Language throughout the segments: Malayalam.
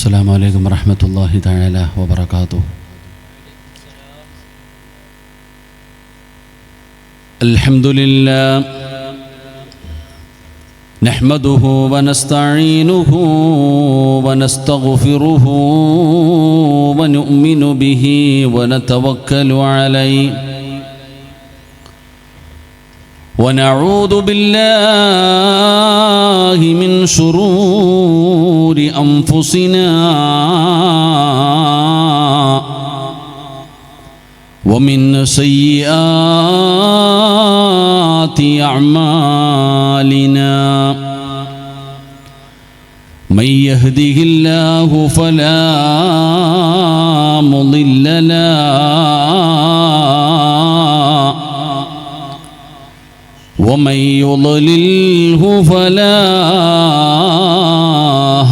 السلام عليكم ورحمة الله تعالى وبركاته. الحمد لله نحمده ونستعينه ونستغفره ونؤمن به ونتوكل عليه ونعوذ بالله من شرور أنفسنا ومن سيئات أعمالنا من يهده الله فلا مضل له ومن يضلله فلا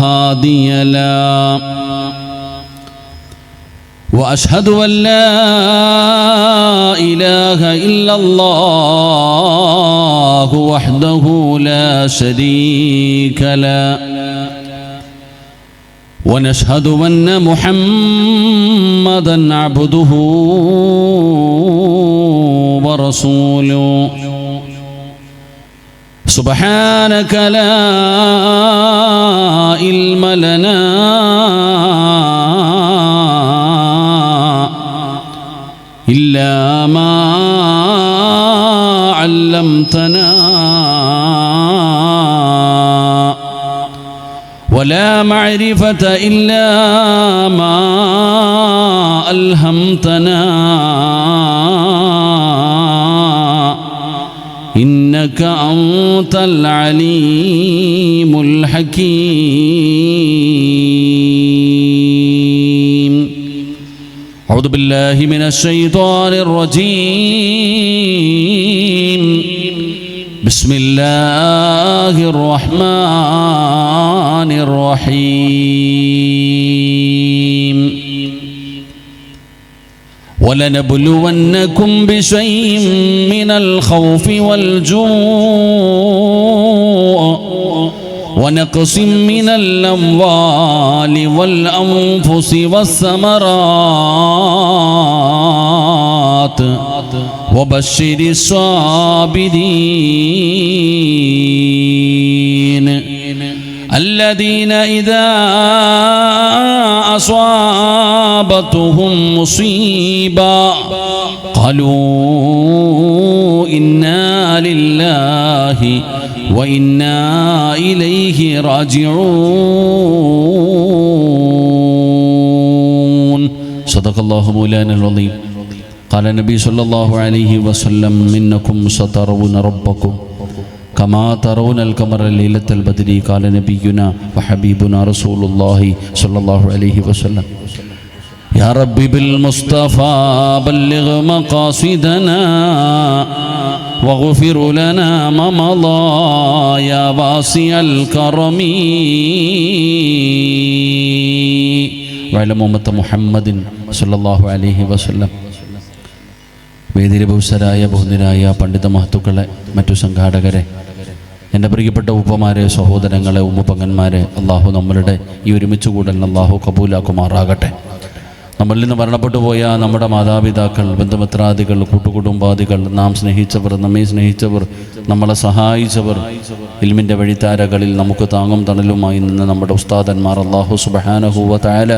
هادي له وأشهد أن لا إله إلا الله وحده لا شريك له ونشهد أن محمدًا عبده ورسوله سبحانك لا علم لنا إلا ما علمتنا ولا معرفة إلا ما ألهمتنا إنك أنت العليم الحكيم. أعوذ بالله من الشيطان الرجيم. بسم الله الرحمن الرحيم. ولنبلونكم بشيء من الخوف والجوع ونقص من الأموال والأنفس والثمرات وبشر الصابرين الذين إذا أصابتهم مصيبة قالوا إنا لله وإنا إليه راجعون. صدق الله مولانا العظيم. قال النبي صلى الله عليه وسلم إنكم سترون ربكم كما ترون القمر ليلة البدر. قال نبينا وحبيبنا رسول الله صلى الله عليه وسلم يا ربي بالمصطفى بلغ مقاصدنا واغفر لنا ما مضى يا واسع الكرم وعلى أمة محمد صلى الله عليه وسلم. വേദിയിലെ ബഹുസരായ ബഹുനിരായ പണ്ഡിത മഹത്തുക്കളെ, മറ്റു സംഘാടകരെ, എൻ്റെ പ്രിയപ്പെട്ട ഉപ്പമാരെ, സഹോദരങ്ങളെ, ഉമ്മപ്പങ്ങന്മാരെ, അള്ളാഹു നമ്മളുടെ ഈ ഒരുമിച്ച് കൂടലിന് അള്ളാഹു കബൂലാക്കുമാറാകട്ടെ. നമ്മളിൽ നിന്ന് മരണപ്പെട്ടു പോയ നമ്മുടെ മാതാപിതാക്കൾ, ബന്ധുമിത്രാദികൾ, കൂട്ടുകുടുംബാദികൾ, നാം സ്നേഹിച്ചവർ, നമ്മെ സ്നേഹിച്ചവർ, നമ്മളെ സഹായിച്ചവർ, ഇൽമിൻ്റെ വഴിത്താരകളിൽ നമുക്ക് താങ്ങും തണലുമായി നിന്ന് നമ്മുടെ ഉസ്താദന്മാർ, അള്ളാഹു സുബ്ഹാനഹു വ തആല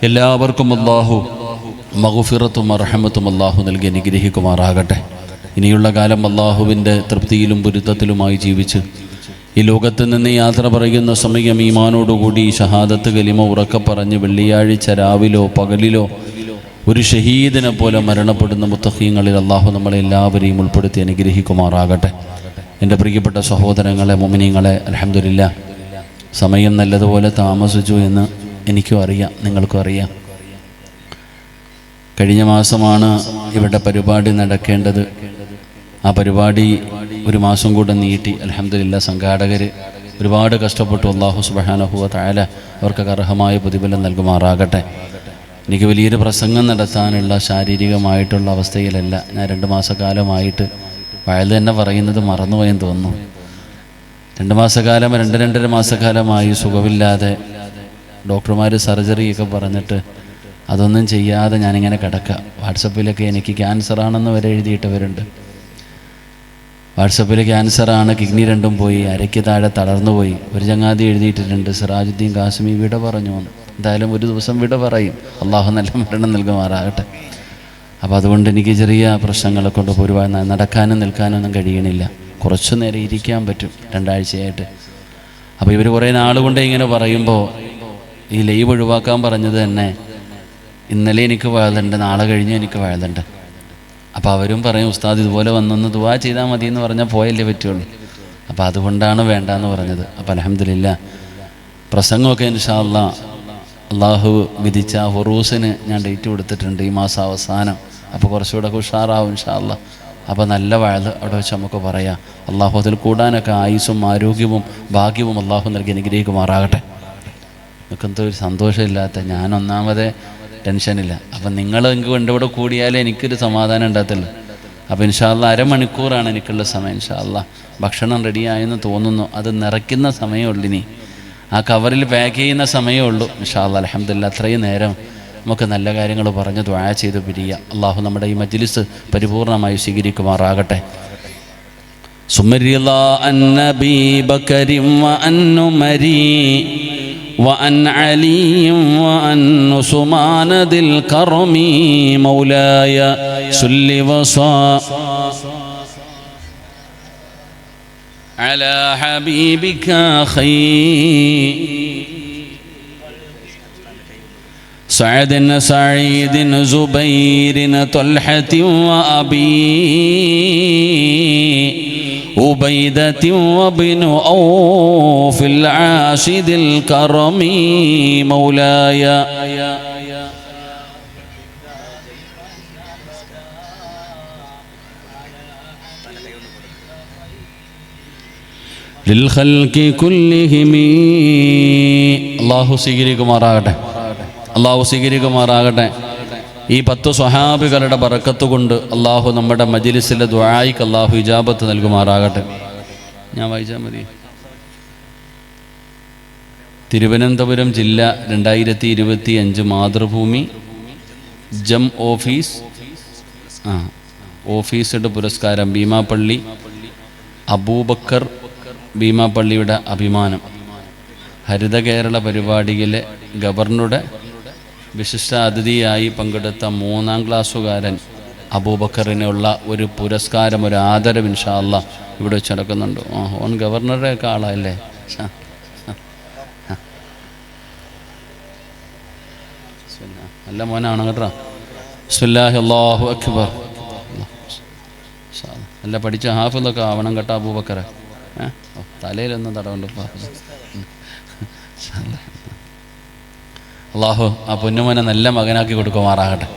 എല്ലാവർക്കും അള്ളാഹു മഗ്ഫിറത്തും റഹ്മത്തും അള്ളാഹു നൽകി അനുഗ്രഹിക്കുമാറാകട്ടെ. ഇനിയുള്ള കാലം അള്ളാഹുവിൻ്റെ തൃപ്തിയിലും പൊരുത്തത്തിലുമായി ജീവിച്ച് ഈ ലോകത്ത് നിന്ന് യാത്ര പറയുന്ന സമയം ഈമാനോടുകൂടി ഷഹാദത്ത് കലിമ ഉറക്കെ പറഞ്ഞ് വെള്ളിയാഴ്ച രാവിലോ പകലിലോ ഒരു ഷഹീദിനെ പോലെ മരണപ്പെടുന്ന മുത്തഖീങ്ങളിൽ അള്ളാഹു നമ്മളെല്ലാവരെയും ഉൾപ്പെടുത്തി അനുഗ്രഹിക്കുമാറാകട്ടെ. എൻ്റെ പ്രിയപ്പെട്ട സഹോദരങ്ങളെ, മുഅ്മിനീങ്ങളെ, അൽഹംദുലില്ലാഹ് സമയം നല്ലതുപോലെ താമസിച്ചു എന്ന് എനിക്കും അറിയാം, നിങ്ങൾക്കും അറിയാം. കഴിഞ്ഞ മാസമാണ് ഇവിടെ പരിപാടി നടക്കേണ്ടത്. ആ പരിപാടി ഒരു മാസം കൂടെ നീട്ടി. അൽഹംദുലില്ലാഹ് സംഘാടകർ ഒരുപാട് കഷ്ടപ്പെട്ടു. അല്ലാഹു സുബ്ഹാനഹു വ തആല അവർക്ക് അർഹമായ പ്രതിഫലം നൽകുമാറാകട്ടെ. എനിക്ക് വലിയൊരു പ്രസംഗം നടത്താനുള്ള ശാരീരികമായിട്ടുള്ള അവസ്ഥയിലല്ല. ഞാൻ 2 മാസക്കാലമായിട്ട് വയല് തന്നെ പറയുന്നത് മറന്നുപോയെന്ന് തോന്നുന്നു. 2 മാസക്കാലം 2-2.5 മാസക്കാലമായി സുഖമില്ലാതെ ഡോക്ടർമാർ സർജറിയൊക്കെ പറഞ്ഞിട്ട് അതൊന്നും ചെയ്യാതെ ഞാനിങ്ങനെ കിടക്കുക. വാട്സപ്പിലൊക്കെ എനിക്ക് ക്യാൻസറാണെന്ന് വരെ എഴുതിയിട്ടവരുണ്ട്. വാട്സപ്പിൽ ക്യാൻസറാണ്, കിഡ്നി രണ്ടും പോയി, അരയ്ക്ക് താഴെ തളർന്നു പോയി. ഒരു ചങ്ങാതി എഴുതിയിട്ടിട്ടുണ്ട്, സിറാജുദ്ദീൻ കാസിമി വിട പറഞ്ഞു എന്ന്. എന്തായാലും ഒരു ദിവസം വിട പറയും. അള്ളാഹു നല്ല മരണം നൽകുമാറാകട്ടെ. അപ്പോൾ അതുകൊണ്ട് എനിക്ക് ചെറിയ പ്രശ്നങ്ങളെ കൊണ്ട് ഒരുപാട് നടക്കാനും നിൽക്കാനൊന്നും കഴിയണില്ല. കുറച്ചു നേരം ഇരിക്കാൻ പറ്റും 2 ആഴ്ചയായിട്ട്. അപ്പോൾ ഇവർ കുറേ നാളുകൊണ്ട് ഇങ്ങനെ പറയുമ്പോൾ ഈ ലൈവ് ഒഴിവാക്കാൻ പറഞ്ഞത് തന്നെ, ഇന്നലെ എനിക്ക് വഴുതുണ്ട്, നാളെ കഴിഞ്ഞ് എനിക്ക് വഴുതുണ്ട്. അപ്പോൾ അവരും പറയും, ഉസ്താദ് ഇതുപോലെ വന്നൊന്ന് ദുആ ചെയ്താൽ മതി എന്ന് പറഞ്ഞാൽ പോയല്ലേ പറ്റുള്ളൂ. അപ്പോൾ അതുകൊണ്ടാണ് വേണ്ടാന്ന് പറഞ്ഞത്. അപ്പോൾ അൽഹംദുലില്ലാ പ്രസംഗമൊക്കെ ഇൻഷാ അല്ലാഹ് അള്ളാഹു വിധിച്ച ഹുറൂസിന് ഞാൻ ഡേറ്റ് കൊടുത്തിട്ടുണ്ട് ഈ മാസം അവസാനം. അപ്പോൾ കുറച്ചുകൂടെ ഉഷാറാവും ഇൻഷാ അല്ലാഹ്. അപ്പോൾ നല്ല വഴുത് അവിടെ വെച്ച് നമുക്ക് പറയാം. അള്ളാഹു അതിൽ കൂടാനൊക്കെ ആയുസ്സും ആരോഗ്യവും ഭാഗ്യവും അള്ളാഹു നൽകി അനുഗ്രഹിക്കുമാറാകട്ടെ. എനിക്കെന്തോ ഒരു സന്തോഷമില്ലാത്ത, ഞാൻ ഒന്നാമതേ ടെൻഷനില്ല. അപ്പം നിങ്ങൾ എനിക്ക് ഇവിടെ കൂടിയാലേ എനിക്കൊരു സമാധാനം ഉണ്ടാകത്തുള്ളൂ. അപ്പോൾ ഇൻഷാ അല്ലാഹ് അരമണിക്കൂറാണ് എനിക്കുള്ള സമയം. ഇൻഷാ അല്ലാഹ് ഭക്ഷണം റെഡിയായെന്ന് തോന്നുന്നു. അത് നിറയ്ക്കുന്ന സമയമുള്ളൂ, ഇനി ആ കവറിൽ പാക്ക് ചെയ്യുന്ന സമയമേ ഉള്ളൂ. ഇൻഷാ അല്ലാഹ് അൽഹംദുലില്ലാ അത്രയും നേരം നമുക്ക് നല്ല കാര്യങ്ങൾ പറഞ്ഞ് ദുആ ചെയ്ത് പിരിയാം. അള്ളാഹു നമ്മുടെ ഈ മജ്ലിസ് പരിപൂർണമായി സ്വീകരിക്കുമാറാകട്ടെ. സുമരില്ലാ അന്നബി ബക്കരി വഅൻ ഉമരി وأن علي وأن عثمان ذي الكرم مولاي صل وسلم على حبيبك خير سعد سعيد زبير طلحة وأبي عبيدة وابن عوف العاشد الكرم مولاي للخلق كلهم അല്ലാഹു സ്വീകരിക്കുമാറാകട്ടെ. അല്ലാഹു സ്വീകരിക്കുമാറാകട്ടെ. ഈ 10 സ്വഹാബികളുടെ ബറക്കത്ത് കൊണ്ട് അള്ളാഹു നമ്മുടെ മജ്ലിസിലെ ദുആയ്ക്ക് അള്ളാഹു ഇജാബത്ത് നൽകുമാറാകട്ടെ. ഞാൻ വായിച്ചാൽ മതി. തിരുവനന്തപുരം ജില്ല 2025 മാതൃഭൂമി ജം ഓഫീസ്ഡ് പുരസ്കാരം ഭീമാപ്പള്ളി അബൂബക്കർ ഭീമാപ്പള്ളിയുടെ അഭിമാനം. ഹരിത കേരള പരിപാടിയിലെ ഗവർണറുടെ വിശിഷ്ട അതിഥിയായി പങ്കെടുത്ത 3ാം ക്ലാസ്സുകാരൻ അബൂബക്കറിനുള്ള ഒരു പുരസ്കാരം, ഒരു ആദരവ് ഇൻഷാ അല്ലാഹ് ഇവിടെ വെച്ച് നടക്കുന്നുണ്ട്. ഓൻ ഗവർണറുടെ ഒക്കെ ആളല്ലേ. നല്ല മോനാണ് കേട്ടോ. ബിസ്മില്ലാഹി അല്ലാഹു അക്ബർ. നല്ല പഠിച്ച ഹാഫിളൊക്കെ ആവണം കേട്ടോ അബൂബക്കറെ. തലയിലൊന്നും തടവുണ്ട്. അള്ളാഹു ആ പൊന്നുമോനെ നല്ല മകനാക്കി കൊടുക്കുമാറാകട്ടെ.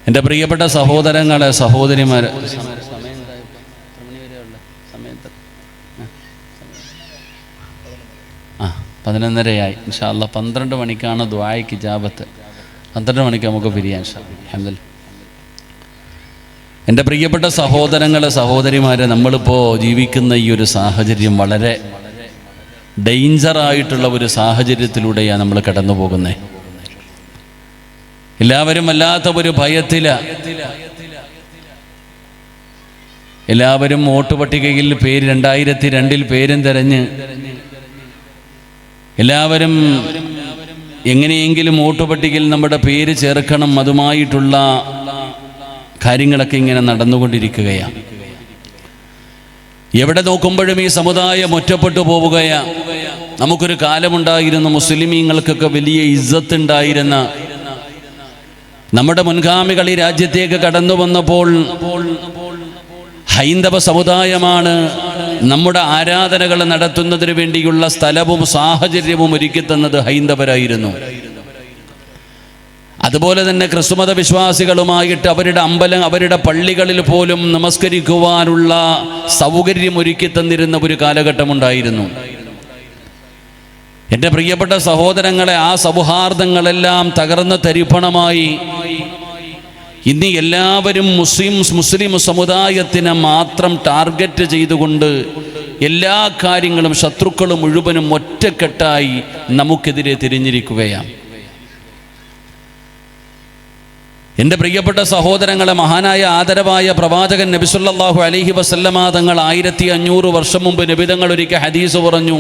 എൻ്റെ പ്രിയപ്പെട്ട സഹോദരങ്ങളെ, സഹോദരിമാരെ, 11:30 ഇൻഷാ അല്ലാഹ്. 12 മണിക്കാണ് ദുആയ്ക്ക് ഇജാബത്ത്. 12 മണിക്ക് നമുക്ക് പിരിയാം ഇൻഷാ അല്ലാഹ്. അൽഹംദുലില്ലാഹ്. എൻ്റെ പ്രിയപ്പെട്ട സഹോദരങ്ങളെ, സഹോദരിമാരെ, നമ്മളിപ്പോൾ ജീവിക്കുന്ന ഈ ഒരു സാഹചര്യം വളരെ ഡേഞ്ചറായിട്ടുള്ള ഒരു സാഹചര്യത്തിലൂടെയാണ് നമ്മൾ കടന്നു പോകുന്നത്. എല്ലാവരും വല്ലാത്ത ഒരു ഭയത്തിലാണ്. എല്ലാവരും വോട്ട് പട്ടികയിൽ പേര് 2002 പേരും തിരഞ്ഞ് എല്ലാവരും എങ്ങനെയെങ്കിലും വോട്ട് പട്ടികയിൽ നമ്മുടെ പേര് ചേർക്കണം, അതുമായിട്ടുള്ള കാര്യങ്ങളൊക്കെ ഇങ്ങനെ നടന്നുകൊണ്ടിരിക്കുകയാണ്. എവിടെ നോക്കുമ്പോഴും ഈ സമുദായം ഒറ്റപ്പെട്ടു പോവുകയാണ്. നമുക്കൊരു കാലമുണ്ടായിരുന്നു, മുസ്ലിമീങ്ങൾക്കൊക്കെ വലിയ ഇസ്സത്ത് ഉണ്ടായിരുന്ന, നമ്മുടെ മുൻഗാമികൾ ഈ രാജ്യത്തേക്ക് കടന്നു വന്നപ്പോൾ ഹൈന്ദവ സമുദായമാണ് നമ്മുടെ ആരാധനകൾ നടത്തുന്നതിന് വേണ്ടിയുള്ള സ്ഥലവും സാഹചര്യവും ഒരുക്കി തന്നത് ഹൈന്ദവരായിരുന്നു. അതുപോലെ തന്നെ ക്രിസ്തുമത വിശ്വാസികളുമായിട്ട് അവരുടെ അമ്പലം, അവരുടെ പള്ളികളിൽ പോലും നമസ്കരിക്കുവാനുള്ള സൗകര്യം ഒരുക്കി തന്നിരുന്ന ഒരു കാലഘട്ടമുണ്ടായിരുന്നു. എൻ്റെ പ്രിയപ്പെട്ട സഹോദരങ്ങളെ, ആ സൗഹാർദ്ദങ്ങളെല്ലാം തകർന്ന് തരിപ്പണമായി. ഇന്ന് എല്ലാവരും മുസ്ലിം സമുദായത്തിനെ മാത്രം ടാർഗറ്റ് ചെയ്തുകൊണ്ട് എല്ലാ കാര്യങ്ങളും ശത്രുക്കൾ മുഴുവനും ഒറ്റക്കെട്ടായി നമുക്കെതിരെ തിരിഞ്ഞിരിക്കുകയാണ്. എൻ്റെ പ്രിയപ്പെട്ട സഹോദരങ്ങളെ, മഹാനായ ആദരവായ പ്രവാചകൻ നബി സല്ലല്ലാഹു അലൈഹി വസല്ലമ തങ്ങൾ 1500 വർഷം മുമ്പ് നബി തങ്ങൾ ഒരിക്കൽ ഹദീസ് പറഞ്ഞു,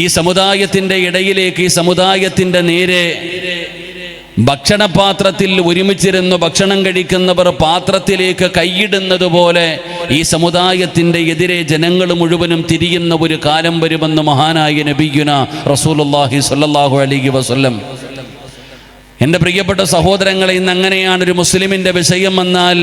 ഈ സമുദായത്തിൻ്റെ ഇടയിലേക്ക്, ഈ സമുദായത്തിൻ്റെ നേരെ ഭക്ഷണപാത്രത്തിൽ ഒരുമിച്ചിരുന്ന് ഭക്ഷണം കഴിക്കുന്നവർ പാത്രത്തിലേക്ക് കൈയിടുന്നത് പോലെ ഈ സമുദായത്തിൻ്റെ എതിരെ ജനങ്ങൾ മുഴുവനും തിരിയുന്ന ഒരു കാലം വരുമെന്ന് മഹാനായ നബിയുന റസൂലുള്ളാഹി സ്വല്ലല്ലാഹു അലൈഹി വസല്ലം. എൻ്റെ പ്രിയപ്പെട്ട സഹോദരങ്ങളെ, ഇന്ന് അങ്ങനെയാണ് ഒരു മുസ്ലിമിൻ്റെ വിഷയം വന്നാൽ,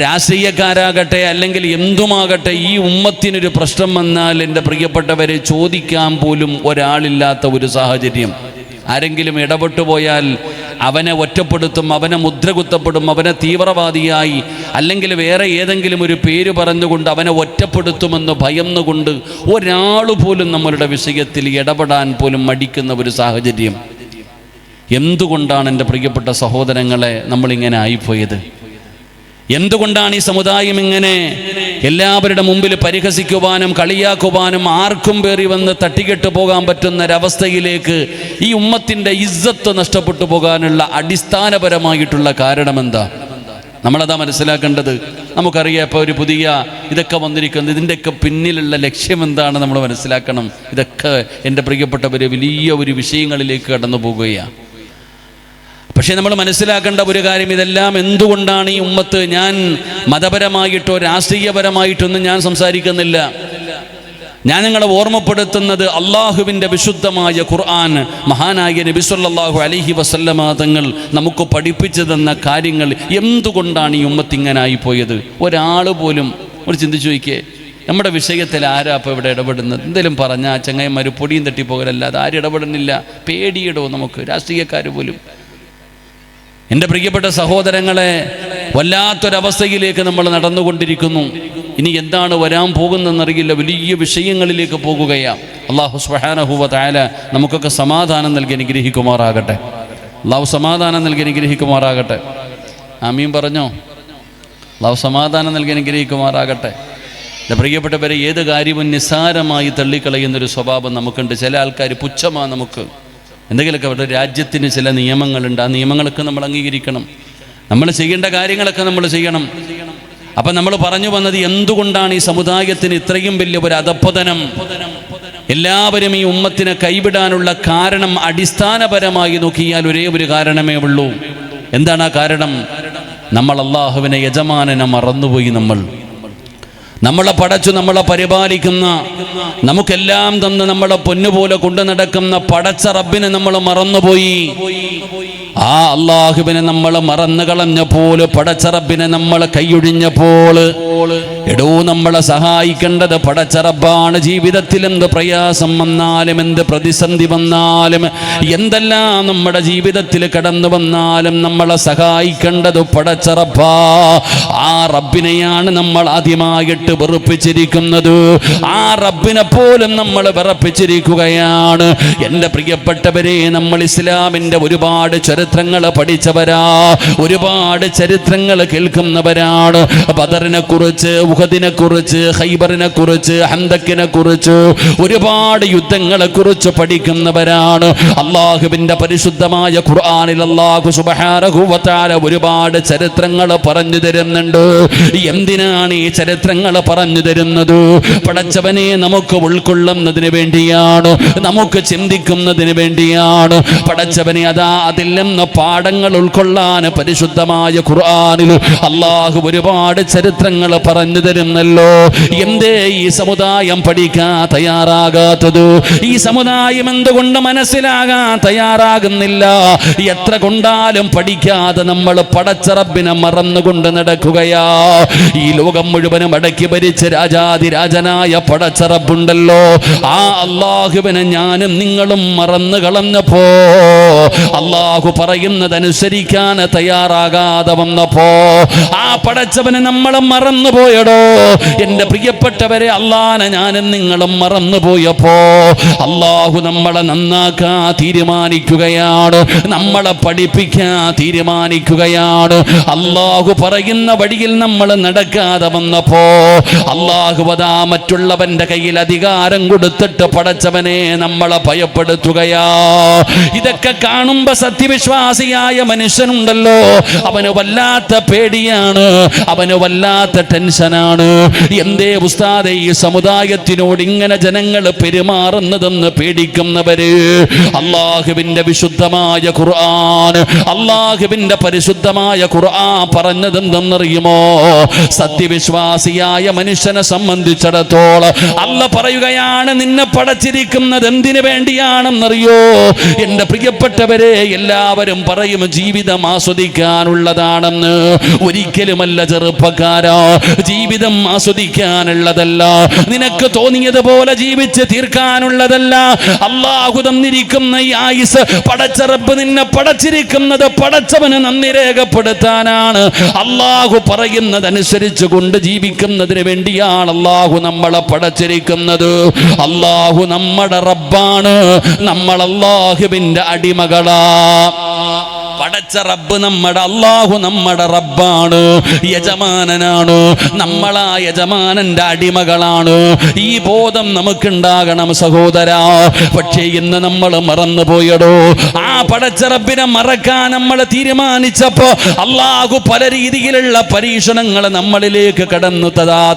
രാഷ്ട്രീയക്കാരാകട്ടെ അല്ലെങ്കിൽ എന്തുമാകട്ടെ, ഈ ഉമ്മത്തിനൊരു പ്രശ്നം വന്നാൽ എൻ്റെ പ്രിയപ്പെട്ടവരെ ചോദിക്കാൻ പോലും ഒരാളില്ലാത്ത ഒരു സാഹചര്യം. ആരെങ്കിലും ഇടപെട്ടു പോയാൽ അവനെ ഒറ്റപ്പെടുത്തും, അവനെ മുദ്ര കുത്തപ്പെടും, അവനെ തീവ്രവാദിയായി അല്ലെങ്കിൽ വേറെ ഏതെങ്കിലും ഒരു പേര് പറഞ്ഞുകൊണ്ട് അവനെ ഒറ്റപ്പെടുത്തുമെന്ന് ഭയന്നുകൊണ്ട് ഒരാൾ പോലും നമ്മളുടെ വിഷയത്തിൽ ഇടപെടാൻ പോലും മടിക്കുന്ന ഒരു സാഹചര്യം. എന്തുകൊണ്ടാണ് എൻ്റെ പ്രിയപ്പെട്ട സഹോദരങ്ങളെ നമ്മളിങ്ങനെ ആയിപ്പോയത്? എന്തുകൊണ്ടാണ് ഈ സമുദായം ഇങ്ങനെ എല്ലാവരുടെ മുമ്പിൽ പരിഹസിക്കുവാനും കളിയാക്കുവാനും ആർക്കും പേറി വന്ന് തട്ടിക്കെട്ട് പോകാൻ പറ്റുന്ന ഒരവസ്ഥയിലേക്ക് ഈ ഉമ്മത്തിൻ്റെ ഇസ്സത്ത് നഷ്ടപ്പെട്ടു പോകാനുള്ള അടിസ്ഥാനപരമായിട്ടുള്ള കാരണമെന്താ? നമ്മളതാ മനസ്സിലാക്കേണ്ടത്. നമുക്കറിയാം, ഇപ്പോൾ ഒരു പുതിയ ഇതൊക്കെ വന്നിരിക്കുന്നത്, ഇതിൻ്റെയൊക്കെ പിന്നിലുള്ള ലക്ഷ്യം എന്താണ് നമ്മൾ മനസ്സിലാക്കണം. ഇതൊക്കെ എൻ്റെ പ്രിയപ്പെട്ടവർ വലിയ ഒരു വിഷയങ്ങളിലേക്ക് കടന്നു പോകുകയാണ്. പക്ഷേ നമ്മൾ മനസ്സിലാക്കേണ്ട ഒരു കാര്യം, ഇതെല്ലാം എന്തുകൊണ്ടാണ് ഈ ഉമ്മത്ത്, ഞാൻ മതപരമായിട്ടോ രാഷ്ട്രീയപരമായിട്ടൊന്നും ഞാൻ സംസാരിക്കുന്നില്ല. ഞാൻ നിങ്ങളെ ഓർമ്മപ്പെടുത്തുന്നത് അള്ളാഹുവിൻ്റെ വിശുദ്ധമായ ഖുർആൻ, മഹാനായ നബി സല്ലല്ലാഹു അലൈഹി വസല്ലമ തങ്ങൾ നമുക്ക് പഠിപ്പിച്ചു തന്ന കാര്യങ്ങൾ. എന്തുകൊണ്ടാണ് ഈ ഉമ്മത്ത് ഇങ്ങനെ ആയിപ്പോയത്? ഒരാൾ പോലും ഒരു ചിന്തിച്ചു നോക്കിയേ, നമ്മുടെ വിഷയത്തിൽ ആരാ അപ്പോൾ ഇവിടെ ഇടപെടുന്നത്? എന്തെങ്കിലും പറഞ്ഞാൽ ചങ്ങായിമാർ പൊടിയും തട്ടിപ്പോകലല്ലാതെ ആരും ഇടപെടുന്നില്ല. പേടിയിടോ നമുക്ക്, രാഷ്ട്രീയക്കാർ പോലും. എൻ്റെ പ്രിയപ്പെട്ട സഹോദരങ്ങളെ, വല്ലാത്തൊരവസ്ഥയിലേക്ക് നമ്മൾ നടന്നുകൊണ്ടിരിക്കുന്നു. ഇനി എന്താണ് വരാൻ പോകുന്നതെന്നറിയില്ല. വലിയ വിഷയങ്ങളിലേക്ക് പോകുകയാണ്. അല്ലാഹു സുബ്ഹാനഹു വ തആല നമുക്കൊക്കെ സമാധാനം നൽകി അനുഗ്രഹിക്കുമാറാകട്ടെ. അല്ലാഹു സമാധാനം നൽകി അനുഗ്രഹിക്കുമാറാകട്ടെ. ആമീൻ പറഞ്ഞോ? അല്ലാഹു സമാധാനം നൽകി അനുഗ്രഹിക്കുമാറാകട്ടെ. എൻ്റെ പ്രിയപ്പെട്ടവരെ, ഏത് കാര്യവും നിസ്സാരമായി തള്ളിക്കളയുന്നൊരു സ്വഭാവം നമുക്കുണ്ട്. ചില ആൾക്കാർ പുച്ഛമാണ് നമുക്ക്. എന്തെങ്കിലുമൊക്കെ അവരുടെ രാജ്യത്തിന് ചില നിയമങ്ങളുണ്ട്, ആ നിയമങ്ങളൊക്കെ നമ്മൾ അംഗീകരിക്കണം. നമ്മൾ ചെയ്യേണ്ട കാര്യങ്ങളൊക്കെ നമ്മൾ ചെയ്യണം. അപ്പം നമ്മൾ പറഞ്ഞു വന്നത്, എന്തുകൊണ്ടാണ് ഈ സമുദായത്തിന് ഇത്രയും വലിയ ഒരു അധപ്പതനം? എല്ലാവരും ഈ ഉമ്മത്തിനെ കൈവിടാനുള്ള കാരണം അടിസ്ഥാനപരമായി നോക്കിയാൽ ഒരേ ഒരു കാരണമേ ഉള്ളൂ. എന്താണ് ആ കാരണം? നമ്മൾ അള്ളാഹുവിനെ യജമാനനെ മറന്നുപോയി. നമ്മളെ പടച്ചു, നമ്മളെ പരിപാലിക്കുന്ന, നമുക്കെല്ലാം തന്ന് നമ്മളെ പൊന്നുപോലെ കൊണ്ടു നടക്കുന്ന പടച്ച റബ്ബിനെ നമ്മൾ മറന്നുപോയി. ആ അള്ളാഹുവിനെ നമ്മൾ മറന്നു കളഞ്ഞപ്പോൾ, പടച്ച റബ്ബിനെ നമ്മൾ കൈയൊഴിഞ്ഞപ്പോൾ, എടോ നമ്മളെ സഹായിക്കേണ്ടത് പടച്ച റബ്ബാണ്. ജീവിതത്തിൽ എന്ത് പ്രയാസം വന്നാലും, എന്ത് പ്രതിസന്ധി വന്നാലും, എന്തെല്ലാം നമ്മുടെ ജീവിതത്തിൽ കടന്നു വന്നാലും നമ്മളെ സഹായിക്കേണ്ടത് പടച്ച റബ്ബാ. ആ റബ്ബിനെയാണ് നമ്മൾ ആദ്യമായിട്ട് വെറുപ്പിച്ചിരിക്കുന്നത്. ആ റബ്ബിനെ പോലും നമ്മൾ വിറപ്പിച്ചിരിക്കുകയാണ്. എൻ്റെ പ്രിയപ്പെട്ടവരെ, നമ്മൾ ഇസ്ലാമിൻ്റെ ഒരുപാട് ചരിത്രങ്ങൾ പഠിച്ചവരാ, ഒരുപാട് ചരിത്രങ്ങൾ കേൾക്കുന്നവരാണ്. ബദറിനെ കുറിച്ച്, ഉഹദിനെ കുറിച്ച്, ഖൈബറിനെ കുറിച്ച്, ഹന്തക്കിനെ കുറിച്ച്, ഒരുപാട് യുദ്ധങ്ങളെ കുറിച്ച് പഠിക്കുന്നവരാണ്. അള്ളാഹുവിൻ്റെ പരിശുദ്ധമായ ഖുർആനിൽ അല്ലാഹു സുബ്ഹാനഹു വ തആല ഒരുപാട് ചരിത്രങ്ങൾ പറഞ്ഞു തരുന്നുണ്ട്. എന്തിനാണ് ഈ ചരിത്രങ്ങൾ പറഞ്ഞു തരുന്നത്? പടച്ചവനെ നമുക്ക് ഉൾക്കൊള്ളുന്നതിന് വേണ്ടിയാണ്, നമുക്ക് ചിന്തിക്കുന്നതിന് വേണ്ടിയാണ്. പടച്ചവനെ അതാ അതിൽ നിന്ന് പാഠങ്ങൾ ഉൾക്കൊള്ളാൻ പരിശുദ്ധമായ ഖുർആനിൽ അല്ലാഹു ഒരുപാട് ചരിത്രങ്ങൾ പറഞ്ഞു തരുന്നല്ലോ. എന്തേ ഈ സമുദായം പഠിക്കാൻ തയ്യാറാകാത്തത്? ഈ സമുദായം എന്തുകൊണ്ട് മനസ്സിലാകാൻ തയ്യാറാകുന്നില്ല? എത്ര കൊണ്ടാലും പഠിക്കാതെ നമ്മൾ പടച്ച റബ്ബിനെ മറന്നുകൊണ്ട് നടക്കുകയാ. ഈ ലോകം മുഴുവനും അടക്കി ഭരിച്ച് രാജാതിരാജനായ പടച്ച റബ്ബുണ്ടല്ലോ, ആ അള്ളാഹുവിനെ ഞാനും നിങ്ങളും മറന്നു കളഞ്ഞപ്പോ, അള്ളാഹു പറയുന്നതനുസരിക്കാൻ തയ്യാറാകാതെ വന്നപ്പോ, ആ പടച്ചവനെ നമ്മൾ മറന്നുപോയടോ. എൻ്റെ പ്രിയപ്പെട്ടവരെ, അള്ളാനെ ഞാനും നിങ്ങളും മറന്നുപോയപ്പോ അള്ളാഹു നമ്മളെ നന്നാക്കാൻ തീരുമാനിക്കുകയാണ്, നമ്മളെ പഠിപ്പിക്കാൻ തീരുമാനിക്കുകയാണ്. അള്ളാഹു പറയുന്ന വഴിയിൽ നമ്മൾ നടക്കാതെ വന്നപ്പോ അല്ലാഹുവതാ മറ്റുള്ളവന്റെ കയ്യിൽ അധികാരം കൊടുത്തിട്ട് പടച്ചവനെ നമ്മളെ ഭയപ്പെടുത്തുകയാ. ഇതൊക്കെ കാണുമ്പോ സത്യവിശ്വാസിയായ മനുഷ്യനുണ്ടല്ലോ, അവന് വല്ലാത്ത പേടിയാണ്, അവന് വല്ലാത്ത ടെൻഷനാണ്. എന്തേ ഉസ്താദേ ഈ സമുദായത്തിനോട് ഇങ്ങനെ ജനങ്ങൾ പെരുമാറുന്നതെന്ന് പേടിക്കുന്നവര് അല്ലാഹുവിന്റെ വിശുദ്ധമായ ഖുർആൻ, അല്ലാഹുവിന്റെ പരിശുദ്ധമായ ഖുർആൻ പറഞ്ഞതെന്തെന്നറിയുമോ? സത്യവിശ്വാസിയായ മനുഷ്യനെ സംബന്ധിച്ചിടത്തോളം അല്ല പറയുകയാണ്, നിന്നെ പടച്ചിരിക്കുന്നത് എന്തിനു വേണ്ടിയാണെന്നറിയോ? എന്റെ പ്രിയപ്പെട്ടവരെ, എല്ലാവരും പറയും ജീവിതം ആസ്വദിക്കാനുള്ളതാണെന്ന്. ഒരിക്കലുമല്ല ചെറുപ്പക്കാരാ, ജീവിതം ആസ്വദിക്കാനുള്ളതല്ല, നിനക്ക് തോന്നിയതുപോലെ ജീവിച്ച് തീർക്കാനുള്ളതല്ല. അല്ലാഹു തന്നിരിക്കുന്ന ഈ ആയുസ് പടച്ച റബ്ബ് നിന്നെ പടച്ചിരിക്കുന്നത് പടച്ചവന് നന്ദി രേഖപ്പെടുത്താനാണ്. അല്ലാഹു പറയുന്നതനുസരിച്ച് കൊണ്ട് ജീവിക്കുന്നതിന് വേണ്ടിയാണ് അല്ലാഹു നമ്മളെ പടച്ചിരിക്കുന്നത്. അല്ലാഹു നമ്മുടെ റബ്ബാണ്, നമ്മൾ അല്ലാഹുവിന്റെ അടിമകളാ. പടച്ച റബ്ബ് നമ്മുടെ അല്ലാഹു നമ്മുടെ റബ്ബാണ്, യജമാനനാണ്, നമ്മളാ യജമാനന്റെ അടിമകളാണ്. ഈ ബോധം നമുക്കുണ്ടാകണം സഹോദരാ. പക്ഷേ ഇന്ന് നമ്മൾ മറന്നുപോയടോ. ആ പടച്ച റബ്ബിനെ മറക്കാൻ നമ്മൾ തീരുമാനിച്ചപ്പോ അല്ലാഹു പല രീതിയിലുള്ള പരീക്ഷണങ്ങൾ നമ്മളിലേക്ക് കടന്നു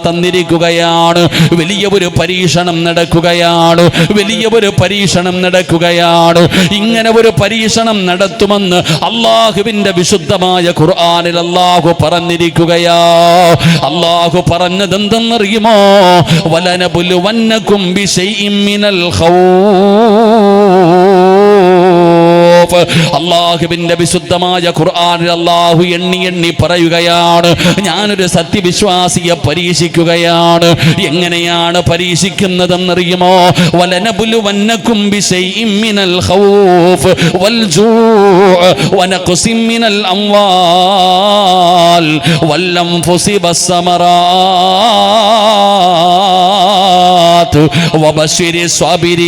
തന്നിരിക്കുകയാണ്. വലിയ ഒരു പരീക്ഷണം നടക്കുകയാണ്, വലിയ ഒരു പരീക്ഷണം നടക്കുകയാണ്. ഇങ്ങനെ ഒരു പരീക്ഷണം നടത്തുമെന്ന് അല്ലാഹുവിന്റെ വിശുദ്ധമായ ഖുർആനിൽ അല്ലാഹു പറഞ്ഞിരിക്കുകയാ. അല്ലാഹു പറഞ്ഞത് എന്തെന്നറിയുമോ? വലനബുലുവന്നകും ബിശൈഇൻ മിനൽ ഖൗഫ്. അല്ലാഹുവിന്റെ വിശുദ്ധമായ ഖുർആനിൽ അല്ലാഹു എണ്ണി എണ്ണി പറയുകയാണ്, ഞാനൊരു സത്യവിശ്വാസിയെ പരീക്ഷിക്കുകയാണ്. എങ്ങനെയാണ് പരീക്ഷിക്കുന്നതെന്നറിയുമോ? വലനബുലുവന്നകും ബിശൈഇൻ മിനൽ ഖൗഫ് വൽ ജൂഅ് വനഖ്സിൻ മിനൽ അംവാൽ വൽഅൻഫുസി വസ്സമറാത്ത് വബശ്ശിരിസ് സ്വാബിരീൻ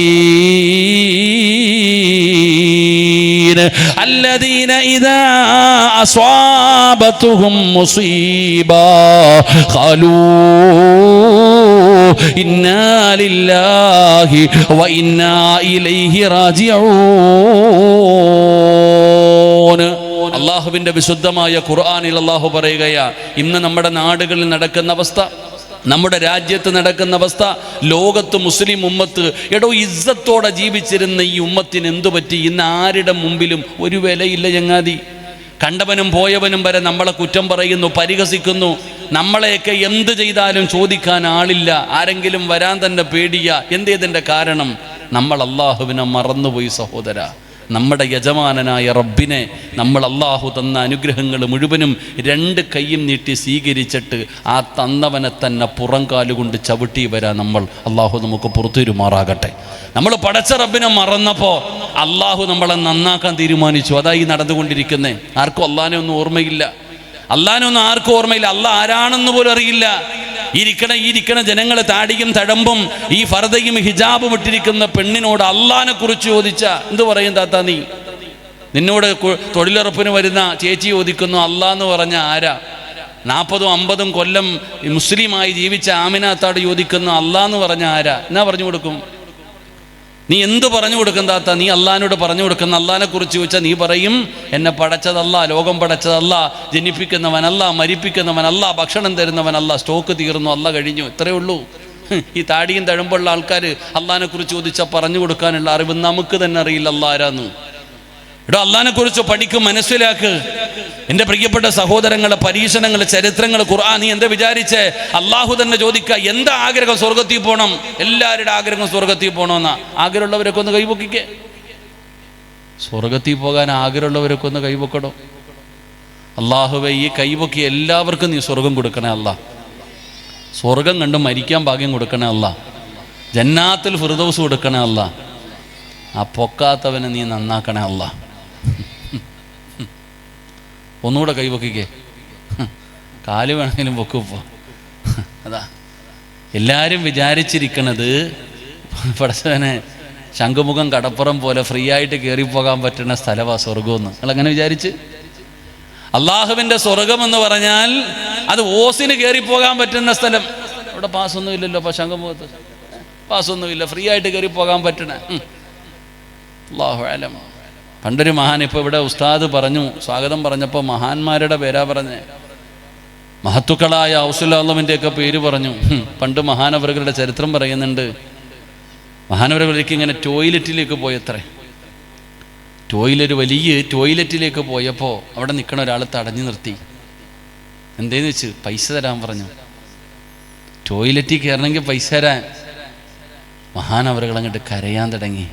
الذين إذا أصابتهم مصيبة قالوا إنا لله وإنا إليه راجعون. അല്ലാഹുവിന്റെ വിശുദ്ധമായ ഖുർആനിൽ അല്ലാഹു പറയുകയാ, ഇന്ന് നമ്മുടെ നാടുകളിൽ നടക്കുന്ന അവസ്ഥ, നമ്മുടെ രാജ്യത്ത് നടക്കുന്ന അവസ്ഥ, ലോകത്ത് മുസ്ലിം ഉമ്മത്ത് എടോ ഇസ്സത്തോടെ ജീവിച്ചിരുന്ന ഈ ഉമ്മത്തിന് എന്തു പറ്റി? ഇന്ന് ആരുടെ മുമ്പിലും ഒരു വിലയില്ല ചങ്ങാതി. കണ്ടവനും പോയവനും വരെ നമ്മളെ കുറ്റം പറയുന്നു, പരിഹസിക്കുന്നു. നമ്മളെയൊക്കെ എന്ത് ചെയ്താലും ചോദിക്കാൻ ആളില്ല, ആരെങ്കിലും വരാൻ തന്നെ പേടിയ. എന്തേതിൻ്റെ കാരണം? നമ്മൾ അല്ലാഹുവിനെ മറന്നുപോയി സഹോദര. നമ്മുടെ യജമാനനായ റബ്ബിനെ നമ്മൾ അല്ലാഹു തന്ന അനുഗ്രഹങ്ങൾ മുഴുവനും രണ്ട് കൈയും നീട്ടി സ്വീകരിച്ചിട്ട് ആ തന്നവനെ തന്നെ പുറംകാലുകൊണ്ട് ചവിട്ടി വരാൻ നമ്മൾ. അല്ലാഹു നമുക്ക് പുറത്തുരുമാറാകട്ടെ. നമ്മൾ പടച്ച റബ്ബിനെ മറന്നപ്പോൾ അല്ലാഹു നമ്മളെ നന്നാക്കാൻ തീരുമാനിച്ചു. അതായി നടന്നുകൊണ്ടിരിക്കുന്നത്. ആർക്കും അല്ലാഹനെ ഒന്നും ഓർമ്മയില്ല, അല്ലാഹനൊന്നും ആർക്കും ഓർമ്മയില്ല. അല്ലാഹ് ആരാണെന്ന് പോലും അറിയില്ല. ഇരിക്കണ ജനങ്ങൾ താടിയും തഴമ്പും ഈ ഫർദയും ഹിജാബും ഇട്ടിരിക്കുന്ന പെണ്ണിനോട് അല്ലാഹനെ കുറിച്ച് ചോദിച്ചാ എന്ത് പറയും താത്ത? നീ നിന്നോട് തൊഴിലുറപ്പിന് വരുന്ന ചേച്ചി ചോദിക്കുന്നു അല്ലാഹ് എന്ന് പറഞ്ഞ ആരാ? 40-50 കൊല്ലം മുസ്ലിമായി ജീവിച്ച ആമിനാത്താട് ചോദിക്കുന്നു അല്ലാഹ് എന്ന് പറഞ്ഞ ആരാ? എന്നാ പറഞ്ഞു കൊടുക്കും? നീ എന്ത് പറഞ്ഞു കൊടുക്കും താത്ത? നീ അല്ലാഹനോട് പറഞ്ഞു കൊടുക്കുന്ന അല്ലാഹനെ കുറിച്ച് ചോദിച്ചാൽ നീ പറയും, എന്നെ പടച്ചതല്ല, ലോകം പടച്ചതല്ല, ജനിപ്പിക്കുന്നവനല്ല, മരിപ്പിക്കുന്നവനല്ല, ഭക്ഷണം തരുന്നവനല്ല, സ്റ്റോക്ക് തീർന്നു, അല്ല കഴിഞ്ഞു. ഇത്രയേ ഉള്ളൂ. ഈ താടിയും തഴമ്പുള്ള ആൾക്കാർ അല്ലാഹനെ കുറിച്ച് ചോദിച്ചാൽ പറഞ്ഞു കൊടുക്കാനുള്ള അറിവ് നമുക്ക് തന്നെ അറിയില്ല അല്ലാഹ് ആരാന്ന്. ഇവിടെ അല്ലാഹനെ കുറിച്ച് പഠിക്കും, മനസ്സിലാക്ക്. എൻ്റെ പ്രിയപ്പെട്ട സഹോദരങ്ങളെ, പരീക്ഷണങ്ങൾ, ചരിത്രങ്ങൾ, ഖുർആൻ. നീ എന്താ വിചാരിച്ചേ? അല്ലാഹു തന്നെ ചോദിക്കുക, എന്താ ആഗ്രഹം? സ്വർഗത്തിൽ പോകണം. എല്ലാവരുടെ ആഗ്രഹം സ്വർഗത്തിൽ പോകണമെന്നാ. ആഗ്രഹമുള്ളവരൊക്കെ ഒന്ന് കൈപൊക്കിക്കേ. സ്വർഗത്തിൽ പോകാൻ ആഗ്രഹമുള്ളവരൊക്കെ ഒന്ന് കൈപൊക്കണോ? അല്ലാഹുവേ, ഈ കൈപൊക്കി എല്ലാവർക്കും നീ സ്വർഗം കൊടുക്കണേ അല്ലാ. സ്വർഗം കണ്ട് മരിക്കാൻ ഭാഗ്യം കൊടുക്കണേ അല്ലാ. ജന്നാത്തുൽ ഫിർദൗസ് കൊടുക്കണേ അല്ലാ. ആ പൊക്കാത്തവനെ നീ നന്നാക്കണേ അല്ലാ. ഒന്നുകൂടെ കൈപൊക്കിക്കേ. കാല് വേണമെങ്കിലും പൊക്കുപ്പോ. അതാ എല്ലാവരും വിചാരിച്ചിരിക്കണത് പടച്ചവനെ ശംഖുമുഖം കടപ്പുറം പോലെ ഫ്രീ ആയിട്ട് കയറിപ്പോകാൻ പറ്റുന്ന സ്ഥലമാണ് സ്വർഗമെന്ന്. നിങ്ങളങ്ങനെ വിചാരിച്ച്? അള്ളാഹുവിൻ്റെ സ്വർഗം എന്ന് പറഞ്ഞാൽ അത് ഓസിന് കയറിപ്പോകാൻ പറ്റുന്ന സ്ഥലം. അവിടെ പാസ്സൊന്നും ഇല്ലല്ലോ, ശംഖുമുഖത്ത് പാസ്സൊന്നുമില്ല, ഫ്രീ ആയിട്ട് കയറി പോകാൻ പറ്റണേ. അല്ലാഹു അലം. പണ്ടൊരു മഹാൻ, ഇപ്പോൾ ഇവിടെ ഉസ്താദ് പറഞ്ഞു, സ്വാഗതം പറഞ്ഞപ്പോൾ മഹാന്മാരുടെ പേരാ പറഞ്ഞേ, മഹത്തുക്കളായ ഔസുല്ലാമിൻ്റെയൊക്കെ പേര് പറഞ്ഞു. പണ്ട് മഹാനവറുകളുടെ ചരിത്രം പറയുന്നുണ്ട്. മഹാനവറുകളിലേക്ക് ഇങ്ങനെ ടോയ്ലറ്റിലേക്ക് പോയത്രേ. വലിയ ടോയ്ലറ്റിലേക്ക് പോയപ്പോൾ അവിടെ നിൽക്കണ ഒരാൾ തടഞ്ഞു നിർത്തി. എന്തേന്ന് വെച്ച് പൈസ തരാൻ പറഞ്ഞു. ടോയ്ലറ്റിൽ കയറണമെങ്കിൽ പൈസ തരാൻ. മഹാനവറുകൾ അങ്ങോട്ട് കരയാൻ തുടങ്ങി.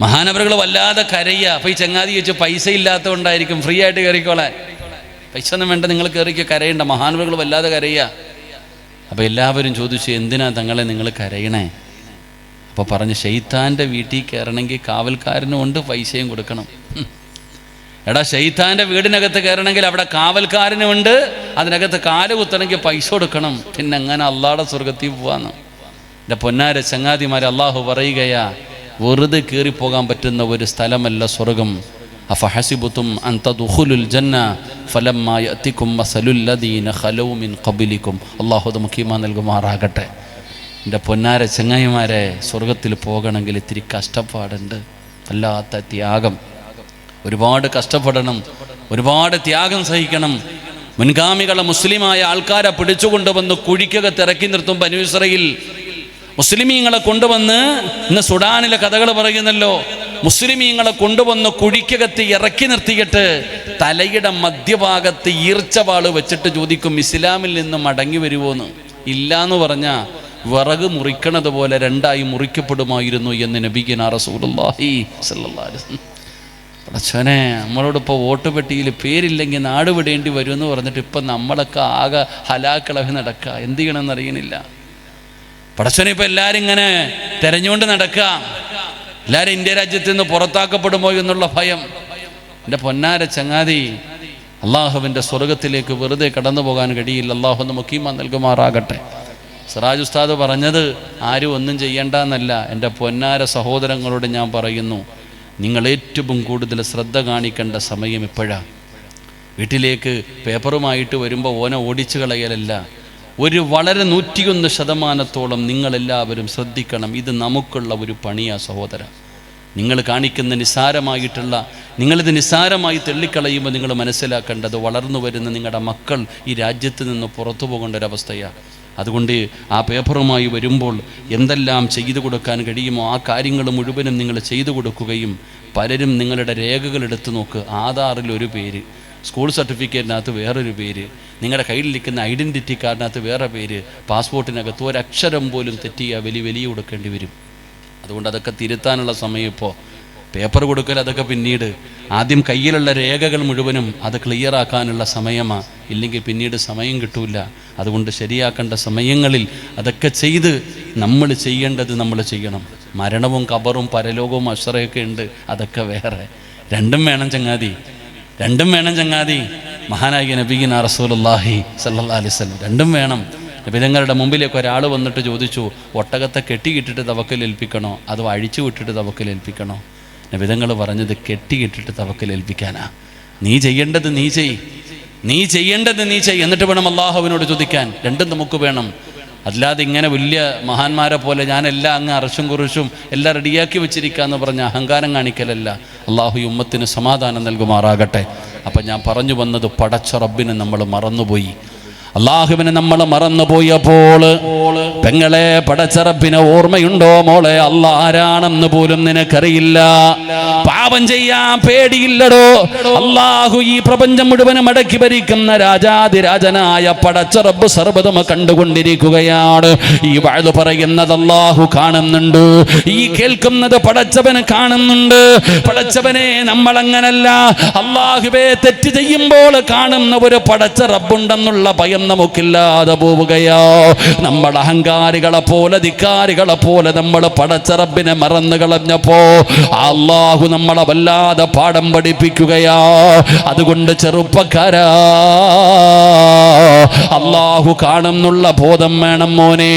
മഹാനവറുകൾ വല്ലാതെ കരയുക. അപ്പോൾ ഈ ചങ്ങാതി ചോദിച്ചു, പൈസ ഇല്ലാത്തതുകൊണ്ടായിരിക്കും, ഫ്രീ ആയിട്ട് കയറിക്കോളാൻ, പൈസ ഒന്നും വേണ്ട, നിങ്ങൾ കയറിക്കോ, കരയണ്ട. മഹാനവറുകൾ വല്ലാതെ കരയുക. അപ്പോൾ എല്ലാവരും ചോദിച്ചു, എന്തിനാ തങ്ങളെ നിങ്ങൾ കരയണേ? അപ്പോൾ പറഞ്ഞ്, ശൈത്താൻ്റെ വീട്ടിൽ കയറണമെങ്കിൽ കാവൽക്കാരനും ഉണ്ട്, പൈസയും കൊടുക്കണം. എടാ, ശൈത്താൻ്റെ വീടിനകത്ത് കയറണമെങ്കിൽ അവിടെ കാവൽക്കാരനുമുണ്ട്, അതിനകത്ത് കാല് കുത്തണമെങ്കിൽ പൈസ കൊടുക്കണം. പിന്നെ എങ്ങനെ അള്ളാഹുടെ സ്വർഗത്തിൽ പോവാന്ന്? എൻ്റെ പൊന്നാര ചങ്ങാതിമാരെ, അള്ളാഹു പറയുകയാ, വെറുതെ കയറിപ്പോകാൻ പറ്റുന്ന ഒരു സ്ഥലമല്ല സ്വർഗം. അഫഹസിബുതും അൻ തദ്ഖുലുൽ ജന്ന ഫലമ്മാ യഅതികും മസലുൽ ലദീന ഖലൗ മിൻ ഖബലികും. അല്ലാഹു നമുക്ക് ഈമാൻ നൽകുമാറാകട്ടെ. എൻ്റെ പൊന്നാര ചങ്ങായിമാരെ, സ്വർഗത്തിൽ പോകണമെങ്കിൽ ഇത്തിരി കഷ്ടപ്പാടുണ്ട്, വല്ലാത്ത ത്യാഗം. ഒരുപാട് കഷ്ടപ്പെടണം, ഒരുപാട് ത്യാഗം സഹിക്കണം. മുൻഗാമികളെ മുസ്ലിമായ ആൾക്കാരെ പിടിച്ചുകൊണ്ടുവന്ന് കുഴിക്കകത്ത് ഇറക്കി നിർത്തും ബനൂ ഇസ്രായേൽ. മുസ്ലിമീങ്ങളെ കൊണ്ടുവന്ന്, ഇന്ന് സുഡാനിലെ കഥകൾ പറയുന്നല്ലോ, മുസ്ലിമീങ്ങളെ കൊണ്ടുവന്ന് കുഴിക്കകത്ത് ഇറക്കി നിർത്തിയിട്ട് തലയുടെ മധ്യഭാഗത്ത് ഈർച്ചവാള് വെച്ചിട്ട് ചോദിക്കും, ഇസ്ലാമിൽ നിന്ന് മടങ്ങി വരുമോന്ന്. ഇല്ലാന്ന് പറഞ്ഞാൽ വിറക് മുറിക്കണത് പോലെ രണ്ടായി മുറിക്കപ്പെടുമായിരുന്നു എന്ന് നബിഗിന റസൂലുള്ളാഹി സ്വല്ലല്ലാഹു അലൈഹി വസല്ലം. പടച്ചോനെ, നമ്മളോടിപ്പോൾ വോട്ട് പെട്ടിയിൽ പേരില്ലെങ്കിൽ നാട് വിടേണ്ടി വരുമെന്ന് പറഞ്ഞിട്ട് ഇപ്പം നമ്മളൊക്കെ ആകെ ഹലാക്കളവ് നടക്കുക. എന്ത് ചെയ്യണമെന്ന് അറിയണില്ല. പടച്ചോനെ, ഇപ്പം എല്ലാവരും ഇങ്ങനെ തെരഞ്ഞുകൊണ്ട് നടക്കുക. എല്ലാവരും ഇന്ത്യ രാജ്യത്ത് നിന്ന് പുറത്താക്കപ്പെടുമോ എന്നുള്ള ഭയം. എൻ്റെ പൊന്നാര ചങ്ങാതി, അള്ളാഹുവിൻ്റെ സ്വർഗത്തിലേക്ക് വെറുതെ കടന്നു പോകാൻ കഴിയില്ല. അള്ളാഹു നമുക്ക് ഈമാൻ നൽകുമാറാകട്ടെ. സിറാജ് ഉസ്താദ് പറഞ്ഞത് ആരും ഒന്നും ചെയ്യണ്ടെന്നല്ല. എൻ്റെ പൊന്നാര സഹോദരങ്ങളോട് ഞാൻ പറയുന്നു, നിങ്ങൾ ഏറ്റവും കൂടുതൽ ശ്രദ്ധ കാണിക്കേണ്ട സമയം ഇപ്പോഴാണ്. വീട്ടിലേക്ക് പേപ്പറുമായിട്ട് വരുമ്പോൾ ഓനെ ഓടിച്ചു കളയലല്ല, ഒരു വളരെ 101% നിങ്ങളെല്ലാവരും ശ്രദ്ധിക്കണം. ഇത് നമുക്കുള്ള ഒരു പണിയാ സഹോദര. നിങ്ങൾ കാണിക്കുന്ന നിങ്ങളിത് നിസ്സാരമായി തള്ളിക്കളയുമ്പോൾ നിങ്ങൾ മനസ്സിലാക്കേണ്ടത്, വളർന്നു വരുന്ന നിങ്ങളുടെ മക്കൾ ഈ രാജ്യത്ത് നിന്ന് പുറത്തു പോകേണ്ട ഒരവസ്ഥയാണ്. അതുകൊണ്ട് ആ പേപ്പറുമായി വരുമ്പോൾ എന്തെല്ലാം ചെയ്തു കൊടുക്കാൻ കഴിയുമോ ആ കാര്യങ്ങൾ മുഴുവനും നിങ്ങൾ ചെയ്തു കൊടുക്കുകയും, പലരും നിങ്ങളുടെ രേഖകൾ എടുത്തു നോക്ക്. ആധാറിൽ ഒരു പേര്, സ്കൂൾ സർട്ടിഫിക്കറ്റിനകത്ത് വേറൊരു പേര്, നിങ്ങളുടെ കയ്യിലിരിക്കുന്ന ഐഡൻറ്റിറ്റി കാർഡിനകത്ത് വേറെ പേര്, പാസ്പോർട്ടിനകത്ത് ഒരക്ഷരം പോലും തെറ്റിയാൽ വലിയ കൊടുക്കേണ്ടി വരും. അതുകൊണ്ട് അതൊക്കെ തിരുത്താനുള്ള സമയം ഇപ്പോൾ. പേപ്പർ കൊടുക്കൽ അതൊക്കെ പിന്നീട്. ആദ്യം കയ്യിലുള്ള രേഖകൾ മുഴുവനും അത് ക്ലിയറാക്കാനുള്ള സമയമാണ്. ഇല്ലെങ്കിൽ പിന്നീട് സമയം കിട്ടൂല. അതുകൊണ്ട് ശരിയാക്കേണ്ട സമയങ്ങളിൽ അതൊക്കെ ചെയ്ത് നമ്മൾ ചെയ്യേണ്ടത് നമ്മൾ ചെയ്യണം. മരണവും ഖബറും പരലോകവും അശ്രയൊക്കെ ഉണ്ട്, അതൊക്കെ വേറെ. രണ്ടും വേണം ചങ്ങാതി. മഹാനായ നബിഗിന റസൂലുള്ളാഹി സ്വല്ലല്ലാഹു അലൈഹി വസല്ലം രണ്ടും വേണം. നബിതങ്ങളുടെ മുമ്പിലേക്ക് ഒരാൾ വന്നിട്ട് ചോദിച്ചു, ഒട്ടകത്തെ കെട്ടിയിട്ടിട്ട് തവക്കലേൽപ്പിക്കണോ അതോ അഴിച്ചു വിട്ടിട്ട് തവക്കലേൽപ്പിക്കണോ? നബിതങ്ങൾ പറഞ്ഞത് കെട്ടിയിട്ടിട്ട് തവക്കലേൽപ്പിക്കാനാ. നീ ചെയ്യേണ്ടത് നീ ചെയ്, എന്നിട്ട് വേണം അള്ളാഹുവിനോട് ചോദിക്കാൻ. രണ്ടും നമുക്ക് വേണം. അല്ലാതെ ഇങ്ങനെ വലിയ മഹാന്മാരെ പോലെ ഞാനെല്ലാം അങ്ങ് അറച്ചും കുറിച്ചും എല്ലാം റെഡിയാക്കി വെച്ചിരിക്കാന്ന് പറഞ്ഞ അഹങ്കാരം കാണിക്കലല്ല. അള്ളാഹു ഈ ഉമ്മത്തിന് സമാധാനം നൽകുമാറാകട്ടെ. അപ്പം ഞാൻ പറഞ്ഞു വന്നത്, പടച്ച റബ്ബിനെ നമ്മൾ മറന്നുപോയി. അള്ളാഹുവിനെ നമ്മൾ മറന്നുപോയപ്പോൾ പെങ്ങളെ, പടച്ച റബ്ബിനെ ഓർമ്മയുണ്ടോ മോളെ? അള്ളാഹ് ആരാണെന്ന് പോലും നിനക്കറിയില്ല. പാപം ചെയ്യാൻ പേടിയില്ലടോ. അള്ളാഹു ഈ പ്രപഞ്ചം മുഴുവനും അടക്കി ഭരിക്കുന്ന രാജാതിരാജനായ പടച്ച റബ്ബ് സർവ്വതും കണ്ടുകൊണ്ടിരിക്കുകയാണ്. ഈ വഅദ് പറയുന്നത് അള്ളാഹു കാണുന്നുണ്ട്, ഈ കേൾക്കുന്നത് പടച്ചവന് കാണുന്നുണ്ട്. പടച്ചവനെ, നമ്മളങ്ങനല്ല. അള്ളാഹുവേ, തെറ്റ് ചെയ്യുമ്പോൾ കാണുന്ന ഒരു പടച്ച റബ്ബുണ്ടെന്നുള്ള ഭയം നമുക്കില്ലാതെ പോവുകയോ. നമ്മൾ അഹങ്കാരികളെ പോലെ, ധിക്കാരികളെ പോലെ നമ്മൾ പടച്ച റബ്ബിനെ മറന്നു കളഞ്ഞപ്പോ അള്ളാഹു നമ്മളെ വല്ലാതെ പാഠം പഠിപ്പിക്കുകയാ. അതുകൊണ്ട് ചെറുപ്പക്കാരാ, അള്ളാഹു കാണുന്നുള്ള ബോധം വേണം മോനെ.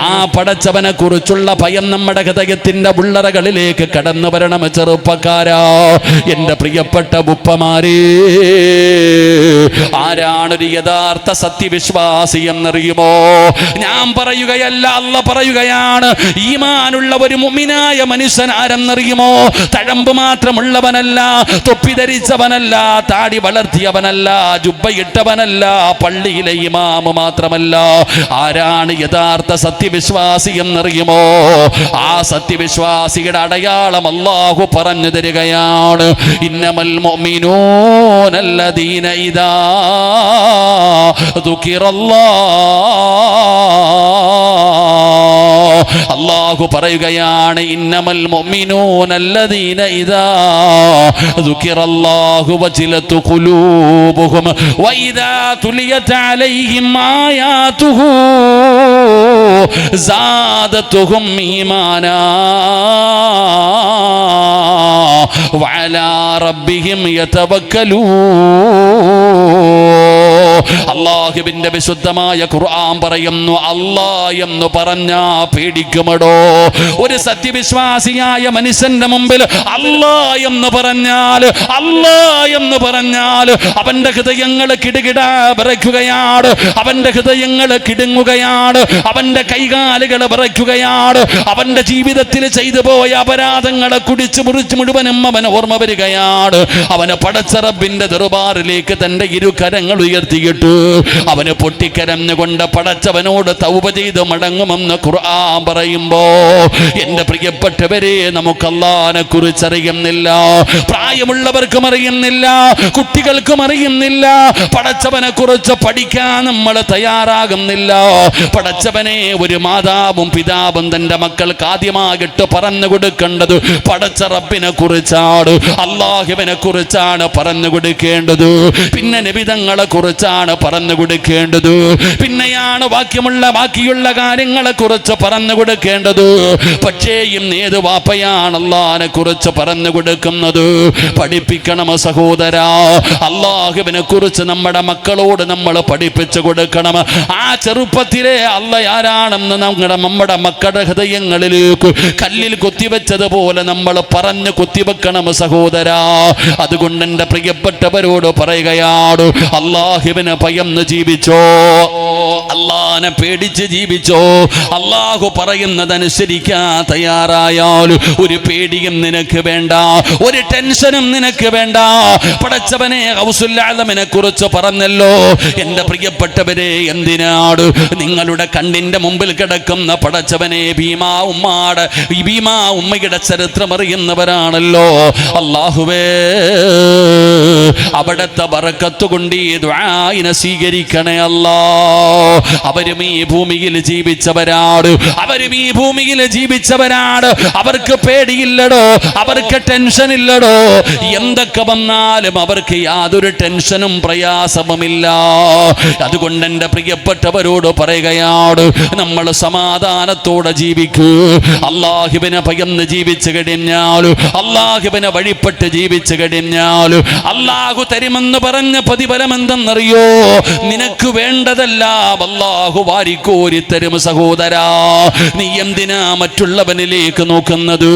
ആ പടച്ചവനെ കുറിച്ചുള്ള ഭയം നമ്മുടെ ഹൃദയത്തിന്റെ ഉള്ളറകളിലേക്ക് കടന്നു വരണം ചെറുപ്പക്കാരാ. എൻ്റെ പ്രിയപ്പെട്ട ഉപ്പമാരേ, ആരാണൊരു യഥാർത്ഥ സത്യവിശ്വാസി എന്നറിയുമോ? ഞാൻ പറയുകയല്ല, അല്ലാഹു പറയുകയാണ്. ഈമാനുള്ള ഒരു മുഅ്മിനായ മനുഷ്യൻ ആരെന്നറിയുമോ? തഴമ്പ് മാത്രമുള്ളവനല്ല, തൊപ്പി ധരിച്ചവനല്ല, താടി വളർത്തിയവനല്ല, ജുബ്ബയിട്ടവനല്ല, പള്ളിയിലെ ഇമാമ് മാത്രമല്ല. ആരാണ് യഥാർത്ഥ സത്യവിശ്വാസി എന്നറിയുമോ? ആ സത്യവിശ്വാസിയുടെ അടയാളം അല്ലാഹു പറഞ്ഞു തരികയാണ്. ഇന്നമൽ മുഅ്മിനൂന അല്ലദീന ഇദാ അല്ലാഹു പറയുകയാണ്, ഇന്നമൽ മുഅ്മിനൂന അല്ലദീന ഇദാ ദുകിറല്ലാഹു വജിലതു ഖുലൂബുഹും വഇദാ തുലിയത് അലൈഹിം ആയാതുഹു സാദതുഹും ഈമാനാ വഅലാ റബ്ബിഹിം യതവക്കലൂൻ. അല്ലാഹുവിന്റെ വിശുദ്ധമായ ഖുർആൻ പറയുന്നു, അല്ലാഹ് എന്ന് പറഞ്ഞാ പേടിക്കുമടോ. ഒരു സത്യവിശ്വാസിയായ മനുഷ്യന്റെ മുമ്പിൽ അല്ലാഹ് എന്ന് പറഞ്ഞാൽ അവന്റെ ഹൃദയങ്ങൾ കിടുകിടാ വിറയ്ക്കുകയാണ്, അവന്റെ ഹൃദയങ്ങൾ കിടുങ്ങുകയാണ്, അവന്റെ കൈകാലുകൾ വിറയ്ക്കുകയാണ്. അവന്റെ ജീവിതത്തിൽ ചെയ്തു പോയ അപരാധങ്ങളെ കുടിച്ച് മുറിച്ച് മുഴുവനും അവന് ഓർമ്മ വരികയാണ്. അവന് പടച്ച റബ്ബിന്റെ ദർബാറിലേക്ക് തന്റെ ഇരുകരങ്ങൾ ഉയർത്തിയിട്ട് അവന് പൊട്ടിക്കരഞ്ഞുകൊണ്ട് പടച്ചവനോട് തൗബ ചെയ്ത് മടങ്ങുമെന്ന് ഖുർആൻ പറയുമ്പോ, എന്റെ പ്രിയപ്പെട്ടവരെ, നമുക്ക് അല്ലാഹുവിനെ കുറിച്ച് അറിയുന്നില്ല, പ്രായമുള്ളവർക്കും അറിയുന്നില്ല, കുട്ടികൾക്കും അറിയുന്നില്ല. പടച്ചവനെ കുറിച്ച് പഠിക്കാൻ നമ്മൾ തയ്യാറാകുന്നില്ല. പടച്ചവനെ ഒരു മാതാവും പിതാവും തന്റെ മക്കൾക്ക് ആദ്യമായിട്ട് പറഞ്ഞു കൊടുക്കേണ്ടത് പടച്ച റബ്ബിനെ കുറിച്ചാണ്, അല്ലാഹുവിനെ കുറിച്ചാണ് പറഞ്ഞു കൊടുക്കേണ്ടത്. പിന്നെ നബിതങ്ങളെ കുറിച്ചാണ് പറഞ്ഞു കൊടുക്കേണ്ടത്. പിന്നെയാണ് ബാക്കിയുള്ള കാര്യങ്ങളെ കുറിച്ച് പറഞ്ഞു കൊടുക്കേണ്ടത്. പക്ഷേ ഇന്ന് ഏത് വാപ്പയാണ് അല്ലാഹുവിനെ കുറിച്ച് പറഞ്ഞു കൊടുക്കുന്നത്? പഠിപ്പിക്കണം സഹോദരാ. അല്ലാഹുവിനെ കുറിച്ച് നമ്മുടെ മക്കളോട് നമ്മൾ പഠിപ്പിച്ചു കൊടുക്കണം. ആ ചെറുപ്പത്തിലെ അല്ലാഹ് ആരാണെന്ന് നമ്മുടെ മക്കളുടെ ഹൃദയങ്ങളിലേക്ക് കല്ലിൽ കുത്തിവെച്ചതുപോലെ നമ്മൾ പറഞ്ഞു കുത്തിവെക്കണം സഹോദരാ. അതുകൊണ്ട് എൻ്റെ പ്രിയപ്പെട്ടവരോട് പറയുകയാണ്, അല്ലാഹുവിനെ ഭയന്ന് ജീവിച്ചോ, അല്ലാഹുവിനെ പേടിച്ച് ജീവിച്ചോ. അല്ലാഹു പറയുന്നതനുസരിക്കാൻ തയ്യാറായാൽ ഒരു പേടിയും നിനക്ക് വേണ്ട, ഒരു ടെൻഷനും നിനക്ക് വേണ്ട. പടച്ചവനെ ഗൗസുൽ ആലമിനെ കുറിച്ച് പറഞ്ഞല്ലോ. എൻ്റെ പ്രിയപ്പെട്ടവരെ, എന്തിനാണ് നിങ്ങളുടെ കണ്ണിന്റെ മുമ്പിൽ കിടക്കുന്ന പടച്ചവനെ ഭീമാ ഉമ്മയുടെ ചരിത്രം അറിയുന്നവരാണല്ലോ. അല്ലാഹുവേ, അവിടുത്തെ ബറക്കത്ത് കൊണ്ട് ഈ ദുആഇനെ സ്വീകരിക്കണേ അല്ലാ. അവരും ഈ ഭൂമിയിൽ ജീവിച്ചവരാണ്, അവർക്ക് പേടിയില്ലടോ, അവർക്ക് ടെൻഷൻ ഇല്ലടോ. എന്തൊക്കെ വന്നാലും അവർക്ക് യാതൊരു ടെൻഷനും പ്രയാസവുമില്ല. അതുകൊണ്ട് എൻ്റെ പ്രിയപ്പെട്ടവരോട് പറയുകയാണ്, നമ്മൾ സമാധാനത്തോടെ ജീവിക്കൂ. അല്ലാഹുവിനെ ഭയന്ന് ജീവിച്ചു കഴിഞ്ഞാൽ, അല്ലാഹുവിനെ വഴിപ്പെട്ട് ജീവിച്ചു കഴിഞ്ഞാൽ അല്ലാഹു തരുമെന്ന് പറഞ്ഞ പ്രതിഫലം എന്തെന്നറിയോ? നിനക്ക് വേണ്ടതെല്ലാം അല്ലാഹു വാരിക്കോരി തരും സഹോദരാ. നീ എന്തിനാ മറ്റുള്ളവനിലേക്ക് നോക്കുന്നത്?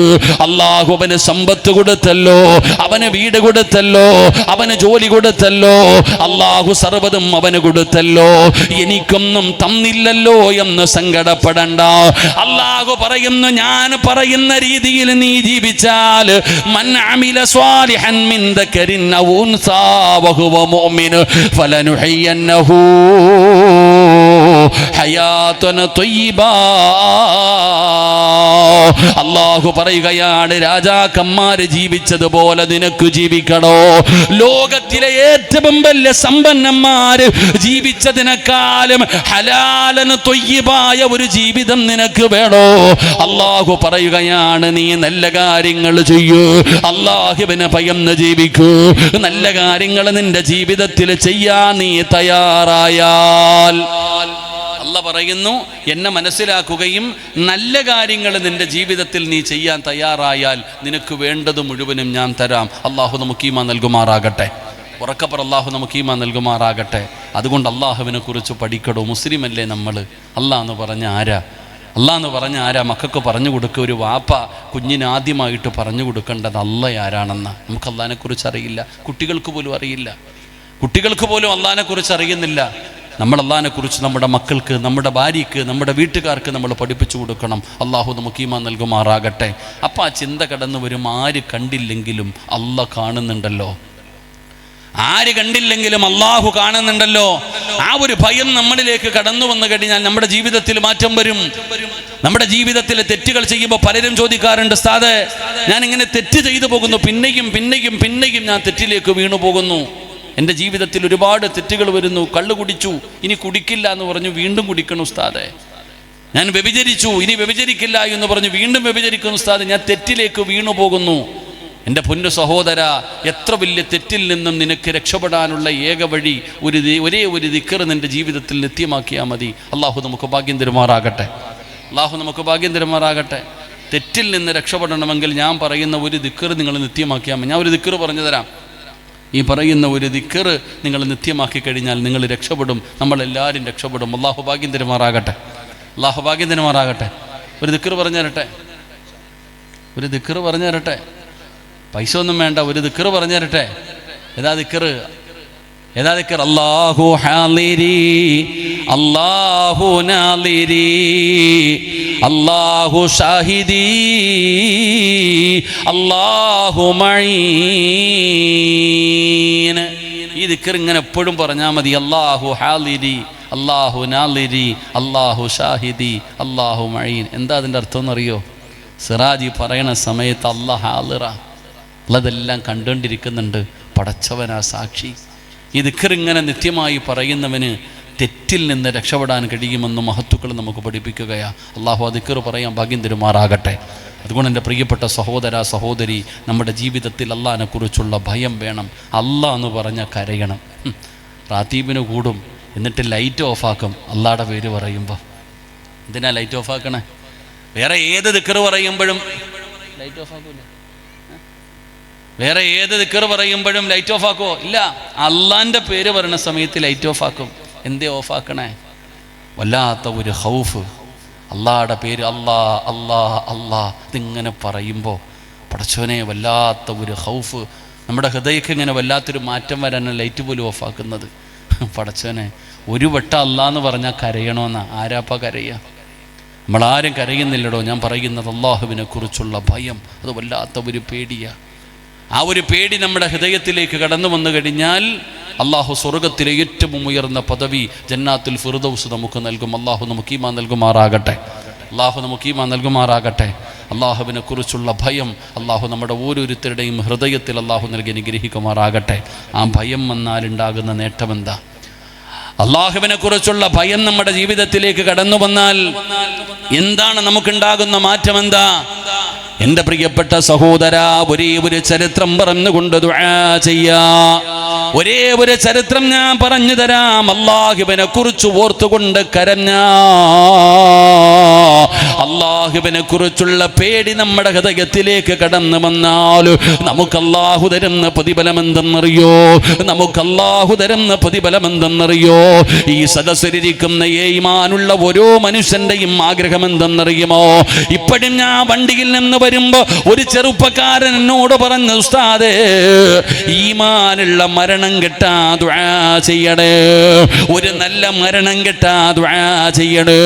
അല്ലാഹു അവന് സമ്പത്ത് കൊടുത്തല്ലോ, അവന് വീട് കൊടുത്തല്ലോ, അവന് ജോലി കൊടുത്തല്ലോ, അല്ലാഹു സർവ്വതും അവന് കൊടുത്തല്ലോ. എനിക്കൊന്നും തന്നില്ലല്ലോ എന്ന് സങ്കടപ്പെടണ്ട. അല്ലാഹു പറയുന്നു, ഞാൻ പറയുന്ന രീതിയിൽ നീ ജീവിച്ചാൽ, മൻ അമില സ്വാലിഹൻ മിൻ ദക്കരിൻ ഔ ഉൻസാ വഹുവ മുഅ്മിൻ ഫലനുഹയ്യന്നഹു ഹയാതൻ ത്വയ്യിബാ. അല്ലാഹു പറയുകയാണ്, രാജാക്കന്മാര് ജീവിച്ചതുപോലെ നിനക്ക് ജീവിക്കണോ? ലോകത്തിലെ ഏറ്റവും വലിയ സമ്പന്നന്മാര് ജീവിച്ചതിനേക്കാളും ഹലാലന് ത്വയ്യിബായ ഒരു ജീവിതം നിനക്ക് വേണോ? അല്ലാഹു പറയുകയാണ്, നീ നല്ല കാര്യങ്ങൾ ചെയ്യൂ, അല്ലാഹുവിനെ ഭയന്ന് ജീവിക്കൂ. നല്ല കാര്യങ്ങൾ നിന്റെ ജീവിതത്തിൽ ചെയ്യാൻ നീ തയ്യാറായാൽ, അല്ലാഹു പറയുന്നു, എന്നെ മനസ്സിലാക്കുകയും നല്ല കാര്യങ്ങൾ നിന്റെ ജീവിതത്തിൽ നീ ചെയ്യാൻ തയ്യാറായാൽ നിനക്ക് വേണ്ടത് മുഴുവനും ഞാൻ തരാം. അല്ലാഹു നമുക്ക് ഈമാൻ നൽകുമാറാകട്ടെ. ഉറക്കപ്പുറ അല്ലാഹു നമുക്ക് ഈമാൻ നൽകുമാറാകട്ടെ. അതുകൊണ്ട് അല്ലാഹുവിനെ കുറിച്ച് പഠിക്കടോ. മുസ്ലിമല്ലേ നമ്മൾ? അല്ലാഹ് എന്ന് പറഞ്ഞ ആരാ? മക്കൾക്ക് പറഞ്ഞു കൊടുക്കുക. ഒരു വാപ്പ കുഞ്ഞിന് ആദ്യമായിട്ട് പറഞ്ഞു കൊടുക്കേണ്ടത് അല്ലാഹ് ആരാണെന്ന്. നമുക്ക് അല്ലാഹിനെ കുറിച്ച് അറിയില്ല, കുട്ടികൾക്ക് പോലും അറിയില്ല, അല്ലാഹിനെ കുറിച്ച് അറിയുന്നില്ല. നമ്മൾ അള്ളാഹിനെ കുറിച്ച് നമ്മുടെ മക്കൾക്ക്, നമ്മുടെ ഭാര്യയ്ക്ക്, നമ്മുടെ വീട്ടുകാർക്ക് നമ്മൾ പഠിപ്പിച്ചു കൊടുക്കണം. അള്ളാഹു നമുക്ക് ഈമാൻ നൽകുമാറാകട്ടെ. അപ്പം ആ ചിന്ത കടന്നു വരും, ആര് കണ്ടില്ലെങ്കിലും അള്ളാഹ് കാണുന്നുണ്ടല്ലോ, ആര് കണ്ടില്ലെങ്കിലും അള്ളാഹു കാണുന്നുണ്ടല്ലോ. ആ ഒരു ഭയം നമ്മളിലേക്ക് കടന്നു വന്നു കഴിഞ്ഞാൽ നമ്മുടെ ജീവിതത്തിൽ മാറ്റം വരും. നമ്മുടെ ജീവിതത്തിലെ തെറ്റുകൾ ചെയ്യുമ്പോൾ പലരും ചോദിക്കാറുണ്ട്, ഉസ്താദേ ഞാൻ ഇങ്ങനെ തെറ്റ് ചെയ്തു പോകുന്നു, പിന്നെയും പിന്നെയും പിന്നെയും ഞാൻ തെറ്റിലേക്ക് വീണു പോകുന്നു. എൻ്റെ ജീവിതത്തിൽ ഒരുപാട് തെറ്റുകൾ വരുന്നു. കള്ളു കുടിച്ചു, ഇനി കുടിക്കില്ല എന്ന് പറഞ്ഞു, വീണ്ടും കുടിക്കണം ഉസ്താദേ. ഞാൻ വ്യഭിചരിച്ചു, ഇനി വ്യഭിചരിക്കില്ല എന്ന് പറഞ്ഞു, വീണ്ടും വ്യഭിചരിക്കുന്നു ഉസ്താദേ. ഞാൻ തെറ്റിലേക്ക് വീണു പോകുന്നു. എൻ്റെ പൊന്നു സഹോദര, എത്ര വലിയ തെറ്റിൽ നിന്നും നിനക്ക് രക്ഷപ്പെടാനുള്ള ഏക വഴി ഒരേ ഒരു ദിക്ർ നിൻ്റെ ജീവിതത്തിൽ നിത്യമാക്കിയാൽ മതി. അള്ളാഹു നമുക്ക് ഭാഗ്യം തരുമാറാകട്ടെ. അള്ളാഹു നമുക്ക് ഭാഗ്യം തരുമാറാകട്ടെ. തെറ്റിൽ നിന്ന് രക്ഷപ്പെടണമെങ്കിൽ ഞാൻ പറയുന്ന ഒരു ദിക്ർ നിങ്ങൾ നിത്യമാക്കിയാൽ മതി. ഞാൻ ഒരു ദിക്ർ പറഞ്ഞു തരാം. ഈ പറയുന്ന ഒരു ദിക്ർ നിങ്ങൾ നിത്യമാക്കി കഴിഞ്ഞാൽ നിങ്ങൾ രക്ഷപ്പെടും, നമ്മളെല്ലാവരും രക്ഷപ്പെടും. അള്ളാഹു ഭാഗ്യം തരുമാറാകട്ടെ. അള്ളാഹു ഭാഗ്യം തരുമാറാകട്ടെ. ഒരു ദിക്ർ പറഞ്ഞു തരട്ടെ, ഒരു ദിക്ർ പറഞ്ഞു തരട്ടെ. പൈസ ഒന്നും വേണ്ട, ഒരു ദിക്ർ പറഞ്ഞു തരട്ടെ. ഏതാ ദിക്ർ? ഏതാ ദിക്ർ? അല്ലാഹു ഹാലിരി അല്ലാഹു നാലിരി അല്ലാഹു ഷാഹിദി അല്ലാഹു മഈൻ. ഈ ദിക്ർ ഇങ്ങനെ എപ്പോഴും പറഞ്ഞാൽ മതി. അല്ലാഹു ഹാലിരി അല്ലാഹു നാലിരി അല്ലാഹു ഷാഹിദി അല്ലാഹു മഈൻ. എന്താ അതിൻ്റെ അർത്ഥം എന്നറിയോ? സിറാജി പറയണ സമയത്ത് അല്ലാഹ് ഹാലിറ, അതെല്ലാം കണ്ടുകൊണ്ടിരിക്കുന്നുണ്ട്, പടച്ചവനാ സാക്ഷി. ഈ ദിക്ർ ഇങ്ങനെ നിത്യമായി പറയുന്നവന് തെറ്റിൽ നിന്ന് രക്ഷപ്പെടാൻ കഴിയുമെന്ന് മഹത്തുക്കൾ നമുക്ക് പഠിപ്പിക്കുകയാ. അള്ളാഹു ആ ദിക്ർ പറയാൻ ഭാഗ്യം തരുമാറാകട്ടെ. അതുകൊണ്ട് എൻ്റെ പ്രിയപ്പെട്ട സഹോദര സഹോദരി, നമ്മുടെ ജീവിതത്തിൽ അള്ളാഹിനെ കുറിച്ചുള്ള ഭയം വേണം. അള്ളാഹ് എന്ന് പറഞ്ഞാൽ കരയണം. റാത്തീബിന് കൂടും, എന്നിട്ട് ലൈറ്റ് ഓഫാക്കും അള്ളാഹുടെ പേര് പറയുമ്പോൾ. എന്തിനാ ലൈറ്റ് ഓഫാക്കണേ? വേറെ ഏത് ദിക്ർ പറയുമ്പോഴും ലൈറ്റ് ഓഫാക്കൂല. വേറെ ഏത് ദിക്ർ പറയുമ്പോഴും ലൈറ്റ് ഓഫ് ആക്കുമോ? ഇല്ല. അള്ളാൻ്റെ പേര് പറയുന്ന സമയത്ത് ലൈറ്റ് ഓഫ് ആക്കും. എന്തേ ഓഫാക്കണേ? വല്ലാത്ത ഒരു ഹൗഫ്. അള്ളാഹുടെ പേര് അല്ലാ അല്ലാ അല്ലാ ഇതിങ്ങനെ പറയുമ്പോൾ പടച്ചോനെ വല്ലാത്ത ഒരു ഹൗഫ്. നമ്മുടെ ഹൃദയക്ക് ഇങ്ങനെ വല്ലാത്തൊരു മാറ്റം വരാനാണ് ലൈറ്റ് പോലും ഓഫാക്കുന്നത്. പടച്ചോനെ ഒരു വട്ടം അല്ലാന്ന് പറഞ്ഞാൽ കരയണമെന്നാ. ആരാപ്പാ കരയുക? നമ്മളാരും കരയുന്നില്ലടോ. ഞാൻ പറയുന്നത് അള്ളാഹുവിനെ കുറിച്ചുള്ള ഭയം, അത് വല്ലാത്ത ഒരു പേടിയാണ്. ആ ഒരു പേടി നമ്മുടെ ഹൃദയത്തിലേക്ക് കടന്നു വന്നു കഴിഞ്ഞാൽ അള്ളാഹു സ്വർഗത്തിലെ ഏറ്റവും ഉയർന്ന പദവി ജന്നാത്തുൽ ഫിർദൗസ് നമുക്ക് നൽകും. അള്ളാഹു നമുക്ക് ഈമാൻ നൽകുമാറാകട്ടെ. അള്ളാഹു നമുക്ക് ഈമാൻ നൽകുമാറാകട്ടെ. അള്ളാഹുവിനെ കുറിച്ചുള്ള ഭയം അള്ളാഹു നമ്മുടെ ഓരോരുത്തരുടെയും ഹൃദയത്തിൽ അള്ളാഹു നൽകി അനുഗ്രഹിക്കുമാറാകട്ടെ. ആ ഭയം വന്നാലുണ്ടാകുന്ന നേട്ടമെന്താ? അള്ളാഹുവിനെ കുറിച്ചുള്ള ഭയം നമ്മുടെ ജീവിതത്തിലേക്ക് കടന്നു വന്നാൽ എന്താണ് നമുക്കുണ്ടാകുന്ന മാറ്റം? എന്താ? എൻ്റെ പ്രിയപ്പെട്ട സഹോദര, ഒരേ ഒരു ചരിത്രം പറഞ്ഞുകൊണ്ട് ദുആ ചെയ്യാ. ഒരേ ഒരു ചരിത്രം ഞാൻ പറഞ്ഞു തരാം. അള്ളാഹുവിനെ കുറിച്ച് ഓർത്തുകൊണ്ട് കരഞ്ഞ, അള്ളാഹുവിനെ കുറിച്ചുള്ള പേടി നമ്മുടെ ഹൃദയത്തിലേക്ക് കടന്നു വന്നാൽ നമുക്ക് അള്ളാഹു തരുന്ന പ്രതിഫലം എന്തെന്നറിയോ? നമുക്ക് അള്ളാഹു തരുന്ന പ്രതിഫലം എന്തെന്നറിയോ? ഈ സദസ്സിലിരിക്കുന്ന ഈമാനുള്ള ഓരോ മനുഷ്യന്റെയും ആഗ്രഹം എന്തെന്നറിയുമോ? ഇപ്പോഴും ഞാൻ വണ്ടിയിൽ നിന്ന് വരുമ്പോ ഒരു ചെറുപ്പക്കാരൻ എന്നോട് പറഞ്ഞു, ഉസ്താദേ ഈമാനുള്ള മരണം കിട്ടാ ദുആ ചെയ്യണേ, ഒരു നല്ല മരണം കിട്ടാ ദുആ ചെയ്യണേ.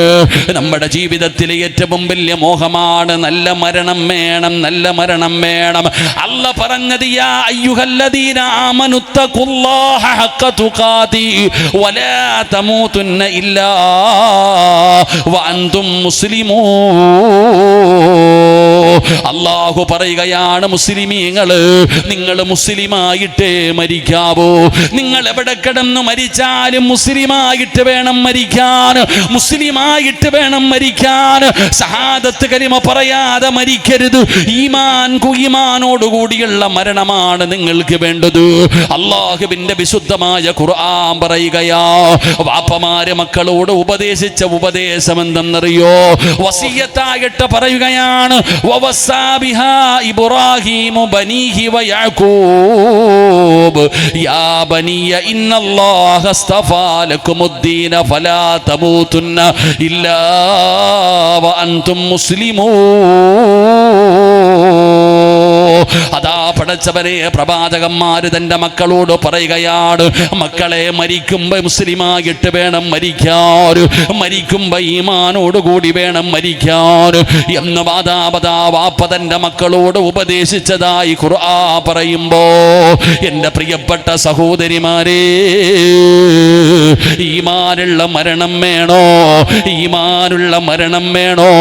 നമ്മുടെ ജീവിതത്തിലെ ഏറ്റവും വലിയ മോഹമാണ് നല്ല മരണം വേണം, നല്ല മരണം വേണം. അല്ലാഹ് പറഞ്ഞത് യാ അയ്യുഹല്ലദീന ആമനുത്തഖുല്ലാഹ ഹഖ തുഖാതി വലാ തമൂതുന്ന ഇല്ലാ വഅൻതും മുസ്ലിമൂൻ. അല്ലാഹു പറയുകയാണ്, മുസ്ലിമീങ്ങള് നിങ്ങൾ മുസ്ലിമായിട്ടേ മരിക്കാവൂ. നിങ്ങൾ എവിടെ കിടന്നു മരിച്ചാലും മുസ്ലിമായിട്ട് വേണം മരിക്കാൻ, മുസ്ലിമായിട്ട് വേണം മരിക്കാൻ. ഷഹാദത്ത് കലിമ പറയാതെ മരിക്കരുത്. ഈമാനോടുകൂടിയുള്ള മരണമാണ് നിങ്ങൾക്ക് വേണ്ടത്. അല്ലാഹുവിന്റെ വിശുദ്ധമായ ഖുർആൻ പറയുകയാ, വാപ്പമാര് മക്കളോട് ഉപദേശിച്ച ഉപദേശം എന്തെന്നറിയോ? വസിയത്തായിട്ട് പറയുകയാണ്, വവസ്സാ ബിഹാ ഇബ്രാഹീമു ബനീഹി വയഅഖൂബ് യാ ബനിയ ഇന്നല്ലാഹ അസ്തഫാ ലക്കുമുദ്ദീന ഫലാ തമൂതുന്ന ഇല്ലാ വഅൻതും മുസ്ലിമൂൻ. അതാ പടച്ചവനെ പ്രവാചകന്മാര് തന്റെ മക്കളോട് പറയുകയാണ്, മക്കളെ മരിക്കുമ്പോ മുസ്ലിമായിട്ട് വേണം മരിക്കാൻ, മരിക്കുമ്പോ ഈമാനോടുകൂടി വേണം മരിക്കാൻ എന്ന് വാപ്പ തന്റെ മക്കളോട് ഉപദേശിച്ചതായി ഖുർആൻ പറയുമ്പോ, എന്റെ പ്രിയപ്പെട്ട സഹോദരിമാരെ, ഈമാനുള്ള മരണം വേണോ? ഈമാനുള്ള മരണം വേണോ?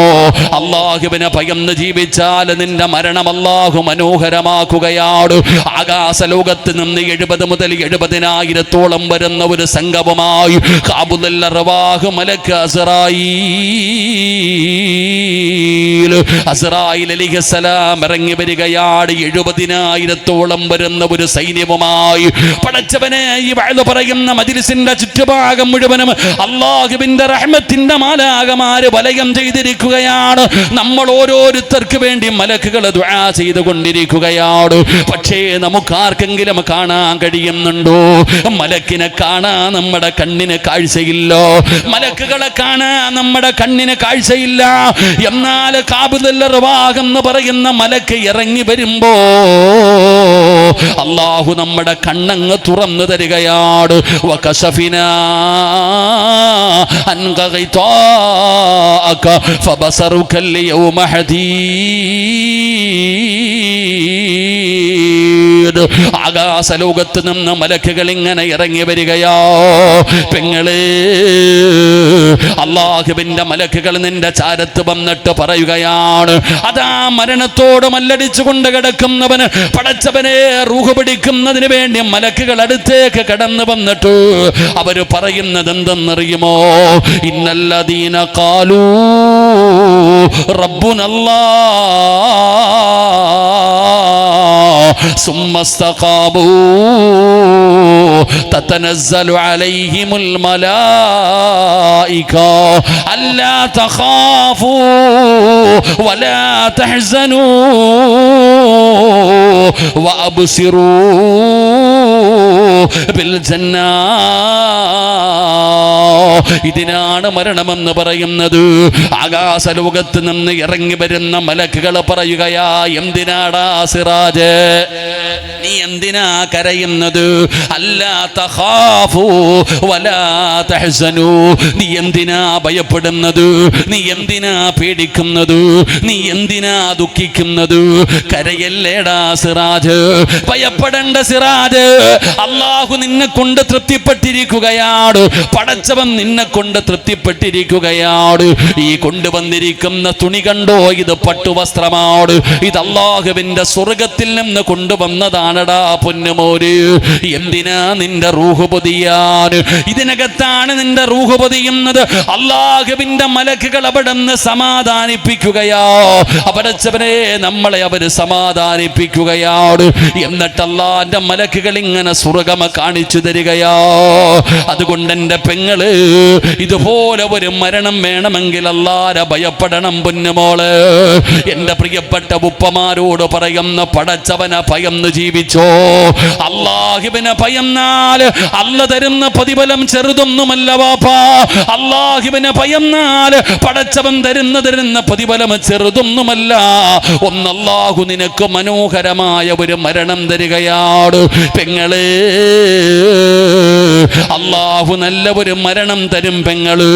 അള്ളാഹുവിനെ ഭയന്ന് ജീവിച്ചാൽ നിന്റെ മരണം അള്ളാഹു മനോഹരമാക്കുകയാണ്. ആകാശലോകത്ത് നിന്ന് 70 മുതൽ 70,000 വരുന്ന ഒരു സംഘവുമായി ഖാബുൽ അർവാഹ് മലക്ക് അസ്റായീൽ അലൈഹിസ്സലാം ഇറങ്ങി വരികയാണ്. 70,000 വരുന്ന ഒരു സൈന്യവുമായി. പടച്ചവനെ, ഈ വഅദ് പറയുന്ന മജ്ലിസിന്റെ ചുറ്റുഭാഗം മുഴുവനും അല്ലാഹുവിന്റെ റഹ്മത്തിന്റെ മാലാഖമാര് വലയം ചെയ്തിരിക്കുകയാണ്. നമ്മൾ ഓരോരുത്തർക്ക് വേണ്ടി മലക്കുകൾ ദുആ ചെയ്തുകൊണ്ടിരിക്കുകയാണ്. പക്ഷേ നമുക്കാർക്കെങ്കിലും കാണാൻ കഴിയുന്നുണ്ടോ? മലക്കിനെ കാണാൻ നമ്മുടെ കണ്ണിന് കാഴ്ചയില്ല, മലക്കുകളെ കാണാൻ നമ്മുടെ കണ്ണിന് കാഴ്ചയില്ല. എന്നാൽ ഖാബിദുൽ അർവാഹ് എന്ന് പറയുന്ന മലക്ക് ഇറങ്ങി വരുമ്പോ അല്ലാഹു നമ്മുടെ കണ്ണങ്ങ് തുറന്നു തരികയാണ്. വകശഫിനാ അൻക ഗിതാഅക ഫബസറുക അൽയൗമ ഹദീദ്. ആകാശലോകത്ത് നിന്ന് മലക്കുകൾ ഇങ്ങനെ ഇറങ്ങി വരികയോ. പെങ്ങളെ, അല്ലാഹുവിന്റെ മലക്കുകൾ നിന്റെ ചാരത്ത് വന്നിട്ട് പറയുകയാണ്, അതാ മരണത്തോട് മല്ലടിച്ചുകൊണ്ട് കിടക്കുന്നവന് പടച്ചവനെ റൂഹ് പിടിക്കുന്നതിന് വേണ്ടി മലക്കുകൾ അടുത്തേക്ക് കടന്നു വന്നിട്ട് അവര് പറയുന്നത് എന്തെന്നറിയുമോ? ഇന്നല്ലദീന ഖാലൂ റബ്ബുനല്ലാഹ് സുമ്മ ഇസ്തഖാമൂ തതനസ്സലു അലൈഹിമുൽ മലായിക അല്ലാ തഖാഫൂ വലാ തഹ്സനൂ വഅബ്സിറൂ ബിൽ ജന്നാ. ഇതിനാണ് മരണമെന്ന് പറയുന്നത്. ആകാശലോകത്ത് നിന്ന് ഇറങ്ങി വരുന്ന മലക്കുകൾ പറയുകയാ, എന്തിനാടാ സിറാജ്, നീ എന്തിനാ കരയുന്നത്? അല്ലാ തഖാഫൂ വലാ തഹ്സനൂ, നീ എന്തിനാ ഭയപ്പെടുന്നത്? നീ എന്തിനാ പേടിക്കുന്നത്? നീ എന്തിനാ ദുഃഖിക്കുന്നത്? കരയല്ലേടാ സിറാജ്, ഭയപ്പെടേണ്ട സിറാജ്. അല്ലാഹു നിന്നെ കൊണ്ട് തൃപ്തിപ്പെട്ടിരിക്കുകയാണ്. പടച്ചവൻ നിന്നെ കൊണ്ട് തൃപ്തിപ്പെട്ടിരിക്കുകയാണ്. ഈ കൊണ്ടുവന്നിരിക്കുന്ന തുണി കണ്ടോ? ഇത് പട്ടുവസ്ത്രമാണ്. ഇത് അല്ലാഹുവിന്റെ സ്വർഗത്തിൽ നിന്ന് കൊണ്ടുവന്നതാണടാ പൊന്നുമോര്. എന്തിനാ നിന്റെ റൂഹ് പൊതിയാൻ? ഇതിനകത്താണ് നിന്റെ റൂഹ് പൊതിയുന്നത്. അല്ലാഹുവിന്റെ മലക്കുകൾ അവിടെ നിന്ന് സമാധാനിപ്പിക്കുകയോ. പടച്ചവനെ, നമ്മളെ അവര് സമാധാനിപ്പിക്കുകയാണ്. എന്നിട്ട് അല്ലാഹുവിന്റെ മലക്കുകൾ ഇങ്ങനെ സ്വർഗ്ഗം കാണിച്ചു തരികയോ. അതുകൊണ്ട് എന്റെ പെങ്ങള്, ഇതുപോലെ ഒരു മരണം വേണമെങ്കിൽ അല്ലാഹുവെ ഭയപ്പെടണം പൊന്നുമോള്. എന്റെ പ്രിയപ്പെട്ട ഉപ്പമാരോട് പറയുന്ന, പടച്ചവനെ ഭയന്ന് ജീവിച്ചോ. അല്ലാഹുവിനെ ഭയന്നാൽ അല്ലാഹു തരുന്ന പ്രതിഫലം ചെറുതൊന്നുമല്ല വാപ്പാ. അല്ലാഹുവിനെ ഭയന്നാൽ പടച്ചവൻ തരുന്ന പ്രതിഫലം ചെറുതൊന്നുമല്ല. ഒന്ന് അല്ലാഹു നിനക്ക് മനോഹരമായ ഒരു മരണം തരികയാണ് പെങ്ങളെ. അല്ലാഹു നല്ല ഒരു മരണം തരും പെങ്ങള്.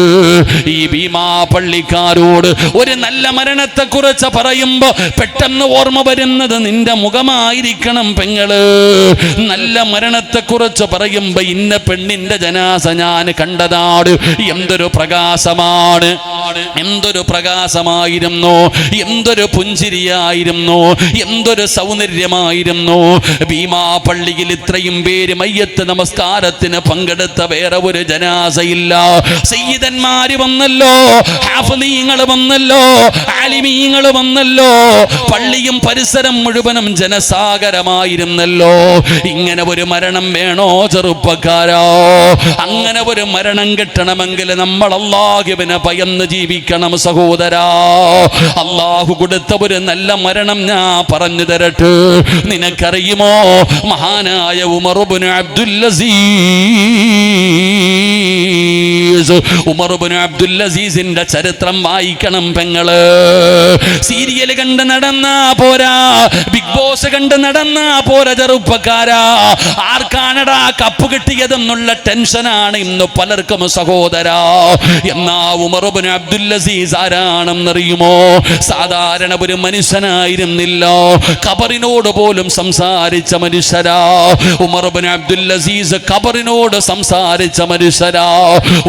ഈ ഭീമാ പള്ളിക്കാരോട് ഒരു നല്ല മരണത്തെ കുറിച്ച് പറയുമ്പോ പെട്ടെന്ന് ഓർമ്മ വരുന്നത് നിന്റെ മുഖമായിരിക്കണം പെങ്ങള്. നല്ല മരണത്തെ കുറിച്ച് പറയുമ്പോ ഇന്ന പെണ്ണിന്റെ ജനാസ ഞാൻ കണ്ടതാണ്, എന്തൊരു പ്രകാശമാണ്, എന്തൊരു പ്രകാശമായിരുന്നു, എന്തൊരു പുഞ്ചിരിയായിരുന്നു, എന്തൊരു സൗന്ദര്യമായിരുന്നു. ഭീമാ പള്ളിയിൽ ഇത്രയും പേര് മയ്യത്ത് നമസ്കാരത്തിന് പങ്കെടുത്ത വേറെ ഒരു ജനാസയില്ല. സയ്യിദന്മാര് വന്നല്ലോ, ഹാഫിളീങ്ങൾ വന്നല്ലോ, ആലിമീങ്ങൾ വന്നല്ലോ. പള്ളിയും പരിസരം മുഴുവനും ജനസാഗരമായിരുന്നല്ലോ. ഇങ്ങനെ ഒരു മരണം വേണോ ചെറുപ്പക്കാരോ? അങ്ങനെ ഒരു മരണം കിട്ടണമെങ്കിൽ നമ്മൾ അല്ലാഹുവിനെ ഭയന്ന് ജീവിക്കണം സഹോദരാ. അല്ലാഹു കൊടുത്ത ഒരു നല്ല മരണം ഞാൻ പറഞ്ഞു തരട്ടെ. നിനക്കറിയുമോ, മഹാനായ ഉമർ ഇബ്നു അബ്ദുൽ അസീസ്, ഉമർ ഇബ്നു അബ്ദുൽ അസീസിന്റെ ചരിത്രം വായിക്കണം പെങ്ങള്. സീരിയൽ കണ്ട് നടന്നാ പോരാ, ബിഗ് ബോസ് ബോസ് കണ്ട് നടന്നാ പോര ചെറുപ്പക്കാരാ, ആർക്കാണടാ കപ്പ് കിട്ടിയതെന്നുള്ള ടെൻഷനാണ് ഇന്ന് പലർക്കും സഹോദരാ. എന്നാ ഉമർ ഇബ്നു അബ്ദുൽ അസീസ് ആരാണെന്നറിയുമോ? സാധാരണ ഒരു മനുഷ്യനായിരുന്നില്ല, ഖബറിനോട് പോലും സംസാരിച്ച മനുഷ്യരാ. ഉമർ ഇബ്നു അബ്ദുൽ അസീസ് ഖബറിനോട് സംസാരിച്ച മനുഷ്യരാ.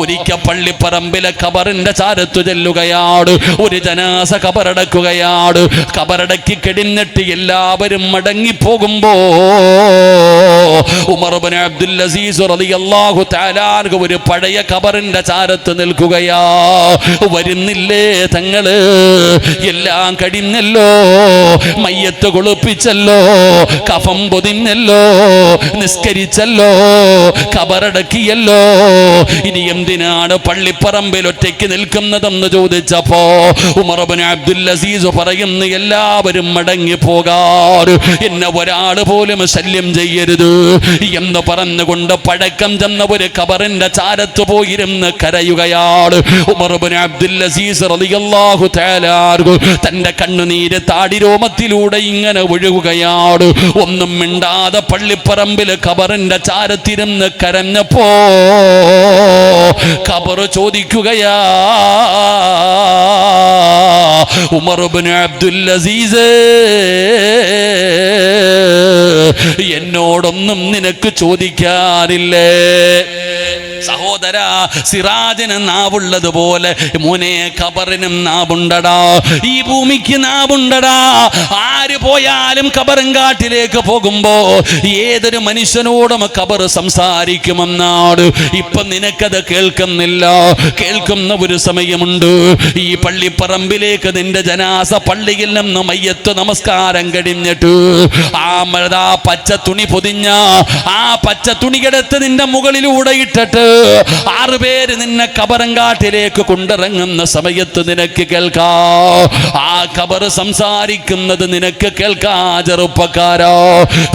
ഒരിക്കൽ പള്ളിപ്പറമ്പിലെ ഖബറിന്റെ ചാരത്തു ചെല്ലുകയാണ്. ഒരു ജനാസ ഖബറടക്കുകയാണ്. ഖബറടക്കി കിടന്നിട്ട് എല്ലാവരും മടങ്ങിപ്പോകുമ്പോ ഉമർ ഇബ്നു അബ്ദുൽ അസീസ് റളിയല്ലാഹു തആല അൻഹു ഒരു പഴയ ഖബറിന്റെ ചാരത്ത് നിൽക്കുകയാ. വരുന്നില്ലേ തങ്ങള്? എല്ലാം കഴിഞ്ഞല്ലോ, മയ്യത്ത് കുളിപ്പിച്ചല്ലോ, കഫം പൊതിഞ്ഞല്ലോ, നിസ്കരിച്ചല്ലോ, ഖബറടക്കിയല്ലോ, ഇനി എന്തിനാണ് പള്ളിപ്പറമ്പിൽ ഒറ്റയ്ക്ക് നിൽക്കുന്നതെന്ന് ചോദിച്ചപ്പോ ഉമർ ഇബ്നു അബ്ദുൽ അസീസ് പറയുന്നു, എല്ലാവരും മടങ്ങി പോകാറ്, എന്നെ ഒരാൾ പോലും ശല്യം ചെയ്യരുത് എന്ന് പറഞ്ഞുകൊണ്ട് പഴക്കം ചെന്ന ഒരു ഖബറിന്റെ ചാരത്ത് പോയിരുന്ന് കരയുകയാണ്. ഉമർ ഇബ്നു അബ്ദുൽ അസീസ് റളിയല്ലാഹു തആല തന്റെ കണ്ണുനീര് താടിരോമത്തിലൂടെ ഇങ്ങനെ ഒഴുകുകയാണ്. ഒന്നും മിണ്ടാതെ പള്ളിപ്പറമ്പിൽ ഖബറിന്റെ ചാരത്തിരുന്ന് കരഞ്ഞപ്പോ ഖബർ ചോദിക്കുകയാ, ഉമർ ഇബ്നു അബ്ദുൽ അസീസ്, എന്നോടൊന്നും നിനക്ക് ചോദിക്കാനില്ലേ? സഹോദര, സിറാജിന് നാവുള്ളതുപോലെ മോനെ ഖബറിനും നാവുണ്ടടാ, ഈ ഭൂമിക്ക് നാവുണ്ടടാ. ആര് പോയാലും ഖബറങ്കാട്ടിലേക്ക് പോകുമ്പോ ഏതൊരു മനുഷ്യനോടും ഖബർ സംസാരിക്കുമെന്നാണ്. ഇപ്പൊ നിനക്കത് കേൾക്കുന്നില്ല, കേൾക്കുന്ന ഒരു സമയമുണ്ട്. ഈ പള്ളിപ്പറമ്പിലേക്ക് നിന്റെ ജനാസ പള്ളിയിൽ നിന്ന് മയ്യത്ത് നമസ്കാരം കഴിഞ്ഞിട്ട് ആ പച്ച തുണി പൊതിഞ്ഞ ആ പച്ച തുണിയെടുത്ത് നിന്റെ മുകളിലൂടെ ഇട്ടിട്ട് 6 പേര് നിന്നെ ഖബറങ്കാട്ടിലേക്ക് കൊണ്ടിറങ്ങുന്ന സമയത്ത് നിനക്ക് കേൾക്കാ, ആ ഖബർ സംസാരിക്കുന്നത് നിനക്ക് കേൾക്കാ. ചെറുപ്പക്കാരോ,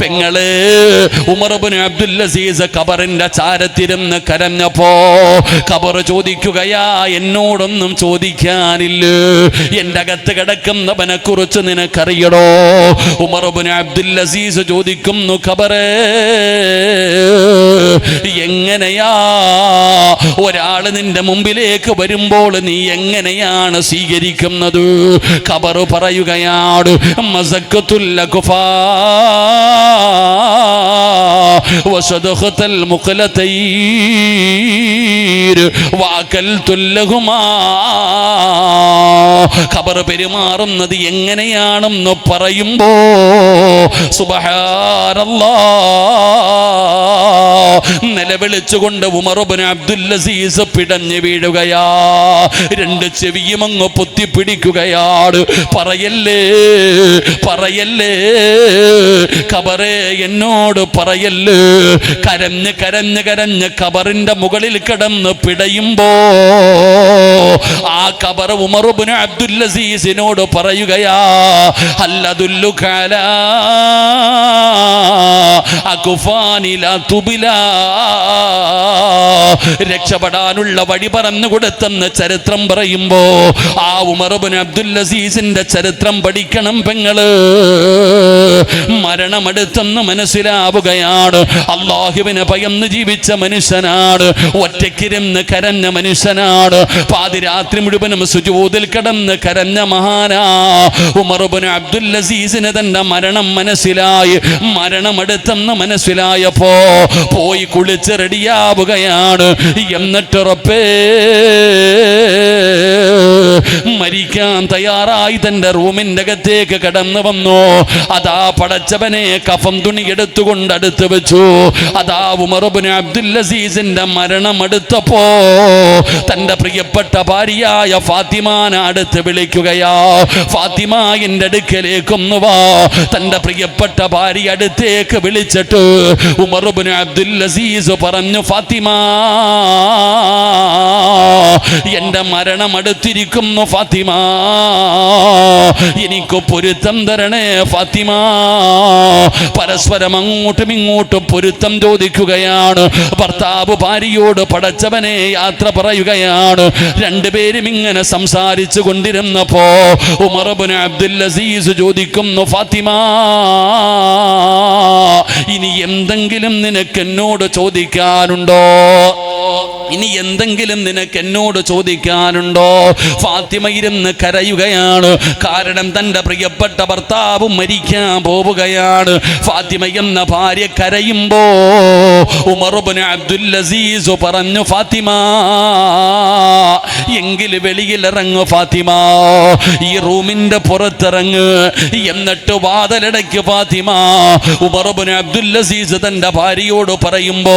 പെങ്ങള്, ഉമർ ഇബ്നു അബ്ദുൽ അസീസ് ഖബറിന്റെ ചാരത്തിരുന്ന് കരഞ്ഞപ്പോ ഖബർ ചോദിക്കുകയാ, എന്നോടൊന്നും ചോദിക്കാനില്ല, എന്റെ അകത്ത് കിടക്കുന്നവനെ കുറിച്ച് നിനക്കറിയടോ? ഉമർ ഇബ്നു അബ്ദുൽ അസീസ് ചോദിക്കുന്നു, ഖബറേ, എങ്ങനെയാ ഒരാള് നിന്റെ മുമ്പിലേക്ക് വരുമ്പോൾ നീ എങ്ങനെയാണ് സ്വീകരിക്കുന്നത്? ഖബർ പറയുകയാണ്, മസഖത്തുൽ അഖഫാ വസദഖത്തുൽ മുഖലതൈർ വഅകൽതുൽ ലഹുമാ. ഖബർ പെരുമാറുന്നത് എങ്ങനെയാണെന്ന് പറയുമ്പോ സുബ്ഹാനല്ലാഹ് നിലവിളിച്ചുകൊണ്ട് ഉമർ ഇബ്നു അബ്ദുൽ അസീസ് പിടഞ്ഞു വീഴുകയാ. 2 ചെവിയും അങ്ങ് പൊത്തിപ്പിടിക്കുകയാണ്. പറയല്ലേ, പറയല്ലേ ഖബറേ, എന്നോട് പറയല്ലേ. കരഞ്ഞ് കരഞ്ഞ് കരഞ്ഞ് ഖബറിന്റെ മുകളിൽ കിടന്ന് പിടയുമ്പോ ആ ഖബർ ഉമർ ഇബ്നു അബ്ദുൽ അസീസിനോട് പറയുകയാ, ഹല്ലദുല്ലുക അലാ അഖഫാനി ലാ തുബിലാ. രക്ഷപ്പെടാനുള്ള വഴി പറഞ്ഞു കൊടുത്തെന്ന് ചരിത്രം പറയുമ്പോ ആ ഉമർ ഇബ്നു അബ്ദുൽ അസീസിന്റെ ചരിത്രം പഠിക്കണം പെങ്ങള്. മരണമടുത്തെന്ന് മനസ്സിലാവുകയാണ്. അല്ലാഹുവിനെ ഭയന്ന് ജീവിച്ച മനുഷ്യനാണ്, ഒറ്റയ്ക്കിരുന്ന് കരഞ്ഞ മനുഷ്യനാണ്, പാതിരാത്രി മുഴുവനും സുജൂദിൽ കിടന്ന് കരഞ്ഞ മഹാനാ ഉമർ ഇബ്നു അബ്ദുൽ അസീസിന് തന്റെ മരണം മനസ്സിലായി. മരണമടുത്തെന്ന് മനസ്സിലായപ്പോ പോയി കുളിച്ച് റെഡിയാവുകയാണ്. എന്നിട്ട് റബ്ബേ, മരിക്കാൻ തയ്യാറായി തന്റെ റൂമിന്റെ അകത്തേക്ക് കടന്നു വന്നു. അതാ പടച്ചവനെ കഫം തുണി എടുത്തുകൊണ്ട് അടുത്ത് വെച്ചു. അതാ ഉമർ ഇബ്നു അബ്ദുൽ അസീസിന്റെ മരണം അടുത്തപ്പോ തന്റെ പ്രിയപ്പെട്ട ഭാര്യയായ ഫാത്തിമാനെ അടുത്ത് വിളിക്കുകയാ. ഫാത്തിമ, എന്റെ അടുക്കലേക്കൊന്നു വാ. തന്റെ പ്രിയപ്പെട്ട ഭാര്യ അടുത്തേക്ക് വിളിച്ചിട്ട് ഉമർ ഇബ്നു അബ്ദുൽ അസീസ് പറഞ്ഞു, ഫാത്തിമ, എന്റെ മരണം അടുത്തിരിക്കുന്നു ഫാത്തിമ, എനിക്ക് പൊരുത്തം തരണേ ഫാത്തിമ. പരസ്പരം അങ്ങോട്ടും ഇങ്ങോട്ടും പൊരുത്തം ചോദിക്കുകയാണ്. ഭർത്താവ് ഭാര്യയോട് പടച്ചവനെ യാത്ര പറയുകയാണ്. രണ്ടുപേരും ഇങ്ങനെ സംസാരിച്ചു കൊണ്ടിരുന്നപ്പോ ഉമർ ഇബ്നു അബ്ദുൽ അസീസ് ചോദിക്കുന്നു, ഫാത്തിമ, ഇനി എന്തെങ്കിലും നിനക്ക് എന്നോട് ചോദിക്കാനുണ്ടോ? ഇനി എന്തെങ്കിലും നിനക്ക് എന്നോട് ചോദിക്കാനുണ്ടോ? ഫാത്തിമ ഇരുന്ന് കരയുകയാണ്. കാരണം തൻ്റെ പ്രിയപ്പെട്ട ഭർത്താവ് മരിക്കാൻ പോവുകയാണ്. ഫാത്തിമ എന്ന ഭാര്യ കരയുമ്പോ ഉമർ ഇബ്നു അബ്ദുൽ അസീസ് പറഞ്ഞു, ഫാത്തിമ, എങ്കിൽ വെളിയിലിറങ്ങു ഫാത്തിമ, ഈ റൂമിന്റെ പുറത്തിറങ്ങ്, എന്നിട്ട് വാതിലടയ്ക്ക് ഫാത്തിമ. ഉമർ ഇബ്നു അബ്ദുൽ അസീസ് തൻ്റെ ഭാര്യയോട് പറയുമ്പോ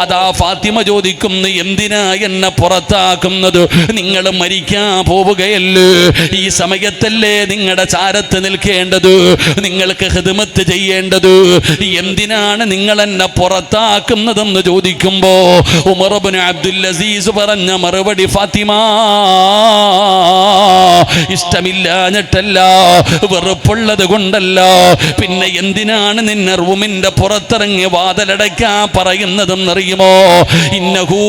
അതാ ഫാത്തിമ ചോദിക്കുന്നു, എന്തിനാ എന്നെ പുറത്താക്കുന്നത്? നിങ്ങൾ മരിക്കാൻ പോവുകയല്ലേ, ഈ സമയത്തല്ലേ നിങ്ങളുടെ ചാരത്ത് നിൽക്കേണ്ടത്, നിങ്ങൾക്ക് ഖിദ്മത്ത് ചെയ്യേണ്ടത്, എന്തിനാണ് നിങ്ങൾ എന്നെ പുറത്താക്കുന്നതെന്ന് ചോദിക്കുമ്പോ ഉമർ ഇബ്നു അബ്ദുൽ അസീസ് പറഞ്ഞ മറുപടി, ഫാത്തിമ, ഇഷ്ടമില്ലാഞ്ഞിട്ടല്ല, വെറുപ്പുള്ളത് കൊണ്ടല്ല, പിന്നെ എന്തിനാണ് നിന്നെ റൂമിന്റെ പുറത്തിറങ്ങി വാതിലടയ്ക്കാൻ പറയുന്നതെന്നറിയുമോ? ഇന്നഹൂ,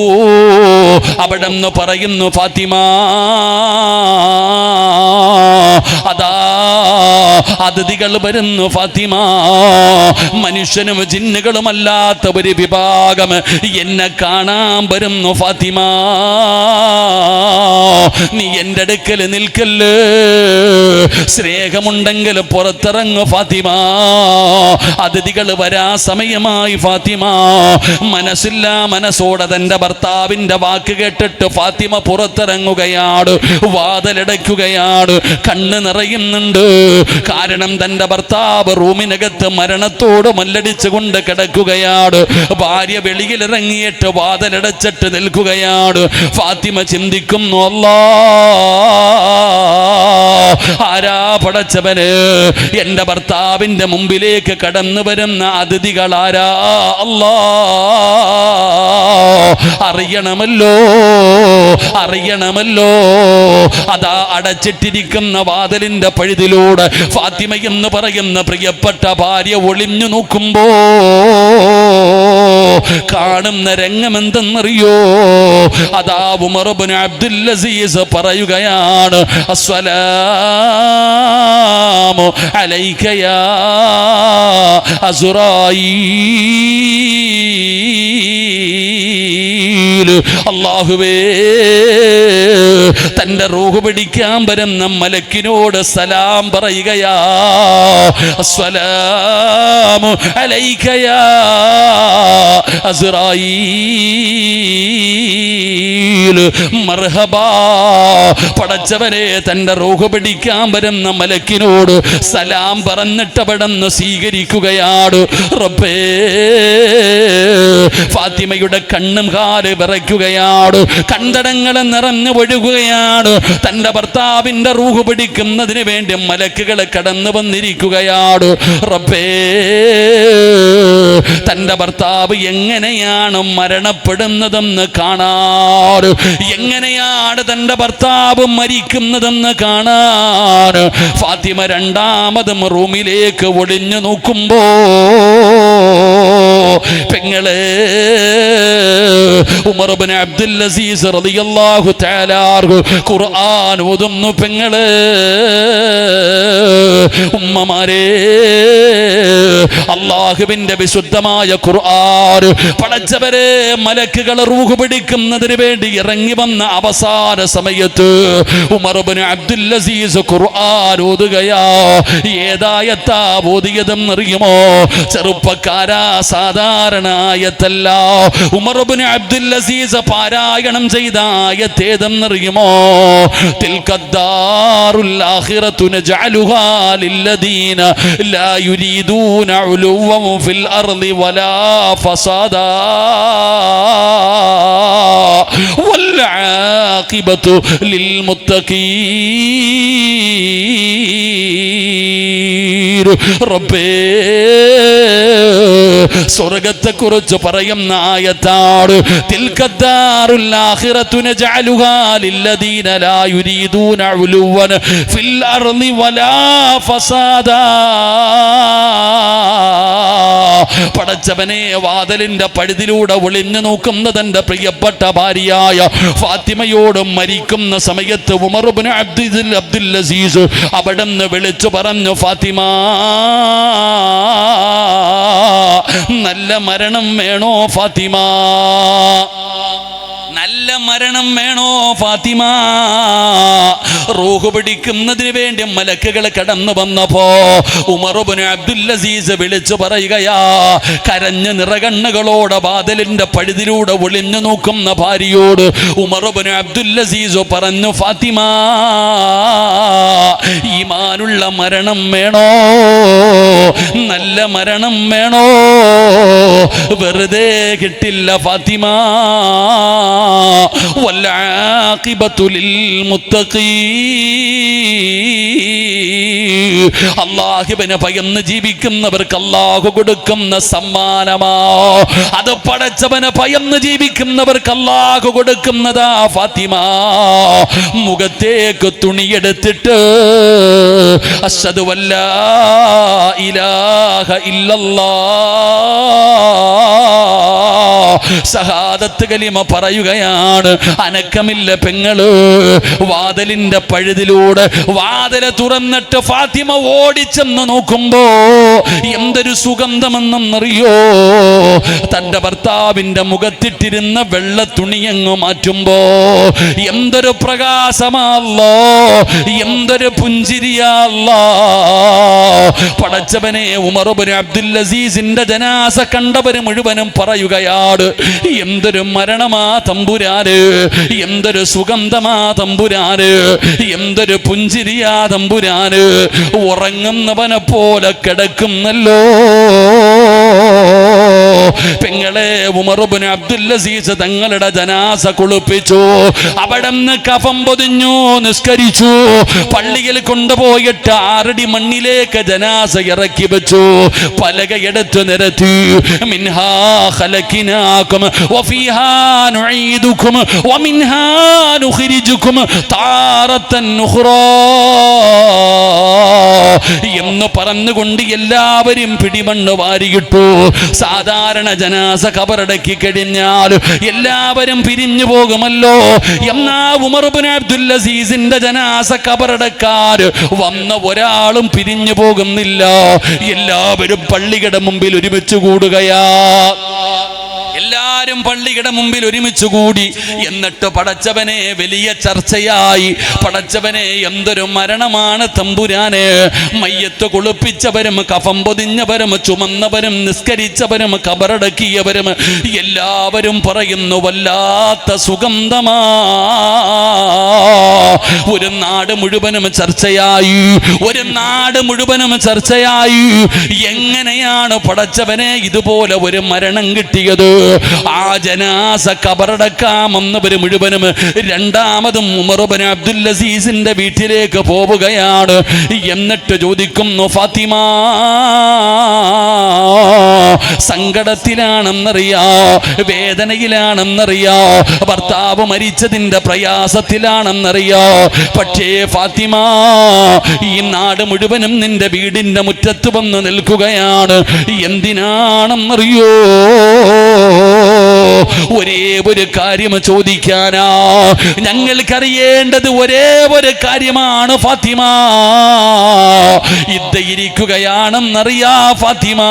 അവിടെ നിന്ന് പറയുന്നു, ഫാത്തിമ, അതാ അതിഥികൾ വരുന്നു ഫാത്തിമ, മനുഷ്യനും ജിന്നുകളുമല്ലാത്ത ഒരു വിഭാഗം എന്നെ കാണാൻ വരുന്നു ഫാത്തിമ, നീ എൻ്റെ അടുക്കൽ നിൽക്കല്ലേ, സ്നേഹമുണ്ടെങ്കിൽ പുറത്തിറങ്ങു ഫാത്തിമ, അതിഥികൾ വരാ സമയമായി ഫാത്തിമ. മനസ്സില്ല മനസ്സോടെ തൻ്റെ ഭർത്താവിൻ്റെ വാക്ക് കേട്ടിട്ട് ഫാത്തിമ പുറത്തിറങ്ങുകയാണ്, വാതിലടയ്ക്കുകയാണ്. കണ്ണ് നിറയുന്നുണ്ട്, കാരണം തൻ്റെ ഭർത്താവ് റൂമിനകത്ത് മരണത്തോട് മല്ലടിച്ചുകൊണ്ട് കിടക്കുകയാണ്. ഭാര്യ വെളിയിലിറങ്ങിയിട്ട് വാതിലടച്ചിട്ട് നിൽക്കുകയാണ്. ഫാത്തിമ ചിന്തിക്കുന്നു, അല്ലാ, ആരാ പടച്ചവന് എൻ്റെ ഭർത്താവിൻ്റെ മുമ്പിലേക്ക് കടന്നു വരുന്ന അതിഥികളാരാ? അല്ലാ, അറിയണമല്ലോ, അറിയണമല്ലോ. അതാ അടച്ചിട്ടിരിക്കുന്ന വാതിലിന്റെ പഴുതിലൂടെ ഫാത്തിമ എന്ന് പറയുന്ന പ്രിയപ്പെട്ട ഭാര്യ ഒളിഞ്ഞു നോക്കുമ്പോ കാണുന്ന രംഗം എന്തെന്നറിയോ? അതാ ഉമർ ഇബ്നു അബ്ദുൽ അസീസ് പറയുകയാണ്, അസ്സലാമു അലൈക യാ അസ്റായീൽ. അല്ലാഹുവേ, തൻ്റെ റൂഹ് പിടിക്കാൻ വരുന്ന മലക്കിനോട് സലാം പറയുകയാ, അസ്സലാമു അലൈക യാ അസ്റായീൽ. മർഹബാ, പടച്ചവനെ, തൻ്റെ റൂഹ് പിടിക്കാൻ വരുന്ന മലക്കിനോട് സലാം പറഞ്ഞിട്ട് അവിടുന്ന് സ്വീകരിക്കുകയാണ്. റബ്ബേ, ഫാത്തിമയുടെ കണ്ണും കാല് വിറയ്ക്കുകയാണ്, കണ്ടടങ്ങൾ നിറഞ്ഞു ഒഴുകുകയാണ്. തൻ്റെ ഭർത്താവിൻ്റെ റൂഹ് പിടിക്കുന്നതിന് വേണ്ടി മലക്കുകൾ കടന്നു വന്നിരിക്കുകയാണ്. റബ്ബേ, തൻ്റെ ഭർത്താവ് എങ്ങനെയാണ് മരണപ്പെടുന്നതെന്ന് കാണാൻ, എങ്ങനെയാണ് തൻ്റെ ഭർത്താവ് മരിക്കുന്നതെന്ന് കാണാൻ ഫാത്തിമ രണ്ടാമതും റൂമിലേക്ക് ഒളിഞ്ഞു നോക്കുമ്പോ പെങ്ങളെ, ഉമർ ഇബ്നു അബ്ദുൽ അസീസ് റളിയല്ലാഹു തആല ഖുർആൻ ഓതുന്നു. പെങ്ങളെ, ഉമ്മമാരെ, അല്ലാഹുവിന്റെ വിശുദ്ധമായ ഖുർആൻ പടച്ചവരെ മലക്കുകൾ റൂഹ് പിടിക്കുന്നതിന് വേണ്ടി ഇറങ്ങി വന്ന അവസാന സമയത്ത് ഉമർ ഇബ്നു അബ്ദുൽ അസീസ് ഖുർആൻ ഓതുകയാ. ഏതായത്താ ഓതിയതെന്നറിയുമോ? ചെറുപ്പക്കാരാ, സാധാരണ ആയത്തല്ല. ഉമർ ഇബ്നു അബ്ദുൽ അസീസ് പാരായണം ചെയ്ത ആയത്തേതെന്നറിയുമോ? തിൽക്കദ്ദാറുൽ ആഖിറതു നജഅലുഹാ ലില്ലദീന ലാ യുരീദൂന ഉലുവൻ ഫിൽ അർളി വലാ ഫസാദാ വൽ ആഖിബതു ലിൽ മുത്തഖീൻ. റബ്ബേ, സ്വർഗത്തെ കുറിച്ച് പറയുന്ന ആയത്താണ്. തിൽക്കദ്ദാറുൽ ആഖിറതു നജഅലുഹാ ലില്ലദീന ലാ യുരീദൂന ഉലുവൻ ഫിൽ അർളി വലാ ഫസാദാ പടച്ചവനെ വാതിലിന്റെ പഴുതിലൂടെ ഒളിഞ്ഞു നോക്കുന്ന തന്റെ പ്രിയപ്പെട്ട ഭാര്യയായ ഫാത്തിമയോട് മരിക്കുന്ന സമയത്ത് ഉമർ ഇബ്നു അബ്ദുൽ അസീസ് അവിടുന്ന് വിളിച്ചു പറഞ്ഞു, ഫാത്തിമ, നല്ല മരണം വേണോ ഫാത്തിമ? നല്ല മരണം വേണോ ഫാത്തിമ? റൂഹ് പിടിക്കുന്നതിന് വേണ്ടി മലക്കുകൾ കടന്നു വന്നപ്പോ ഉമർ ഇബ്നു അബ്ദുൽ അസീസ് വിളിച്ചു പറയുകയാ, കരഞ്ഞ നിറകണ്ണുകളോടെ വാതിലിന്റെ പഴുതിലൂടെ ഒളിഞ്ഞു നോക്കുന്ന ഭാര്യയോട് ഉമർ ഇബ്നു അബ്ദുൽ അസീസ് പറഞ്ഞു, ഫാത്തിമ, ഈമാനുള്ള മരണം വേണോ? നല്ല മരണം വേണോ? വെറുതെ കിട്ടില്ല ഫാത്തിമ. والعاقبة للمتقين. അല്ലാഹുവിനെ ഭയന്ന് ജീവിക്കുന്നവർക്ക് അല്ലാഹു കൊടുക്കുന്ന സമ്മാനമാ. അത് പടച്ചവനെ ഭയന്ന് ജീവിക്കുന്നവർക്ക് അല്ലാഹു കൊടുക്കുന്നതാ ഫാത്തിമ. മുഖത്തേക്ക് തുണിയെടുത്തിട്ട് അശ്ഹദു അല്ലാ ഇലാഹ ഇല്ലല്ലാഹ് ഷഹാദത്ത് കലിമ പറയുകയാണ്. അനക്കമില്ല പെങ്ങള്. വാതിലിന്റെ പഴുതിലൂടെ വാതില് തുറന്നിട്ട് ഫാത്തിമ ഓടിച്ചെന്ന് നോക്കുമ്പോ എന്തൊരു സുഗന്ധമെന്നറിയോ? തന്റെ ഭർത്താവിന്റെ മുഖത്തിട്ടിരുന്ന വെള്ള തുണിയങ്ങ് മാറ്റുമ്പോ എന്തൊരു പ്രകാശമല്ലോ, എന്തൊരു പുഞ്ചിരിയല്ലോ. പടച്ചവനെ, ഉമർ ഇബ്നു അബ്ദുൽ അസീസിന്റെ ജനാസ കണ്ടവര് മുഴുവനും പറയുകയാണ്, എന്തൊരു മരണമാ തമ്പുരാന്, എന്തൊരു സുഗന്ധമാ തമ്പുരാന്, എന്തൊരു പുഞ്ചിരിയാ തമ്പുരാന്. ഉറങ്ങുന്നവനെ പോലെ കിടക്കുന്നല്ലോ പെങ്ങളെ. ഉമർ ഇബ്നു അബ്ദുൽ അസീസ് തങ്ങളുടെ ജനാസ കുളിപ്പിച്ചു, അവിടുന്ന് കഫം പൊതിഞ്ഞു, നിസ്കരിച്ചു. പള്ളിയിൽ കൊണ്ടുപോയിട്ട് 6 അടി മണ്ണിലേക്ക് ജനാസ ഇറക്കി വെച്ചു. പലകയെടുത്ത് നിരത്തി, മിൻഹാ ഖലഖനാകും വഫീഹാ നുഈദുകും വമിൻഹാ നുഖ്രിജുകും താറത്തൻ ഉഖ്റാ എന്ന് പറഞ്ഞുകൊണ്ട് എല്ലാവരും പിടിമണ്ണ് വാരിയിട്ടു. സാധാരണ ജനാസ ഖബറടക്കി കഴിഞ്ഞാൽ എല്ലാവരും പിരിഞ്ഞു പോകുമല്ലോ. എന്നാ ഉമർ ഇബ്നു അബ്ദുൽ അസീസിന്റെ ജനാസ ഖബറടക്കാൻ വന്ന ഒരാളും പിരിഞ്ഞു പോകുന്നില്ല. എല്ലാവരും പള്ളിയുടെ മുമ്പിൽ ഒരുമിച്ച് കൂടുകയാ. എല്ലാരും പള്ളിയുടെ മുമ്പിൽ ഒരുമിച്ച് കൂടി. എന്നിട്ട് പടച്ചവനെ വലിയ ചർച്ചയായി. പടച്ചവനെ, എന്തൊരു മരണമാണ് തമ്പുരാനെ. മയ്യത്ത് കുളിപ്പിച്ചവരും കഫം പൊതിഞ്ഞവരും ചുമന്നവരും നിസ്കരിച്ചവരും കബറടക്കിയവരും എല്ലാവരും പറയുന്നു, വല്ലാത്ത സുഗന്ധമാ. ഒരു നാട് മുഴുവനും ചർച്ചയായി, ഒരു നാട് മുഴുവനും ചർച്ചയായി. എങ്ങനെയാണ് പടച്ചവനെ ഇതുപോലെ ഒരു മരണം കിട്ടിയത്? ആ ജനാസ കബറടക്കാമെന്നവര് മുഴുവനും രണ്ടാമതും ഉമർ ഇബ്നു അബ്ദുൽ അസീസിന്റെ വീട്ടിലേക്ക് പോവുകയാണ്. എന്നിട്ട് ചോദിക്കുന്നു, ഫാത്തിമ സങ്കടത്തിലാണെന്നറിയാ, വേദനയിലാണെന്നറിയാ, ഭർത്താവ് മരിച്ചതിന്റെ പ്രയാസത്തിലാണെന്നറിയാ. പക്ഷേ ഫാത്തിമ, ഈ നാട് മുഴുവനും നിന്റെ വീടിന്റെ മുറ്റത്ത് വന്ന് നിൽക്കുകയാണ്. എന്തിനാണെന്നറിയോ? ഒരേ ഒരു കാര്യം ചോദിക്കാനാ. ഞങ്ങൾക്കറിയേണ്ടത് ഒരേ ഒരു കാര്യമാണ് ഫാത്തിമ. ഇരിക്കുകയാണെന്നറിയാ ഫാത്തിമ.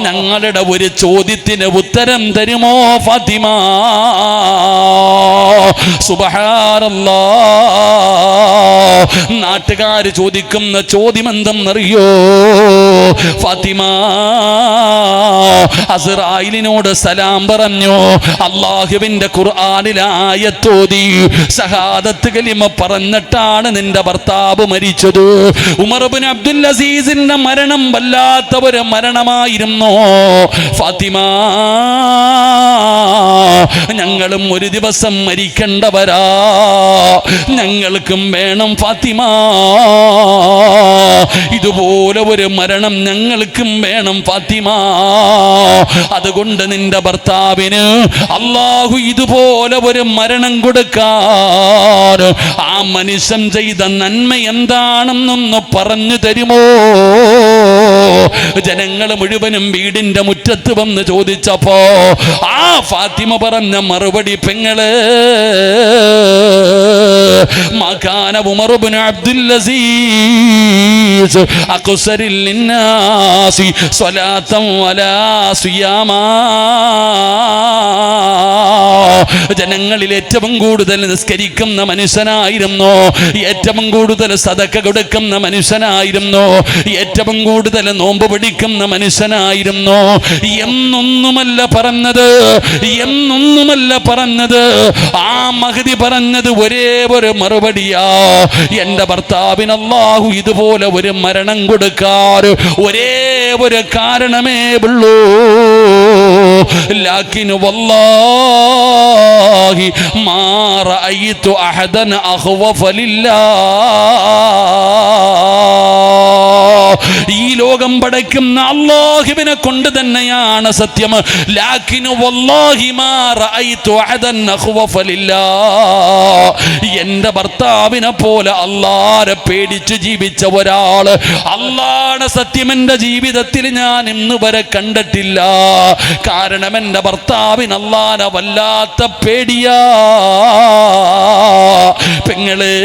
ഞങ്ങളുടെ ഒരു ചോദ്യത്തിന് ഉത്തരം തരുമോ ഫാത്തിമ? സുബ്ഹാനല്ലാഹ്. നാട്ടുകാർ ചോദിക്കുന്ന ചോദ്യം എന്തെന്നറിയോ? ഫാത്തിമ അസ്റായിലിനോട് സലാം പറഞ്ഞു. അല്ലാഹുവിന്റെ ഖുർആനിലെ ആയത്തോതി ഷഹാദത്ത് കലിമ പറഞ്ഞിട്ടാണ് നിന്റെ ഭർത്താവ് മരിച്ചത്. ഉമർ ഇബ്നു അബ്ദുൽ അസീസിന്റെ മരണം വല്ലാത്ത ഒരു മരണമായിരുന്നു ഫാത്തിമ. ഞങ്ങളും ഒരു ദിവസം മരിക്കേണ്ടവരാ, ഞങ്ങൾക്കും വേണം ഫാത്തിമ. ഇതുപോലെ ഒരു മരണം ഞങ്ങൾക്കും വേണം ഫാത്തിമ. അതുകൊണ്ട് നിന്റെ ഭർത്താവിന് അല്ലാഹു ഇതുപോലെ ഒരു മരണം കൊടുക്കാൻ ആ മനുഷ്യൻ ചെയ്ത നന്മ എന്താണെന്നൊന്ന് പറഞ്ഞു തരുമോ? ജനങ്ങൾ മുഴുവനും വീടിന്റെ മുറ്റത്ത് വന്ന് ചോദിച്ചപ്പോ ആ ഫാത്തിമ പറഞ്ഞ മറുപടി, പെങ്ങള് മകാന ഉമർ ഇബ്നു അബ്ദുൽ അസീസ് അഖ്സരിൽ ലിന്നാസി സ്വലാത്തൻ വലാ സിയാമാ. ജനങ്ങളിൽ ഏറ്റവും കൂടുതൽ നിസ്കരിക്കുന്ന മനുഷ്യനായിരുന്നു, ഏറ്റവും കൂടുതൽ സദക്ക കൊടുക്കുന്ന മനുഷ്യനായിരുന്നു, ഏറ്റവും കൂടുതൽ നോമ്പ് പിടിക്കുന്ന മനുഷ്യനായിരുന്നു എന്നൊന്നുമല്ല പറഞ്ഞത്, എന്നൊന്നുമല്ല പറഞ്ഞത്. ആ മഹദി പറഞ്ഞത് ഒരേ ഒരു മറുപടിയാ, എന്റെ ഭർത്താവിന് അല്ലാഹു ഇതുപോലെ ഒരു മരണം കൊടുക്കാറ് ഒരേ ഒരു കാരണമേ ഉള്ളൂ. ലാകിൻ വല്ലാഹി മാ റഅയ്തു അഹദൻ അഖ്വഫ ലില്ലാഹ്. ഈ ലോകം പടയ്ക്കുന്ന അല്ലാഹുവിനെ കൊണ്ട് തന്നെയാണ് സത്യം. ലാകിൻ വല്ലാഹി മാ റഅയ്തു അഹദൻ അഖ്വഫ ലില്ലാഹ്. എന്റെ ഭർത്താവിനെ പോലെ അല്ലാഹനെ പേടിച്ച് ജീവിച്ച ഒരാള്, അല്ലാഹുവിനെ സത്യം എന്റെ ജീവിതത്തിൽ ഞാൻ ഇന്ന് വരെ കണ്ടിട്ടില്ല. കാരണം എന്റെ ഭർത്താവിന് അല്ലാഹനെ വല്ലാത്ത പേടിയാ. പെങ്ങളെ,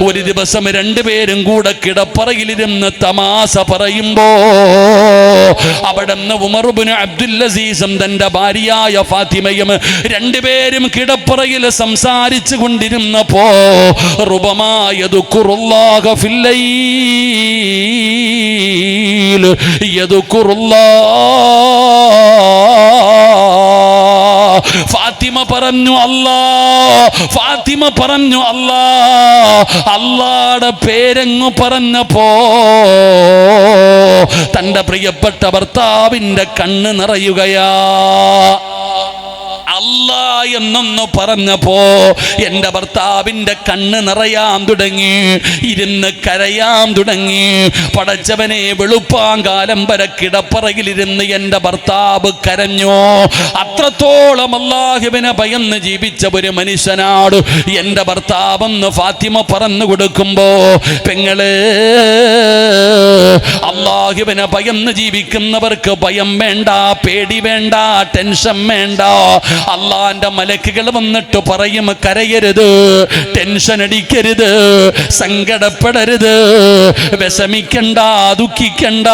ഒരു ദിവസം രണ്ടുപേരും കൂടെ കിടപ്പറയിലിരുന്ന് തമാശ പറയുമ്പോ അവിടുന്ന് ഉമർ ഇബ്നു അബ്ദുൽ അസീസും തന്റെ ഭാര്യയായ ഫാത്തിമയും രണ്ടുപേരും കിടപ്പറയിൽ സംസാരിച്ചു കൊണ്ടിരുന്നപ്പോ റുബമാ യദ്കുറുല്ലാഹ ഫിൽ ലൈൽ യദ്കുറുല്ലാഹ്. ഫാത്തിമ പറഞ്ഞു അല്ലാ, ഫാത്തിമ പറഞ്ഞു അല്ലാ. അല്ലാഹുടെ പേരങ്ങു പറഞ്ഞപ്പോ തന്റെ പ്രിയപ്പെട്ട ഭർത്താവിന്റെ കണ്ണ് നിറയുകയാ. അല്ലാ എന്നൊന്ന് പറഞ്ഞപ്പോ എന്റെ ഭർത്താവിന്റെ കണ്ണ് നിറയാൻ തുടങ്ങി, ഇരുന്ന് കരയാൻ തുടങ്ങി. പടച്ചവനെ, വെളുപ്പാങ്കാലം വരെ കിടപ്പറയിലിരുന്ന് എന്റെ ഭർത്താവ് കരഞ്ഞു. അത്രത്തോളം അല്ലാഹുവിനെ ഭയന്ന് ജീവിച്ച ഒരു മനുഷ്യനാണ് എന്റെ ഭർത്താവെന്ന് ഫാത്തിമ പറഞ്ഞു കൊടുക്കുമ്പോ, പെങ്ങളെ, അല്ലാഹുവിനെ ഭയന്ന് ജീവിക്കുന്നവർക്ക് ഭയം വേണ്ട, പേടി വേണ്ട, ടെൻഷൻ വേണ്ട. അള്ളാന്റെ മലക്കുകൾ വന്നിട്ട് പറയും, കരയരുത്, ടെൻഷൻ അടിക്കരുത്, സങ്കടപ്പെടരുത്, വിഷമിക്കണ്ട, ദുഃഖിക്കണ്ട.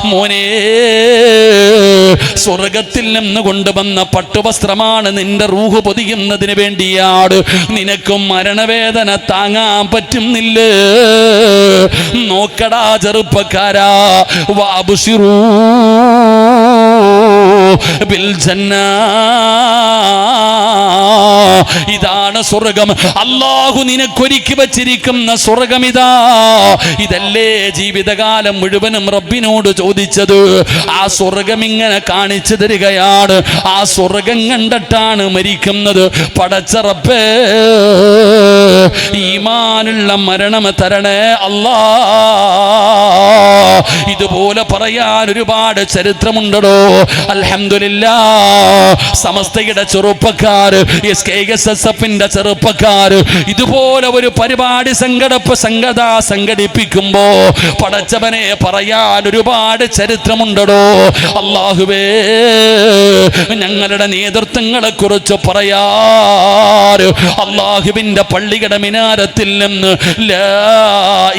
മോനെ, സ്വർഗത്തിൽ നിന്ന് കൊണ്ടുവന്ന പട്ടുവസ്ത്രമാണ് നിന്റെ റൂഹ് പൊതിയുന്നതിന് വേണ്ടിയാണ്. നിനക്കും മരണവേദന താങ്ങാൻ പറ്റുന്നില്ല. നോക്കടാ ചെറുപ്പക്കാരാ, വഅബ്ശിറൂ ബിൽ ജന്ന. ഇതാണ് സ്വർഗം. അല്ലാഹു നിനക്കൊരുക്കി വച്ചിരിക്കുന്ന സ്വർഗം ഇതാ. ഇതല്ലേ ജീവിതകാലം മുഴുവനും റബ്ബിനോട് ചോദിച്ചത്. ആ സ്വർഗം ഇങ്ങനെ കാണിച്ചു തരികയാണ്. ആ സ്വർഗം കണ്ടിട്ടാണ് മരിക്കുന്നത്. പടച്ച റബ്ബേ, ഈമാനുള്ള മരണം തരണേ അല്ലാ. ഇതുപോലെ പറയാൻ ഒരുപാട് ചരിത്രമുണ്ടോ. അൽഹംദുലില്ലാഹ്, സമസ്തയുടെ ചെറുപ്പക്കാർ, SKSSFന്റെ ചെറുപ്പക്കാർ ഇതുപോലെ ഒരു പരിപാടി സംഘടിപ്പിക്കുമ്പോ പടച്ചവനെ, പറയാൻ ഒരുപാട് ചരിത്രമുണ്ടോ. അല്ലാഹുവേ, ഞങ്ങളുടെ നേതൃത്വങ്ങളെ കുറിച്ച് പറയാറ് അല്ലാഹുവിന്റെ പള്ളിയുടെ മിനാരത്തിൽ നിന്ന് ലാ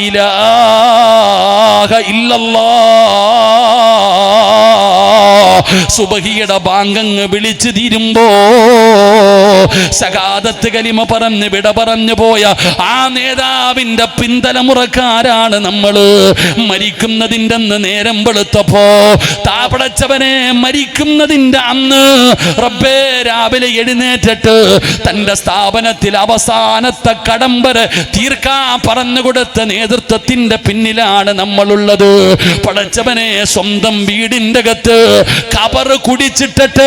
ഇലാഹ ഇല്ലല്ലാഹ് സുബഹിയുടെ ബാങ്കങ്ങ് വിളിച്ചു തീരുമ്പോ ശഹാദത്ത് കലിമ പറഞ്ഞ് വിട പറഞ്ഞു പോയ ആ നേതാവിന്റെ പിന്തലമുറക്കാരാണ് നമ്മള്. മരിക്കുന്നതിൻ്റെ അന്ന് നേരം വെളുത്തപ്പോ താപടച്ചവനെ, മരിക്കുന്നതിൻ്റെ അന്ന് റബ്ബേ രാവിലെ എഴുന്നേറ്റിട്ട് തന്റെ സ്ഥാപനത്തിൽ അവസാനത്തെ കടമ്പര തീർക്കാൻ പറഞ്ഞുകൊടുത്ത നേതൃത്വത്തിന്റെ പിന്നിലാണ് നമ്മളുള്ളത്. പടച്ചവനെ, സ്വന്തം വീടിൻ്റെ അകത്ത് കബർ കബർ കുടിച്ചിട്ടിട്ട്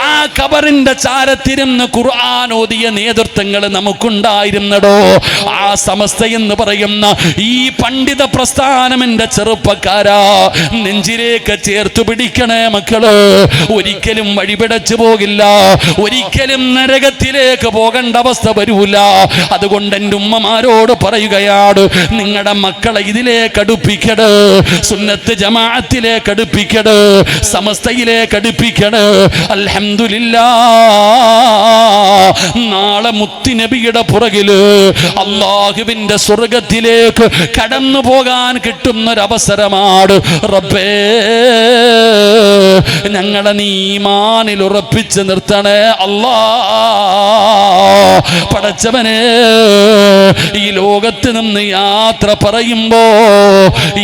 ആ കബറിന്റെ ചാരത്തിരുന്ന് ഖുർആൻ ഓതിയ നേതൃത്വങ്ങൾ നമുക്കുണ്ടായിരുന്നടോ. ആ സമസ്ത എന്ന് പറയുന്ന ഈ പണ്ഡിത പ്രസ്ഥാനം എന്റെ ചെറുപ്പക്കാരാ നെഞ്ചിലേക്ക് ചേർത്തു പിടിക്കണേ മക്കള്. ഒരിക്കലും വഴിപിടച്ചു പോകില്ല, ഒരിക്കലും നരകത്തിലേക്ക് പോകേണ്ട അവസ്ഥ വരൂല. അതുകൊണ്ട് എൻ്റെ ഉമ്മമാരോട് പറയുകയാണ്, നിങ്ങളുടെ മക്കളെ ഇതിലേക്ക് അടുപ്പിക്കട്, സുന്നത്ത് ജമാഅത്തിലേക്ക് അടുപ്പിക്കട്, സമസ്തയിലേക്ക് അടുപ്പിക്കട്. അൽഹംദുലില്ലാഹ്, നാളെ മുത്തുനബിയുടെ പുറകില് അല്ലാഹുവിന്റെ സ്വർഗത്തിലേക്ക് കടന്നു പോകാൻ കിട്ടുന്നൊരവസരമാണ്. റബ്ബേ, ഞങ്ങളെ നീ ഈമാനിൽ ഉറപ്പിച്ച് നിർത്തണേ അല്ലാ. പടച്ചവനെ, ഈ ലോകത്ത് നിന്ന് യാത്ര പറയുമ്പോ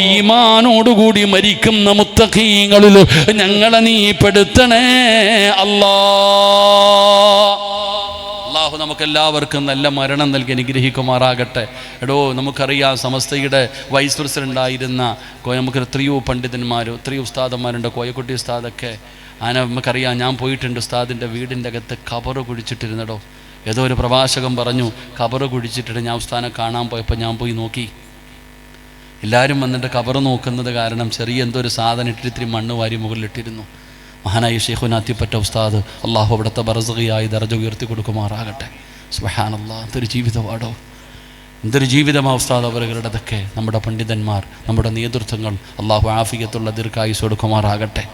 ഈമാനോടുകൂടി മരിക്കുന്ന മുത്തഖീങ്ങളിൽ ഞങ്ങളെ നീ പെടുത്തണേ അല്ലാ. അല്ലാഹു നമുക്കെല്ലാവർക്കും നല്ല മരണം നൽകി അനുഗ്രഹിക്കുമാറാകട്ടെ. എടോ, നമുക്കറിയാം സമസ്തയുടെ വൈസ് പ്രസിഡൻ്റായിരുന്ന നമുക്ക് എത്രയോ പണ്ഡിതന്മാരും എത്രയോ ഉസ്താദന്മാരുണ്ട്. കോയക്കുട്ടി ഉസ്താദൊക്കെ നമുക്കറിയാം. ഞാൻ പോയിട്ടുണ്ട് ഉസ്താദിൻ്റെ വീടിൻ്റെ അകത്ത് കബറ് കുഴിച്ചിട്ടിരുന്നടോ. ഏതോ ഒരു പ്രഭാഷകൻ പറഞ്ഞു കബറ് കുഴിച്ചിട്ടിട്ട് ഞാൻ ഉസ്താദിനെ കാണാൻ പോയപ്പോൾ ഞാൻ പോയി നോക്കി. എല്ലാവരും വന്നിട്ട് കബറ് നോക്കുന്നത് കാരണം ചെറിയ എന്തോ ഒരു സാധനം ഇട്ടിരി മണ്ണ് വാരി മുകളിലിട്ടിരുന്നു. മഹാനായ ശൈഖുനാ അത്തിപ്പറ്റ ഉസ്താദ്, അള്ളാഹു അവിടുത്തെ ബർസഖിയായി ദർജ ഉയർത്തി കൊടുക്കുമാറാകട്ടെ. സുബ്ഹാനല്ലാഹ്, എന്തൊരു ജീവിതമാടോ, എന്തൊരു ജീവിതമാ ഉസ്താദ് അവരുടേതൊക്കെ. നമ്മുടെ പണ്ഡിതന്മാർ, നമ്മുടെ നേതൃത്വങ്ങൾ, അള്ളാഹു ആഫിയത്തുള്ള ദീർഘായുസ് കൊടുക്കുമാറാകട്ടെ.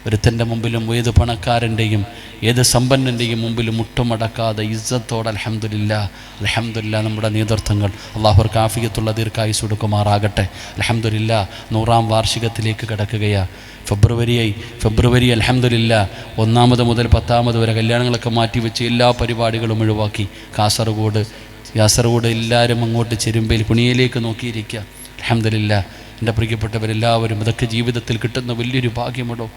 ഒരുത്തൻ്റെ മുമ്പിലും ഏത് പണക്കാരൻ്റെയും ഏത് സമ്പന്നൻ്റെയും മുമ്പിലും മുട്ടുമടക്കാതെ ഇസ്സത്തോടെ അൽഹംദുലില്ലാഹ് അൽഹംദുലില്ലാഹ് നമ്മുടെ നേതൃത്വങ്ങൾ അള്ളാഹുർക്ക് ആഫിയത്തുള്ള ദീർഘായുസ് കൊടുക്കുമാറാകട്ടെ. അൽഹംദുലില്ലാഹ് 100ാം വാർഷികത്തിലേക്ക് കിടക്കുകയാണ്. ഫെബ്രുവരി അൽഹംദുലില്ലാഹ് 1 മുതൽ 10 വരെ കല്യാണങ്ങളൊക്കെ മാറ്റിവെച്ച് എല്ലാ പരിപാടികളും ഒഴിവാക്കി കാസർഗോഡ് എല്ലാവരും അങ്ങോട്ട് ചെരുമ്പയിൽ കുണിയിലേക്ക് നോക്കിയിരിക്കുക. അൽഹംദുലില്ലാഹ്, എൻ്റെ പ്രിയപ്പെട്ടവരെല്ലാവരും ഇതൊക്കെ ജീവിതത്തിൽ കിട്ടുന്ന വലിയൊരു ഭാഗ്യമുണ്ടോ.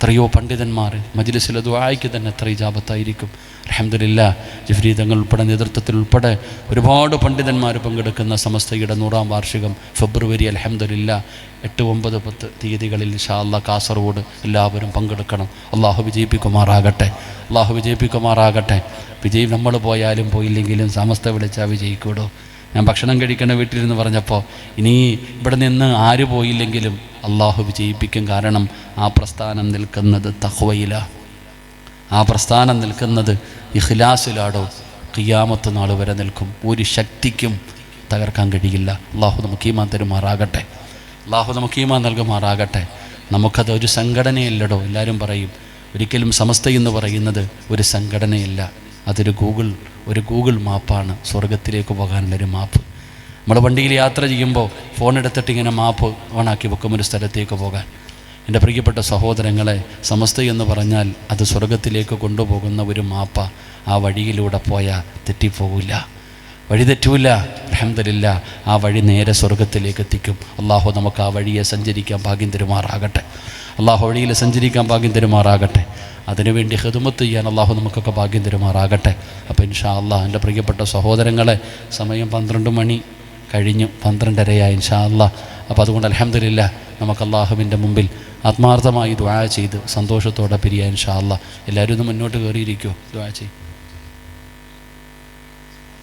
എത്രയോ പണ്ഡിതന്മാർ മജ്ലിസിൽ ദുആയ്ക്ക് തന്നെ എത്ര ഇജാബത്തായിരിക്കും. അൽഹംദുലില്ലാഹ്, ജിഫ്രി തങ്ങൾ ഉൾപ്പെടെ നേതൃത്വത്തിൽ ഉൾപ്പെടെ ഒരുപാട് പണ്ഡിതന്മാർ പങ്കെടുക്കുന്ന സമസ്തയുടെ 100ാം വാർഷികം ഫെബ്രുവരി അൽഹംദുലില്ലാഹ് 8, 9, 10 തീയതികളിൽ ഇൻഷാ അല്ലാഹ് കാസർഗോഡ് എല്ലാവരും പങ്കെടുക്കണം. അള്ളാഹു വിജയിപ്പിക്കുമാറാകട്ടെ. വിജയം നമ്മൾ പോയാലും പോയില്ലെങ്കിലും സമസ്ത വിളിച്ചാൽ വിജയിക്കൂടോ. ഞാൻ ഭക്ഷണം കഴിക്കണ വീട്ടിലിരുന്ന് പറഞ്ഞപ്പോൾ ഇനി ഇവിടെ നിന്ന് ആര് പോയില്ലെങ്കിലും അള്ളാഹു വിജയിപ്പിക്കും. കാരണം ആ പ്രസ്ഥാനം നിൽക്കുന്നത് തഖ്വയിലാണ്, ആ പ്രസ്ഥാനം നിൽക്കുന്നത് ഇഖ്ലാസിലാടോ. ഖിയാമത്ത് നാൾ വരെ നിൽക്കും, ഒരു ശക്തിക്കും തകർക്കാൻ കഴിയില്ല. അള്ളാഹു നമുക്ക് ഈമാൻ തരുമാറാകട്ടെ, അള്ളാഹു നമുക്ക് ഈമാൻ നൽകുമാറാകട്ടെ. നമുക്കത് ഒരു സംഘടനയല്ലടോ. എല്ലാവരും പറയും ഒരിക്കലും സമസ്ത എന്ന് പറയുന്നത് ഒരു സംഘടനയല്ല, അതൊരു ഗൂഗിൾ മാപ്പാണ്. സ്വർഗത്തിലേക്ക് പോകാനുള്ളൊരു മാപ്പ്. നമ്മൾ വണ്ടിയിൽ യാത്ര ചെയ്യുമ്പോൾ ഫോൺ എടുത്തിട്ട് ഇങ്ങനെ മാപ്പ് ഓണാക്കി വെക്കും ഒരു സ്ഥലത്തേക്ക് പോകാൻ. എൻ്റെ പ്രിയപ്പെട്ട സഹോദരങ്ങളെ, സമസ്ത എന്ന് പറഞ്ഞാൽ അത് സ്വർഗത്തിലേക്ക് കൊണ്ടുപോകുന്ന ഒരു മാപ്പ. ആ വഴിയിലൂടെ പോയാൽ തെറ്റിപ്പോകില്ല, വഴി തെറ്റൂല. അൽഹംദുലില്ലാഹ്, ആ വഴി നേരെ സ്വർഗത്തിലേക്ക് എത്തിക്കും. അള്ളാഹു നമുക്ക് ആ വഴിയെ സഞ്ചരിക്കാൻ ഭാഗ്യം തരുമാറാകട്ടെ. അള്ളാഹു വഴിയിൽ സഞ്ചരിക്കാൻ ഭാഗ്യം തരുമാറാകട്ടെ. അതിനുവേണ്ടി ഖിദ്മത്ത് ചെയ്യാൻ അള്ളാഹു നമുക്കൊക്കെ ഭാഗ്യം തരുമാറാകട്ടെ. അപ്പോൾ ഇൻഷാ അല്ലാഹ് എൻ്റെ പ്രിയപ്പെട്ട സഹോദരങ്ങളെ, സമയം 12 മണി കഴിഞ്ഞു, 12:30 ഇൻഷാ അല്ലാഹ്. അപ്പോൾ അതുകൊണ്ട് അൽഹംദുലില്ലാഹ് നമുക്ക് അള്ളാഹുവിൻ്റെ മുമ്പിൽ ആത്മാർത്ഥമായി ദുആ ചെയ്ത് സന്തോഷത്തോടെ പിരിയാൻ ഇൻഷാ അല്ലാഹ്. എല്ലാവരും ഒന്ന് മുന്നോട്ട് കയറിയിരിക്കുമോ? ദുആ ചെയ്യും.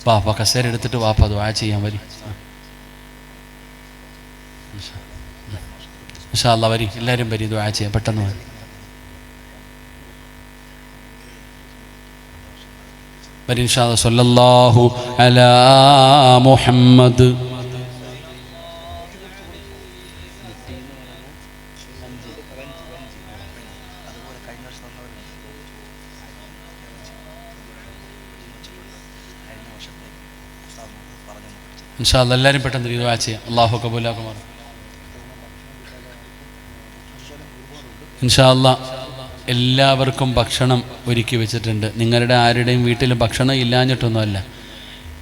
വാപ്പ കസേര എടുത്തിട്ട് വാപ്പ ദുആ ചെയ്യാൻ വരി. ഇൻഷാ അല്ലാഹ് വരി, എല്ലാവരും വരി, ദുആ ചെയ്യാം. പെട്ടെന്ന് വരി. ഇൻഷാ അല്ലാഹ്. സ്വല്ലല്ലാഹു അലാ മുഹമ്മദ്. ഇൻഷാ അല്ലാഹ് എല്ലാവരും പെട്ടെന്ന് ദുആ ചെയ്യാം. അല്ലാഹു കബൂലാക്കുമാറാകട്ടെ. ഇൻഷാ അല്ലാഹ് എല്ലാവർക്കും ഭക്ഷണം ഒരുക്കി വെച്ചിട്ടുണ്ട്. നിങ്ങളുടെ ആരുടെയും വീട്ടിൽ ഭക്ഷണം ഇല്ലാഞ്ഞിട്ടൊന്നുമല്ല,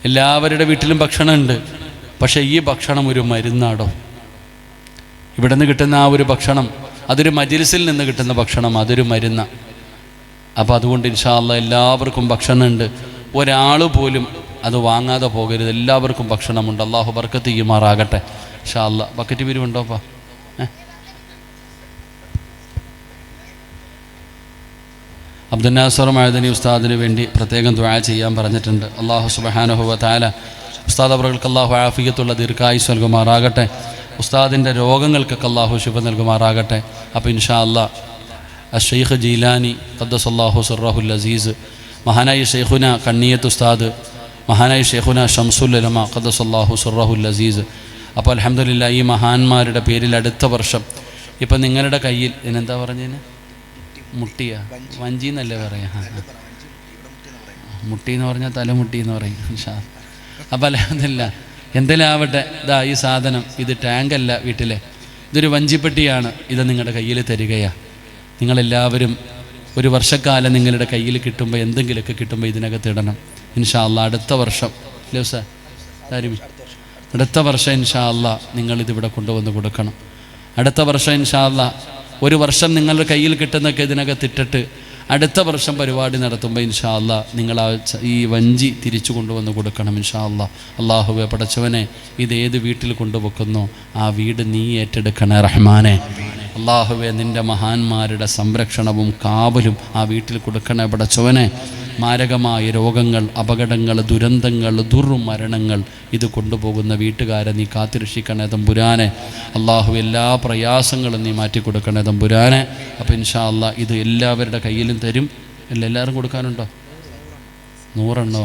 എല്ലാവരുടെ വീട്ടിലും ഭക്ഷണമുണ്ട്. പക്ഷേ ഈ ഭക്ഷണം ഒരു മരുന്നാടോ. ഇവിടെ നിന്ന് കിട്ടുന്ന ആ ഒരു ഭക്ഷണം അതൊരു മജ്‌ലിസിൽ നിന്ന് കിട്ടുന്ന ഭക്ഷണം, അതൊരു മരുന്ന്. അപ്പോൾ അതുകൊണ്ട് ഇൻഷാ അല്ലാഹ് എല്ലാവർക്കും ഭക്ഷണമുണ്ട്. ഒരാൾ പോലും അത് വാങ്ങാതെ പോകരുത്. എല്ലാവർക്കും ഭക്ഷണമുണ്ട്. അള്ളാഹു ബർക്കത്ത് ചെയ്യുമാറാകട്ടെ. ഇൻഷാ അല്ലാഹ് ബക്കറ്റ് പിരിവുണ്ടോപ്പാ? അബ്ദുൽ നാസർ മഅദനി ഉസ്താദിന് വേണ്ടി പ്രത്യേകം ദുആ ചെയ്യാൻ പറഞ്ഞിട്ടുണ്ട്. അല്ലാഹു സുബ്ഹാനഹു വ തആല ഉസ്താദ് അവർക്ക് അല്ലാഹു ആഫിയത്തുള്ള ദീർഘായുസ് നൽകുമാറാകട്ടെ. ഉസ്താദിൻ്റെ രോഗങ്ങൾക്കൊക്കെ അല്ലാഹു ശിഫ നൽകുമാറാകട്ടെ. അപ്പോൾ ഇൻഷാ അല്ലാഹ് അശ്ശൈഖ് ജീലാനി ഖദ്ദസല്ലാഹു സിർറഹുൽ അസീസ്, മഹാനായ ഷെയ്ഖുന കണ്ണിയത്ത് ഉസ്താദ്, മഹാനായ ഷെയ്ഖുന ഷംസുൽ ഉലമ ഖദ്ദസല്ലാഹു സിർറഹുൽ അസീസ്. അപ്പോൾ അൽഹംദുലില്ലാഹ് ഈ മഹാന്മാരുടെ പേരിൽ അടുത്ത വർഷം ഇപ്പം നിങ്ങളുടെ കയ്യിൽ ഇതിനെന്താ പറഞ്ഞതിന് മുട്ടിയാ വഞ്ചി എന്നല്ലേ പറയാം, മുട്ടി എന്ന് പറഞ്ഞാൽ തലമുട്ടി എന്ന് പറയും ഇൻഷാ. അപ്പോൾ അൽഹംദുലില്ലാഹ് എന്തെങ്കിലും ആവട്ടെ, ഇതാ ഈ സാധനം, ഇത് ടാങ്കല്ല വീട്ടിലെ, ഇതൊരു വഞ്ചിപ്പെട്ടിയാണ്, ഇത് നിങ്ങളുടെ കയ്യിൽ തരികയാണ്. നിങ്ങളെല്ലാവരും ഒരു വർഷക്കാലം നിങ്ങളുടെ കയ്യിൽ കിട്ടുമ്പോൾ എന്തെങ്കിലുമൊക്കെ കിട്ടുമ്പോൾ ഇതിനകത്ത് ഇടണം ഇൻഷാ അല്ലാഹ്. അടുത്ത വർഷം അടുത്ത വർഷം ഇൻഷാ അല്ലാഹ് നിങ്ങളിതിവിടെ കൊണ്ടുവന്ന് കൊടുക്കണം. അടുത്ത വർഷം ഇൻഷാ അല്ലാഹ് ഒരു വർഷം നിങ്ങളുടെ കയ്യിൽ കിട്ടുന്നൊക്കെ ഇതിനകത്ത് ഇട്ടിട്ട് അടുത്ത വർഷം പരിപാടി നടത്തുമ്പോൾ ഇൻഷാ അല്ലാഹ് നിങ്ങൾ ഈ വഞ്ചി തിരിച്ചു കൊണ്ടുവന്ന് കൊടുക്കണം ഇൻഷാ അല്ലാഹ്. അല്ലാഹുവേ പടച്ചവനെ, ഇതേത് വീട്ടിൽ കൊണ്ടുവെക്കുന്നോ ആ വീട് നീ ഏറ്റെടുക്കണേ റഹ്മാനെ. അല്ലാഹുവേ, നിൻ്റെ മഹാന്മാരുടെ സംരക്ഷണവും കാവലും ആ വീട്ടിൽ കൊടുക്കണേ പടച്ചവനെ. മാരകമായ രോഗങ്ങൾ, അപകടങ്ങൾ, ദുരന്തങ്ങൾ, ദുർമരണങ്ങൾ ഇത് കൊണ്ടുപോകുന്ന വീട്ടുകാരെ നീ കാത്തിരക്ഷിക്കണേ തമ്പുരാനെ. അല്ലാഹു എല്ലാ പ്രയാസങ്ങളും നീ മാറ്റിക്കൊടുക്കണേ തമ്പുരാനെ. അപ്പോൾ ഇൻഷാ അല്ലാഹ് ഇത് എല്ലാവരുടെ കയ്യിലും തരും. എല്ലാവരും കൊടുക്കാനുണ്ടോ? 100 എണ്ണോ?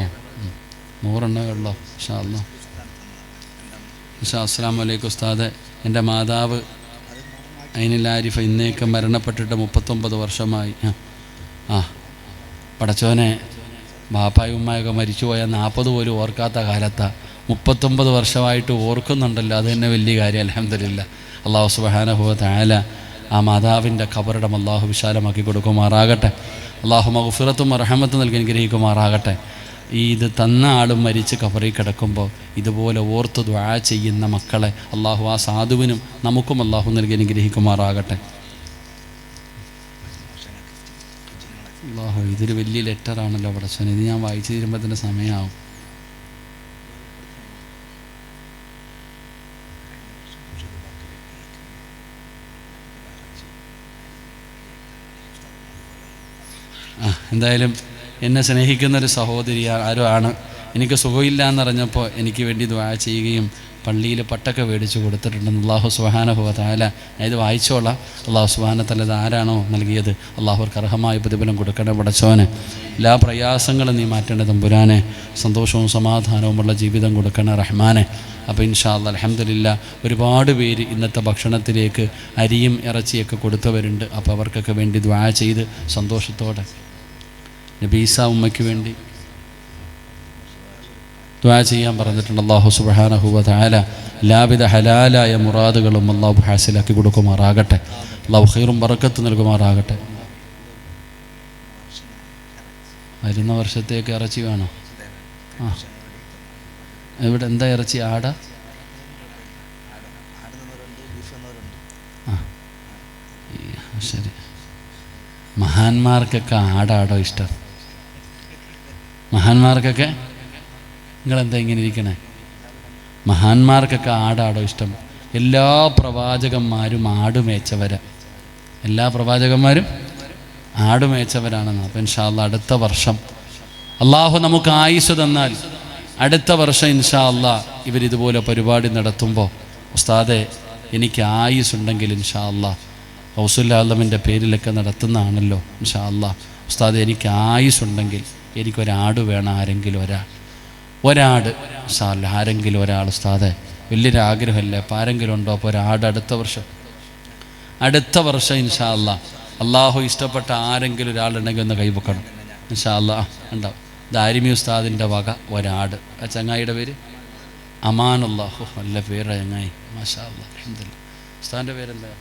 100 എണ്ണമേ ഉള്ളോ? ഇൻഷാ അല്ലാഹ്. അസ്സലാമു അലൈക്കും ഉസ്താദെ. എൻ്റെ മാതാവ് ഐനുൽ ആരിഫ ഇന്നേക്ക് മരണപ്പെട്ടിട്ട് 39 വർഷമായി. പടച്ചോനെ, ബാപ്പായും ഉമ്മയൊക്കെ മരിച്ചുപോയ 40 പോലും ഓർക്കാത്ത കാലത്താണ് 39 വർഷമായിട്ട് ഓർക്കുന്നുണ്ടല്ലോ, അത് തന്നെ വലിയ കാര്യം. അൽഹംദുലില്ലാഹ്. അല്ലാഹു സുബ്ഹാനഹു വ തആല ആ മാതാവിൻ്റെ ഖബറിടം അല്ലാഹു വിശാലമാക്കി കൊടുക്കുമാറാകട്ടെ. അല്ലാഹു മഗ്ഫിറത്തും റഹ്മത്തും നൽകി അനുഗ്രഹിക്കുമാറാകട്ടെ. ഇത് തന്ന ആളും മരിച്ച് ഖബറിൽ കിടക്കുമ്പോൾ ഇതുപോലെ ഓർത്ത് ദുആ ചെയ്യുന്ന മക്കളെ അല്ലാഹു ആ സാധുവിനും നമുക്കും അല്ലാഹു നൽകി അനുഗ്രഹിക്കുമാറാകട്ടെ. അല്ലാഹു, ഇതൊരു വലിയ ലെറ്ററാണല്ലോ പടച്ചോനെ, ഇത് ഞാൻ വായിച്ചു തീരുമ്പോൾ തന്നെ സമയമാവും. എന്തായാലും എന്നെ സ്നേഹിക്കുന്നൊരു സഹോദരി ആരോ ആണ്. എനിക്ക് സുഖമില്ല എന്നറിഞ്ഞപ്പോൾ എനിക്ക് വേണ്ടി ദുആ ചെയ്യുകയും പള്ളിയിൽ പട്ടൊക്കെ മേടിച്ച് കൊടുത്തിട്ടുണ്ടെന്ന് അല്ലാഹു സുബ്ഹാനഹു വ തആല. ഞാൻ ഇത് വായിച്ചോളാം. അല്ലാഹു സുബ്ഹാനഹു വ തആല ഇത് ആരാണോ നൽകിയത് അല്ലാഹുവർക്ക് അർഹമായ പ്രതിഫലം കൊടുക്കണേ പടച്ചോനെ. എല്ലാ പ്രയാസങ്ങളും നീ മാറ്റേണ്ട തമ്പുരാനെ. സന്തോഷവും സമാധാനവുമുള്ള ജീവിതം കൊടുക്കണേ റഹ്മാനെ. അപ്പോൾ ഇൻഷാ അല്ലാഹ് അൽഹംദുലില്ലാഹ് ഒരുപാട് പേര് ഇന്നത്തെ ഭക്ഷണത്തിലേക്ക് അരിയും ഇറച്ചിയൊക്കെ കൊടുത്തവരുണ്ട്. അപ്പോൾ അവർക്കൊക്കെ വേണ്ടി ദുആ ചെയ്ത് സന്തോഷത്തോടെ നബീസ ഉമ്മയ്ക്ക് വേണ്ടി ദുആ ചെയ്യാൻ പറഞ്ഞിട്ടുണ്ട്. അല്ലാഹു സുബ്ഹാനഹു വ തആല എല്ലാവിധ ഹലാലായ മുറാദുകളും അല്ലാഹു ഹാസിലാക്കി കൊടുക്കുമാറാകട്ടെ. അല്ലാഹു ഖൈറും ബറക്കത്തും നൽകുമാറാകട്ടെ. വരുന്ന വർഷത്തേക്ക് ഇറച്ചി വേണോ? ഇവിടെ എന്താ ഇറച്ചി? ആടാ? ശരി. മഹാന്മാർക്കൊക്കെ ആടാടോ ഇഷ്ടം? മഹാന്മാർക്കൊക്കെ നിങ്ങളെന്താ ഇങ്ങനെ ഇരിക്കണേ? മഹാന്മാർക്കൊക്കെ ആടാടോ ഇഷ്ടം? എല്ലാ പ്രവാചകന്മാരും ആടുമേച്ചവരാ. എല്ലാ പ്രവാചകന്മാരും ആടുമേച്ചവരാണെന്ന്. അപ്പം ഇൻഷാ അല്ലാഹ് അടുത്ത വർഷം അള്ളാഹു നമുക്ക് ആയുസ് തന്നാൽ അടുത്ത വർഷം ഇൻഷാ അല്ലാഹ് ഇവരിതുപോലെ പരിപാടി നടത്തുമ്പോൾ ഉസ്താദെ എനിക്ക് ആയുസ് ഉണ്ടെങ്കിൽ ഇൻഷാ അല്ലാഹ് ഗൗസുൽ ആലമിൻ്റെ പേരിലൊക്കെ നടത്തുന്നതാണല്ലോ. ഇൻഷാ അല്ലാഹ് ഉസ്താദെ എനിക്ക് ആയുസ് ഉണ്ടെങ്കിൽ എനിക്കൊരാട് വേണം. ഒരാട് ഇൻഷാ അല്ലാഹ് ആരെങ്കിലും ഒരാൾ ഉസ്താദെ, വലിയൊരാഗ്രഹമല്ലേ, അപ്പോൾ ആരെങ്കിലും ഉണ്ടോ? അപ്പോൾ ഒരാട് അടുത്ത വർഷം ഇൻഷാ അല്ലാഹ് അള്ളാഹു ഇഷ്ടപ്പെട്ട ആരെങ്കിലും ഒരാളുണ്ടെങ്കിൽ ഒന്ന് കൈവക്കണം ഇൻഷാ അല്ലാഹ്. ഉണ്ടാവും. ദാരിമി ഉസ്താദിൻ്റെ വക ഒരാട്. ആ ചങ്ങായിയുടെ പേര് അമാനുല്ലാഹു. നല്ല പേരാ ചങ്ങായി, മാഷാ അല്ലാഹ് അൽഹംദുലില്ലാഹ്. ഉസ്താദിൻ്റെ പേരെന്താ?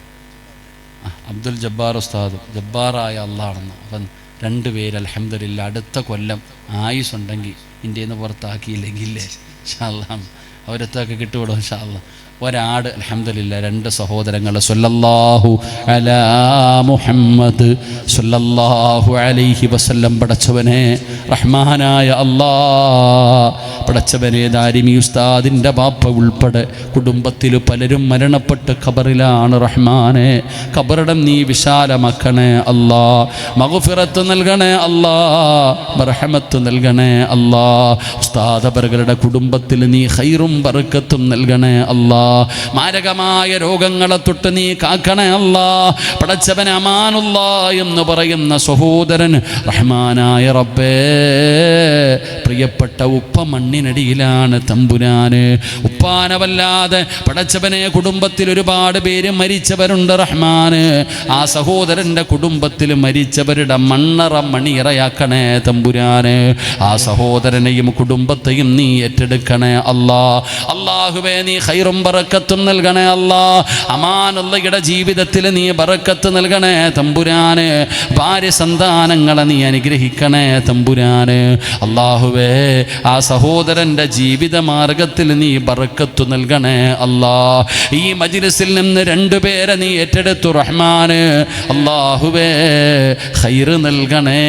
അബ്ദുൽ ജബ്ബാർ ഉസ്താദും ജബ്ബാറായ അള്ളാഹാണെന്ന്. അപ്പം 2 പേര് അൽഹംദുലില്ലാഹ്. അടുത്ത കൊല്ലം ആയുസുണ്ടെങ്കിൽ ഇന്ത്യയിൽ നിന്ന് പുറത്താക്കിയില്ലെങ്കിലേ ഇൻഷാ അല്ലാഹ് അവരത്തൊക്കെ കിട്ടുവിടും ഇൻഷാ അല്ലാഹ്. ഒരാട്. അൽഹംദുലില്ലാഹ്, 2 സഹോദരങ്ങൾ. സല്ലല്ലാഹു അലാ മുഹമ്മദ് സല്ലല്ലാഹു അലൈഹി വസല്ലം. പടച്ചവനെ, റഹ്മാനായ അല്ലാഹ്, പടച്ചവനെ, ദാരിമി ഉസ്താദിൻ്റെ ബാപ്പ ഉൾപ്പെടെ കുടുംബത്തിൽ പലരും മരണപ്പെട്ട് ഖബറിലാണ്. റഹ്മാനെ, ഖബറിടം നീ വിശാലമാക്കണേ അല്ലാ, മഗ്ഫിറത്ത് നൽകണേ അല്ലാ, റഹ്മത്ത് നൽകണേ അല്ലാ. ഉസ്താദ് അവരുടെ കുടുംബത്തിൽ നീ ഖൈറും ബർക്കത്തും നൽകണേ അല്ലാ. മാരകമായ രോഗങ്ങളെ തൊട്ട് നീ കാക്കണേ അല്ലാ. പടച്ചവൻ അമാനുള്ള എന്ന് പറയുന്ന സഹോദരൻ, റഹ്മാനായ റബ്ബേ, പ്രിയപ്പെട്ട ഉപ്പ മണ്ണിനടിയിലാണ് തമ്പുരാന്. ഉപ്പാനവല്ലാതെ പടച്ചവനെ കുടുംബത്തിൽ ഒരുപാട് പേര് മരിച്ചവരുണ്ട്. റഹ്മാന്, ആ സഹോദരൻ്റെ കുടുംബത്തിൽ മരിച്ചവരുടെ മണ്ണറ മണിയറയാക്കണേ തമ്പുരാന്. ആ സഹോദരനെയും കുടുംബത്തെയും നീ ഏറ്റെടുക്കണേ അല്ലാ. അല്ലാഹുവേ, നീ ഖൈറും ബറക്കത്തും നൽകണേ അല്ലാ. അമാനുള്ളയുടെ ജീവിതത്തിൽ നീ ബറക്കത്ത് നൽകണേ തമ്പുരാന്. ഭാര്യ സന്താനങ്ങളെ നീ അനുഗ്രഹിക്കണേ തമ്പുരാന്. അല്ലാഹുവേ, ആ സഹോദരൻ്റെ ജീവിത മാർഗത്തിൽ നീ ബറക്കത്ത് നൽകണേ അല്ലാ. ഈ മജ്ലിസിൽ നിന്ന് 2 പേരെ നീ ഏറ്റെടുത്തു റഹ്മാന്. അല്ലാഹുവേ, ഖൈർ നൽകണേ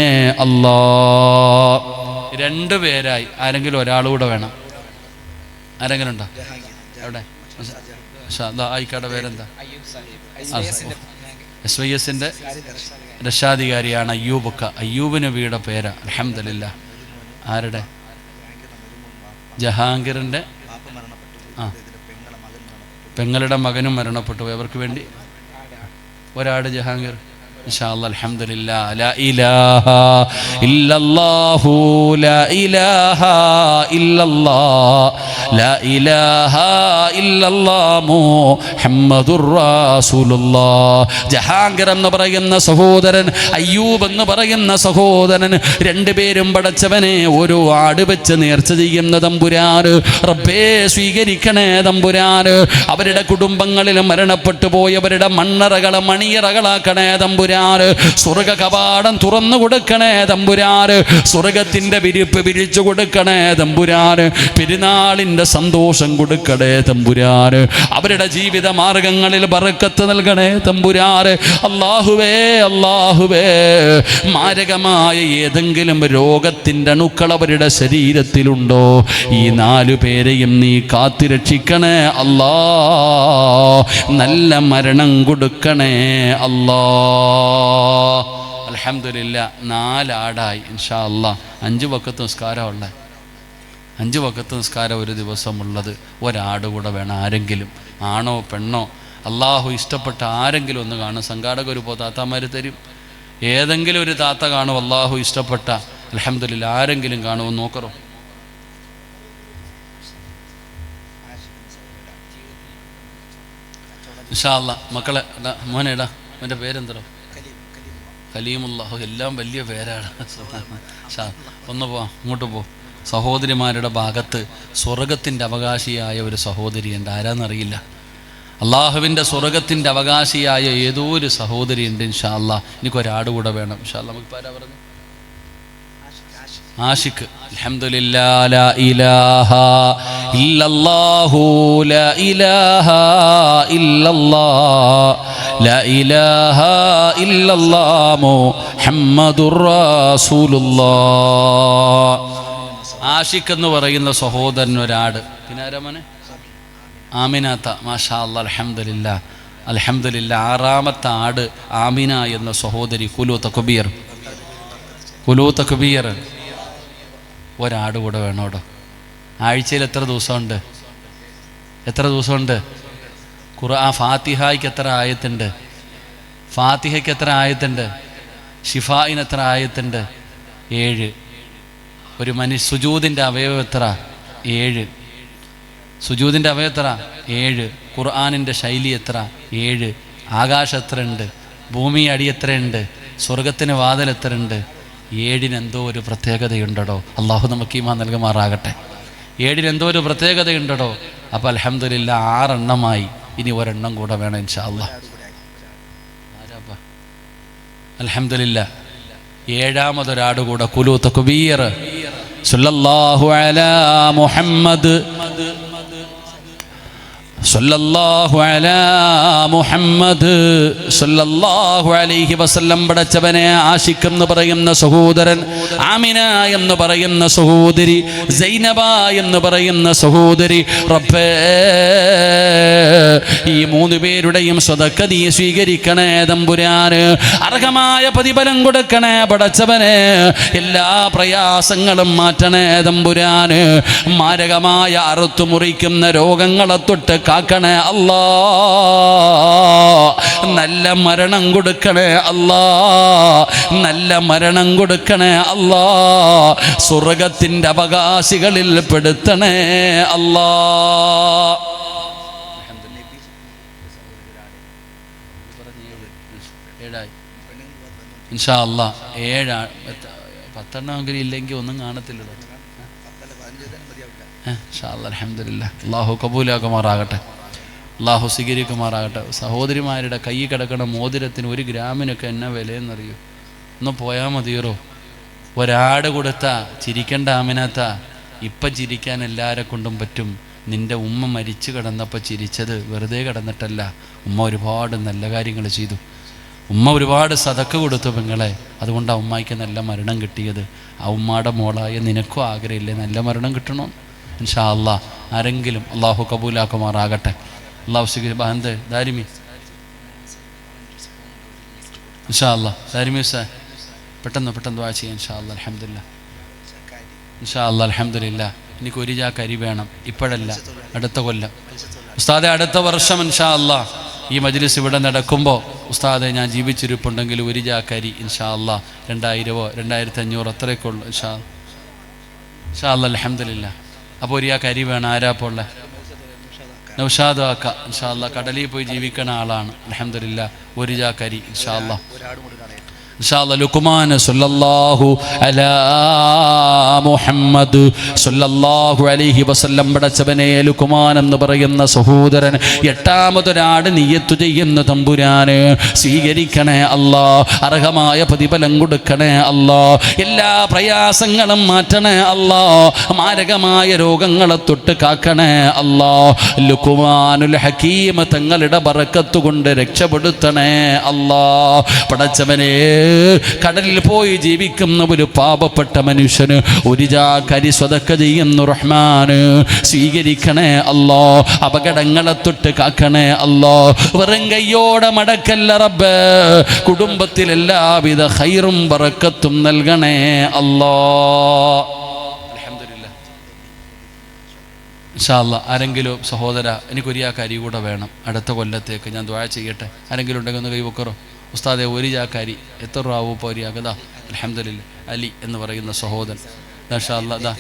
അല്ലാ. 2 പേരായി. ആരെങ്കിലും ഒരാളുകൂടെ വേണം. ആരെങ്കിലും ഉണ്ടോ? എവിടെ? ആയിക്കാടെ പേരെന്താ? SYSൻ്റെ രക്ഷാധികാരിയാണ് അയ്യൂബക്ക. അയ്യൂബിന് വീട പേരാ. അൽഹംദുലില്ലാഹ്. ആരുടെ? ജഹാംഗീറിൻ്റെ പെങ്ങളുടെ മകനും മരണപ്പെട്ടു. അവർക്ക് വേണ്ടി ഒരാട് ജഹാംഗീർ. ഇൻഷാ അല്ലാഹ്. അൽഹംദുലില്ലാഹ്. ലാ ഇലാഹ ഇല്ലല്ലാഹു ലാ ഇലാഹ ഇല്ലല്ലാഹ് ലാ ഇലാഹ ഇല്ലല്ലാഹ് മുഹമ്മദുർ റസൂലുള്ളാഹ്. ജഹാംഗീർ എന്ന് പറയുന്ന സഹോദരൻ, അയ്യൂബ് എന്ന് പറയുന്ന സഹോദരൻ, 2 പേരും പടച്ചവനെ ഓരോ ആട് വെച്ച് നേർച്ച ചെയ്യുന്ന തമ്പുരാന്. റബ്ബേ, സ്വീകരിക്കണേ തമ്പുരാന്. അവരുടെ കുടുംബങ്ങളിൽ മരണപ്പെട്ടു പോയവരുടെ മണ്ണറകളെ മണിയറകളാക്കണേ തമ്പുരാന്. സ്വർഗ കവാടം തുറന്നു കൊടുക്കണേ തമ്പുരാന്. സ്വർഗത്തിന്റെ വിരിപ്പ് വിരിച്ചു കൊടുക്കണേ തമ്പുരാന്. പെരുന്നാളിന്റെ സന്തോഷം കൊടുക്കണേ തമ്പുരാന്. അവരുടെ ജീവിത മാർഗങ്ങളിൽ ബറക്കത്ത് നൽകണേ തമ്പുരാന്. അല്ലാഹുവേ, അല്ലാഹുവേ, മാരകമായ ഏതെങ്കിലും രോഗത്തിന്റെ അണുക്കൾ അവരുടെ ശരീരത്തിലുണ്ടോ, ഈ 4 പേരെയും നീ കാത്തുരക്ഷിക്കണേ അല്ലാ. നല്ല മരണം കൊടുക്കണേ അല്ലാ. അൽഹംദുലില്ലാഹ്. 4 ആടായി. ഇൻഷാ അല്ലാഹ്. 5 വഖത്ത് നിസ്കാരമുള്ള 5 വഖത്ത് നിസ്കാരം ഒരു ദിവസമുള്ളത്. ഒരാട് കൂടെ വേണം. ആരെങ്കിലും, ആണോ പെണ്ണോ, അള്ളാഹു ഇഷ്ടപ്പെട്ട ആരെങ്കിലും ഒന്ന് കാണും. സംഘാടകർ ഇപ്പോൾ താത്താമാർ തരും. ഏതെങ്കിലും ഒരു താത്ത കാണും അള്ളാഹു ഇഷ്ടപ്പെട്ട. അൽഹംദുലില്ലാഹ്. ആരെങ്കിലും കാണുമോ നോക്കറോ? ഇൻഷാ അല്ലാഹ്. മക്കളെ, മോനെടാ, അവൻ്റെ പേരെന്തോ? കലീമുല്ലാഹ്. എല്ലാം വലിയ പേരാണ്. ഒന്ന് പോവാം, അങ്ങോട്ട് പോ. സഹോദരിമാരുടെ ഭാഗത്ത് സ്വർഗത്തിൻ്റെ അവകാശിയായ ഒരു സഹോദരിയുണ്ട്. ആരാന്നറിയില്ല. അള്ളാഹുവിൻ്റെ സ്വർഗത്തിൻ്റെ അവകാശിയായ ഏതോ ഒരു സഹോദരിയുണ്ട്. ഇൻഷാ അല്ലാഹ്. എനിക്കൊരാട് കൂടെ വേണം. ഇൻഷാ അല്ലാഹ്. നമുക്ക് ആരാ പറഞ്ഞു? ആഷിഖ്. അൽഹംദുലില്ലാഹ്. ലാ ഇലാഹ ഇല്ലല്ലാഹു ലാ ഇലാഹ ഇല്ലല്ലാഹ് ലാ ഇലാഹ ഇല്ലല്ലാഹ് മുഹമ്മദുർ റസൂലുള്ളാഹ്. ആഷിഖ് എന്ന് പറയുന്ന സഹോദരൻ ഒരാട്. പിന്നെ ആരാ മോനെ? ആമിനാത്ത. മാഷാ അല്ലാഹ്. അൽഹംദുലില്ലാഹ്. അൽഹംദുലില്ലാഹ്. 6ാമത്തെ ആട് ആമിന എന്ന സഹോദരി. കുലു തക്ബീർ, കുലു തക്ബീർ. ഒരാട് കൂടെ വേണോടോ. ആഴ്ചയിൽ എത്ര ദിവസമുണ്ട്? എത്ര ദിവസമുണ്ട്? ഖുർആൻ ഫാത്തിഹയ്ക്ക് എത്ര ആയത്തുണ്ട്? ഫാത്തിഹയ്ക്ക് എത്ര ആയത്തുണ്ട്? ഷിഫായിന് എത്ര ആയത്തുണ്ട്? 7. ഒരു സുജൂദിൻ്റെ അവയവം എത്ര? 7. സുജൂദിൻ്റെ അവയവം എത്ര? 7. ഖുർആനിൻ്റെ ശൈലി എത്ര? 7. ആകാശം എത്ര ഉണ്ട്? ഭൂമി അടി എത്രയുണ്ട്? സ്വർഗത്തിന് വാതിൽ എത്ര ഉണ്ട്? 7 എന്തോ ഒരു പ്രത്യേകതയുണ്ടോ. അള്ളാഹു നമുക്ക് ഈമാൻ നൽകുമാറാകട്ടെ. 7 എന്തോ ഒരു പ്രത്യേകതയുണ്ടോ. അപ്പോൾ അൽഹംദുലില്ലാഹ് 6 എണ്ണമായി. ഇനി ഒരെണ്ണം കൂടെ വേണം ഇൻഷാ അല്ലാഹ്. അൽഹംദുലില്ലാഹ്. 7ാമതൊരാട് കൂടെ. കുലു തക്ബീർ. സല്ലല്ലാഹു അലാ മുഹമ്മദ് സല്ലല്ലാഹു അലാ മുഹമ്മദ് സല്ലല്ലാഹു അലൈഹി വസല്ലം പടച്ചവനെ ആശിഖ് എന്ന് പറയുന്ന സഹോദരൻ, ആമിന എന്ന് പറയുന്ന സഹോദരി, സൈനബ എന്ന് പറയുന്ന സഹോദരി, റബ്ബേ ഈ 3 പേരുടെയും സ്വതക്ക നീ സ്വീകരിക്കണേ തമ്പുരാന്. അർഹമായ പ്രതിഫലം കൊടുക്കണേ പടച്ചവനെ. എല്ലാ പ്രയാസങ്ങളും മാറ്റണേ തമ്പുരാന്. മാരകമായ അറുത്തു മുറിക്കുന്ന രോഗങ്ങളെ തൊട്ട് കാക്കണേ അല്ലാ. നല്ല മരണം കൊടുക്കണേ അല്ലാ. നല്ല മരണം കൊടുക്കണേ അല്ലാ. സ്വർഗത്തിൻ്റെ അവകാശികളിൽ പെടുത്തണേ അല്ലാ. ഇൻഷാ അല്ലാ 7 10 ഇല്ലെങ്കിൽ ഒന്നും കാണത്തില്ലല്ലോ. അൽഹംദുലില്ലാഹ്. അല്ലാഹു കബൂലാക്കുമാറാകട്ടെ, അല്ലാഹു സ്വീകരിക്കുമാറാകട്ടെ. സഹോദരിമാരുടെ കൈ കിടക്കണ മോതിരത്തിന് 1 ഗ്രാമിനൊക്കെ എന്നാ വിലയെന്നറിയോ? ഒന്ന് പോയാൽ മതിയറോ? ഒരാട് കൊടുത്താ ചിരിക്കേണ്ട ആമിനാത്ത. ഇപ്പം ചിരിക്കാൻ എല്ലാവരെ കൊണ്ടും പറ്റും. നിൻ്റെ ഉമ്മ മരിച്ചു കിടന്നപ്പോൾ ചിരിച്ചത് വെറുതെ കിടന്നിട്ടല്ല. ഉമ്മ ഒരുപാട് നല്ല കാര്യങ്ങൾ ചെയ്തു. ഉമ്മ ഒരുപാട് സദക്ക കൊടുത്തു പെങ്ങളെ. അതുകൊണ്ടാണ് ഉമ്മായിക്ക് നല്ല മരണം കിട്ടിയത്. ആ ഉമ്മാടെ മോളായ നിനക്കും ആഗ്രഹമില്ലേ നല്ല മരണം കിട്ടണോ? ഇൻഷാ അല്ലാ ആരെങ്കിലും അള്ളാഹു കബൂലാക്കുമാറാകട്ടെ. അള്ളാഹു സ്വീകരിച്ച് ദാരിമി ഇൻഷാ അല്ലാ. ദാരിമി സാർ പെട്ടെന്ന് ദുആ ചെയ്യാം ഇൻഷാ അല്ലാ. അൽഹംദുലില്ലാ ഇൻഷാ അല്ലാ. അൽഹംദുലില്ലാ. എനിക്ക് 1 ചാക്ക് അരി വേണം. ഇപ്പോഴല്ല, അടുത്ത കൊല്ലം ഉസ്താദെ. അടുത്ത വർഷം ഇൻഷാ അല്ലാ ഈ മജ്ലിസ് ഇവിടെ നടക്കുമ്പോൾ ഉസ്താദെ ഞാൻ ജീവിച്ചിരിപ്പുണ്ടെങ്കിൽ 1 ചാക്ക് അരി ഇൻഷാ അല്ലാ. 2000 2500 അത്രയൊക്കെ ഉള്ളൂ ഇൻഷാ അല്ലാ. അൽഹംദുലില്ലാ. അപ്പോൾ 1 ചാക്ക് അരി വേണം. ആരാപ്പോൾ ഉള്ളത്? നൗഷാദ് ആക്ക ഇൻഷാ അല്ലാ. കടലിൽ പോയി ജീവിക്കുന്ന ആളാണ്. അൽഹംദുലില്ലാ. 1 ചാക്ക് അരി ഇൻഷാ അല്ലാ. ഇൻഷാ അല്ലാ. ലുക്മാൻ സല്ലല്ലാഹു അലാ മുഹമ്മദ് സല്ലല്ലാഹു അലൈഹി വസല്ലം പടച്ചവനെ ലുക്മാൻ എന്ന് പറയുന്ന സഹോദരൻ 8ാമതൊരാട് നിയ്യത്ത് ചെയ്യുന്ന തമ്പുരാന് സ്വീകരിക്കണേ അല്ലാ. അർഹമായ പ്രതിഫലം കൊടുക്കണേ അല്ലാ. എല്ലാ പ്രയാസങ്ങളും മാറ്റണേ അല്ലാ. മാരകമായ രോഗങ്ങളെ തൊട്ട് കാക്കണേ അല്ലാ. ലുക്മാനുൽ ഹക്കീം തങ്ങളുടെ ബറക്കത്ത് കൊണ്ട് രക്ഷപ്പെടുത്തണേ അല്ലാ. പടച്ചവനെ കടലിൽ പോയി ജീവിക്കുന്ന ഒരു പാപപ്പെട്ട മനുഷ്യന് 1 ചാക്ക് അരി സ്വതക്ക ചെയ്യുന്ന റഹ്മാന് സ്വീകരിക്കണേ അല്ലാ. അപകടങ്ങളെ തൊട്ട് കാക്കണേ അല്ലാ. വെറും കയ്യോടെ മടക്കല്ല റബ്ബ്. കുടുംബത്തിൽ എല്ലാവിധ ഖൈറും ബറക്കത്തും നൽകണേ അല്ലാ. അൽഹംദുലില്ലാ. ഇൻഷാ അല്ലാ. ആരെങ്കിലും സഹോദര എനിക്ക് 1 ചാക്ക് അരി കൂടെ വേണം. അടുത്ത കൊല്ലത്തേക്ക് ഞാൻ ദുആ ചെയ്യട്ടെ. ആരെങ്കിലും ഉണ്ടെങ്കിൽ ഒന്ന് കൈവക്കറോ? ഉസ്താദെ 1 ചാക്ക് അരി എത്ര രൂപ ആവും ഇപ്പോൾ 1 ചാക്ക്? അൽഹംദുലില്ലാ. അലി എന്ന് പറയുന്ന സഹോദരൻ മാഷാ അല്ലാ.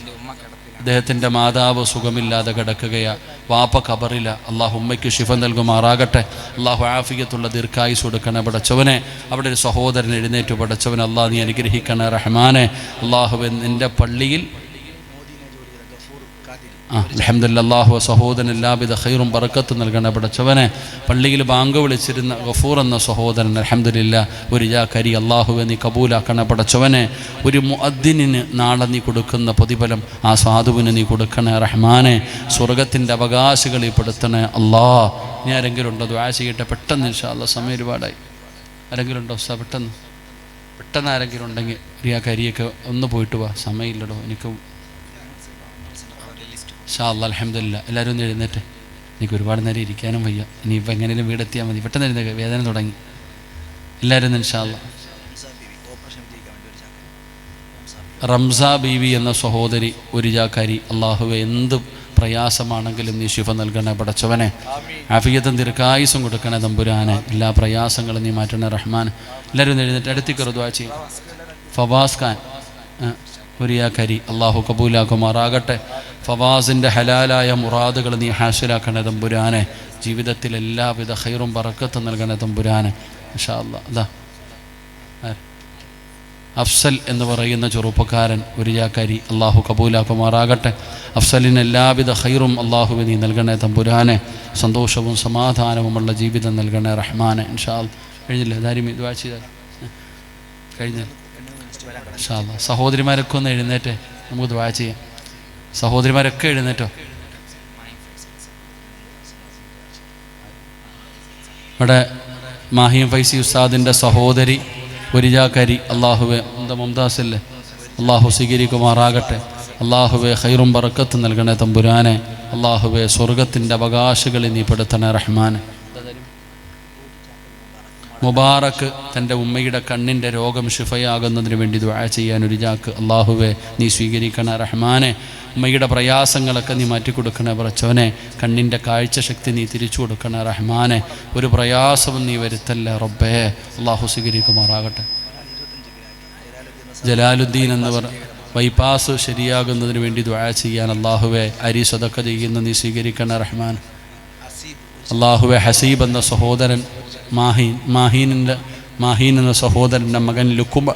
അദ്ദേഹത്തിൻ്റെ മാതാവ് സുഖമില്ലാതെ കിടക്കുകയാ. വാപ്പ ഖബറില. അള്ളാഹു ഉമ്മയ്ക്ക് ശിഫ നൽകുമാറാകട്ടെ. അള്ളാഹു ആഫിയത്തുള്ള ദീർഘായുസ് കൊടുക്കണേ പടച്ചവനെ. അവിടെ ഒരു സഹോദരൻ എഴുന്നേറ്റു. പടച്ചവൻ അള്ളാഹ് നീ അനുഗ്രഹിക്കണേ റഹ്മാനെ. അള്ളാഹു നിൻ്റെ പള്ളിയിൽ അൽഹംദുലില്ലാ. അല്ലാഹു സഹോദരൻ എല്ലാവിധ ഖൈറും ബറക്കത്തും നൽകണേ പടച്ചവനെ. പള്ളിയിൽ ബാങ്ക് വിളിച്ചിരുന്ന ഗഫൂർ എന്ന സഹോദരൻ അൽഹംദുലില്ലാ 1 ചാക്ക് അരി അല്ലാഹുവേ നീ കബൂലാക്കണേ പടച്ചവനെ. ഒരു മുഅദ്ദിനിന് നാളെ നീ കൊടുക്കുന്ന പ്രതിഫലം ആ സാധുവിന് നീ കൊടുക്കണേ റഹ്മാനെ. സ്വർഗത്തിൻ്റെ അവകാശികളിൽ പെടുത്തണേ അല്ലാ. ഇനി ആരെങ്കിലും ഉണ്ടോ? ദുആ ചെയ്യട്ടെ പെട്ടെന്ന് ഇൻഷാ അല്ലാ. സമയം ഒരുപാടായി. ആരെങ്കിലും ഉണ്ടോ ഉസ്താദ്? പെട്ടെന്ന് ആരെങ്കിലും ഉണ്ടെങ്കിൽ 1 ചാക്ക് അരിയൊക്കെ ഒന്ന് പോയിട്ട് വാ. സമയമില്ലടോ എനിക്ക്. ഇൻഷാ അല്ലാ. അൽഹംദുലില്ലാ. എല്ലാവരും ഒന്ന് എഴുന്നേറ്റ്. എനിക്ക് ഒരുപാട് നേരം ഇരിക്കാനും വയ്യ. ഇനിയിപ്പോൾ എങ്ങനെയും വീടെത്തിയാൽ മതി. പെട്ടെന്ന് എഴുന്നേൽക്കുക. വേദന തുടങ്ങി. എല്ലാവരും ഇൻഷാ അല്ലാ. റംസ ബീവി എന്ന സഹോദരി 1 ചാക്ക് അരി അല്ലാഹുവേ എന്ത് പ്രയാസമാണെങ്കിലും നീ ശിഫ നൽകണേ പടച്ചവനെ. ആഫിയത്തും ദീർഘായുസ്സും കൊടുക്കണേ തമ്പുരാനെ. എല്ലാ പ്രയാസങ്ങളും നീ മാറ്റണേ റഹ്മാൻ. എല്ലാവരും ഒന്ന് എഴുന്നേറ്റ് അടുത്തേക്ക് ദുആ ചെയ്യും. ഫവാസ് ഖാൻ 1 ചാക്ക് അരി അല്ലാഹു കബൂലാക്കുമാറാകട്ടെ. ഫവാസിൻ്റെ ഹലാലായ മുറാദുകൾ നീ ഹാസിലാക്കണേ തമ്പുരാനെ. ജീവിതത്തിൽ എല്ലാവിധ ഖൈറും ബറക്കത്തും നൽകണേ തമ്പുരാനെ. ഇൻഷാ അല്ലാ. അതാ അഫ്സൽ എന്ന് പറയുന്ന ചെറുപ്പക്കാരൻ 1 ചാക്ക് അരി അല്ലാഹു കബൂലാക്കുമാറാകട്ടെ. അഫ്സലിന് എല്ലാവിധ ഖൈറും അല്ലാഹുവേ നീ നൽകണേ തമ്പുരാനെ. സന്തോഷവും സമാധാനവുമുള്ള ജീവിതം നൽകണേ റഹ്മാനെ. ഇൻഷാ അല്ലാ. കഴിഞ്ഞില്ലേ? ദാരിമി ദുആ ചെയ്താൽ കഴിഞ്ഞ ഇൻഷാ അല്ലാ. സഹോദരിമാരൊക്കെ ഒന്ന് എഴുന്നേറ്റേ, നമുക്ക് ദുആ ചെയ്യാം. സഹോദരിമാരൊക്കെ എഴുന്നേറ്റോ. ഇവിടെ മാഹിം ഫൈസി ഉസ്താദിൻ്റെ സഹോദരി ഒരിജാക്കരി അള്ളാഹുവെ മുംതാസില്ലേ അള്ളാഹു സ്വീകരിക്കുമാറാകട്ടെ. അള്ളാഹുവെ ഖൈറും ബറക്കത്ത് നൽകണേ തമ്പുരാനെ. അള്ളാഹുവെ സ്വർഗത്തിൻ്റെ അവകാശികളിൽ നീ പെടുത്തണേ റഹ്മാനെ. മുബാറക്ക് തൻ്റെ ഉമ്മയുടെ കണ്ണിൻ്റെ രോഗം ശിഫയാകുന്നതിന് വേണ്ടി ദുആ ചെയ്യാൻ ഒരു ജാക്ക് അള്ളാഹുവെ നീ സ്വീകരിക്കണേ റഹ്മാനെ. ഉമ്മയുടെ പ്രയാസങ്ങളൊക്കെ നീ മാറ്റിക്കൊടുക്കണേ പടച്ചോനെ. കണ്ണിൻ്റെ കാഴ്ചശക്തി നീ തിരിച്ചു കൊടുക്കണേ റഹ്മാനെ. ഒരു പ്രയാസവും നീ വരുത്തല്ലേ റബ്ബേ. അള്ളാഹു സ്വീകരിക്കുമാറാകട്ടെ. ജലാലുദ്ദീൻ എന്നവർ ബൈപ്പാസ് ശരിയാകുന്നതിന് വേണ്ടി ദുആ ചെയ്യാൻ അള്ളാഹുവെ അരി സദക്ക ചെയ്യുന്ന നീ സ്വീകരിക്കണേ റഹ്മാൻ. അള്ളാഹുവെ ഹസീബ് എന്ന സഹോദരൻ മാഹീൻ എന്ന സഹോദരൻ്റെ മകൻ ലുക്കുമ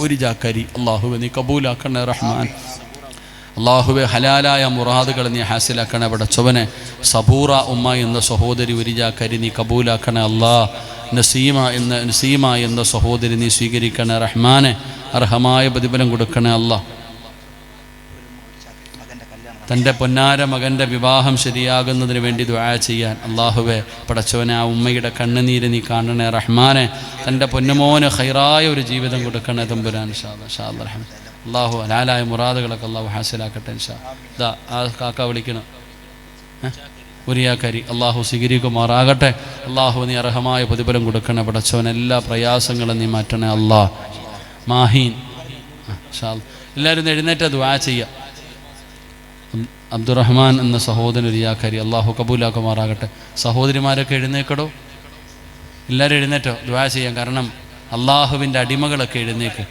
ഒരു ജാക്കരി അള്ളാഹുവെ നീ കബൂലാക്കണേ റഹ്മാൻ. അള്ളാഹുവെ ഹലാലായ മുറാദുകൾ നീ ഹാസിലാക്കണേ സബൂറ ഉമ്മ എന്ന സഹോദരി ഒരു ജാക്കരി നീ കബൂലാക്കണേ അള്ളാഹ്. നസീമ എന്ന സഹോദരി നീ സ്വീകരിക്കണേ റഹ്മാനെ. അർഹമായ പ്രതിഫലം കൊടുക്കണേ അള്ളാഹ്. തൻ്റെ പൊന്നാര മകൻ്റെ വിവാഹം ശരിയാകുന്നതിന് വേണ്ടി ദുആ ചെയ്യാൻ അള്ളാഹുവെ പടച്ചവനെ ആ ഉമ്മയുടെ കണ്ണുനീര് നീ കാണണേ റഹ്മാനെ. തൻ്റെ പൊന്നുമോന് ഖൈറായ ഒരു ജീവിതം കൊടുക്കണേ തമ്പുരാൻ അള്ളാഹു. ഹലാലായ മുറാദുകളൊക്കെ അള്ളാഹു ഹാസിലാക്കട്ടെ ഇൻഷാ. ഇതാ ആ കാക്ക വിളിക്കണം ഉരിയാക്കരി അള്ളാഹു സ്വീകരിക്കുമാറാകട്ടെ. അള്ളാഹു നീ അർഹമായ പ്രതിഫലം കൊടുക്കണേ പടച്ചവൻ. എല്ലാ പ്രയാസങ്ങളും നീ മാറ്റണേ അള്ളാഹ്. മാഹീൻ എല്ലാവരും എഴുന്നേറ്റ് ദുആ ചെയ്യാം. അബ്ദുറഹ്മാൻ എന്ന സഹോദരൻ ഉരിയാക്കരി അള്ളാഹു കബൂലാക്കുമാറാകട്ടെ. സഹോദരിമാരൊക്കെ എഴുന്നേക്കടോ, എല്ലാവരും എഴുന്നേറ്റോ ദുആ ചെയ്യാം. കാരണം അള്ളാഹുവിൻ്റെ അടിമകളൊക്കെ എഴുന്നേക്ക്.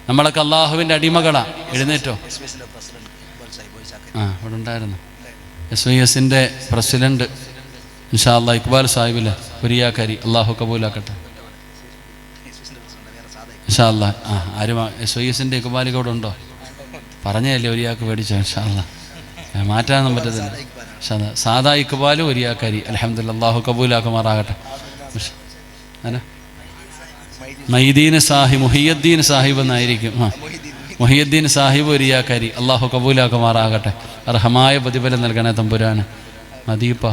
നമ്മളൊക്കെ അള്ളാഹുവിൻ്റെ അടിമകളാണ്. എഴുന്നേറ്റോ. ഇവിടെ ഉണ്ടായിരുന്നു SYSൻ്റെ പ്രസിഡന്റ് ഇൻഷാ അല്ലാഹ് ഇക്ബാൽ സാഹിബിലെ ഉരിയാക്കരി അള്ളാഹു കബൂലാക്കട്ടെ ഇൻഷാ അല്ലാഹ്. ആരും SYSൻ്റെ ഇക്ബാൽ കൂടെ ഉണ്ടോ? പറഞ്ഞല്ലേ ഒരിയാൾക്ക് മേടിച്ചോ ഇൻഷാ അല്ലാഹ്. മാറ്റാനൊന്നും പറ്റത്തില്ല. സാദാ ഇക്ബാലും ഒരിയാക്കരി അൽഹംദുലില്ലാഹ് അള്ളാഹു കബൂലാക്കുമാറാകട്ടെ. മുഹിയുദ്ദീൻ സാഹിബ് എന്നായിരിക്കും. മുഹിയുദ്ദീൻ സാഹിബ് ഒരിയാക്കരി അള്ളാഹു കബൂലാക്കുമാറാകട്ടെ. അർഹമായ പ്രതിഫലം നൽകണേ തമ്പുരാന്. മദീപ്പ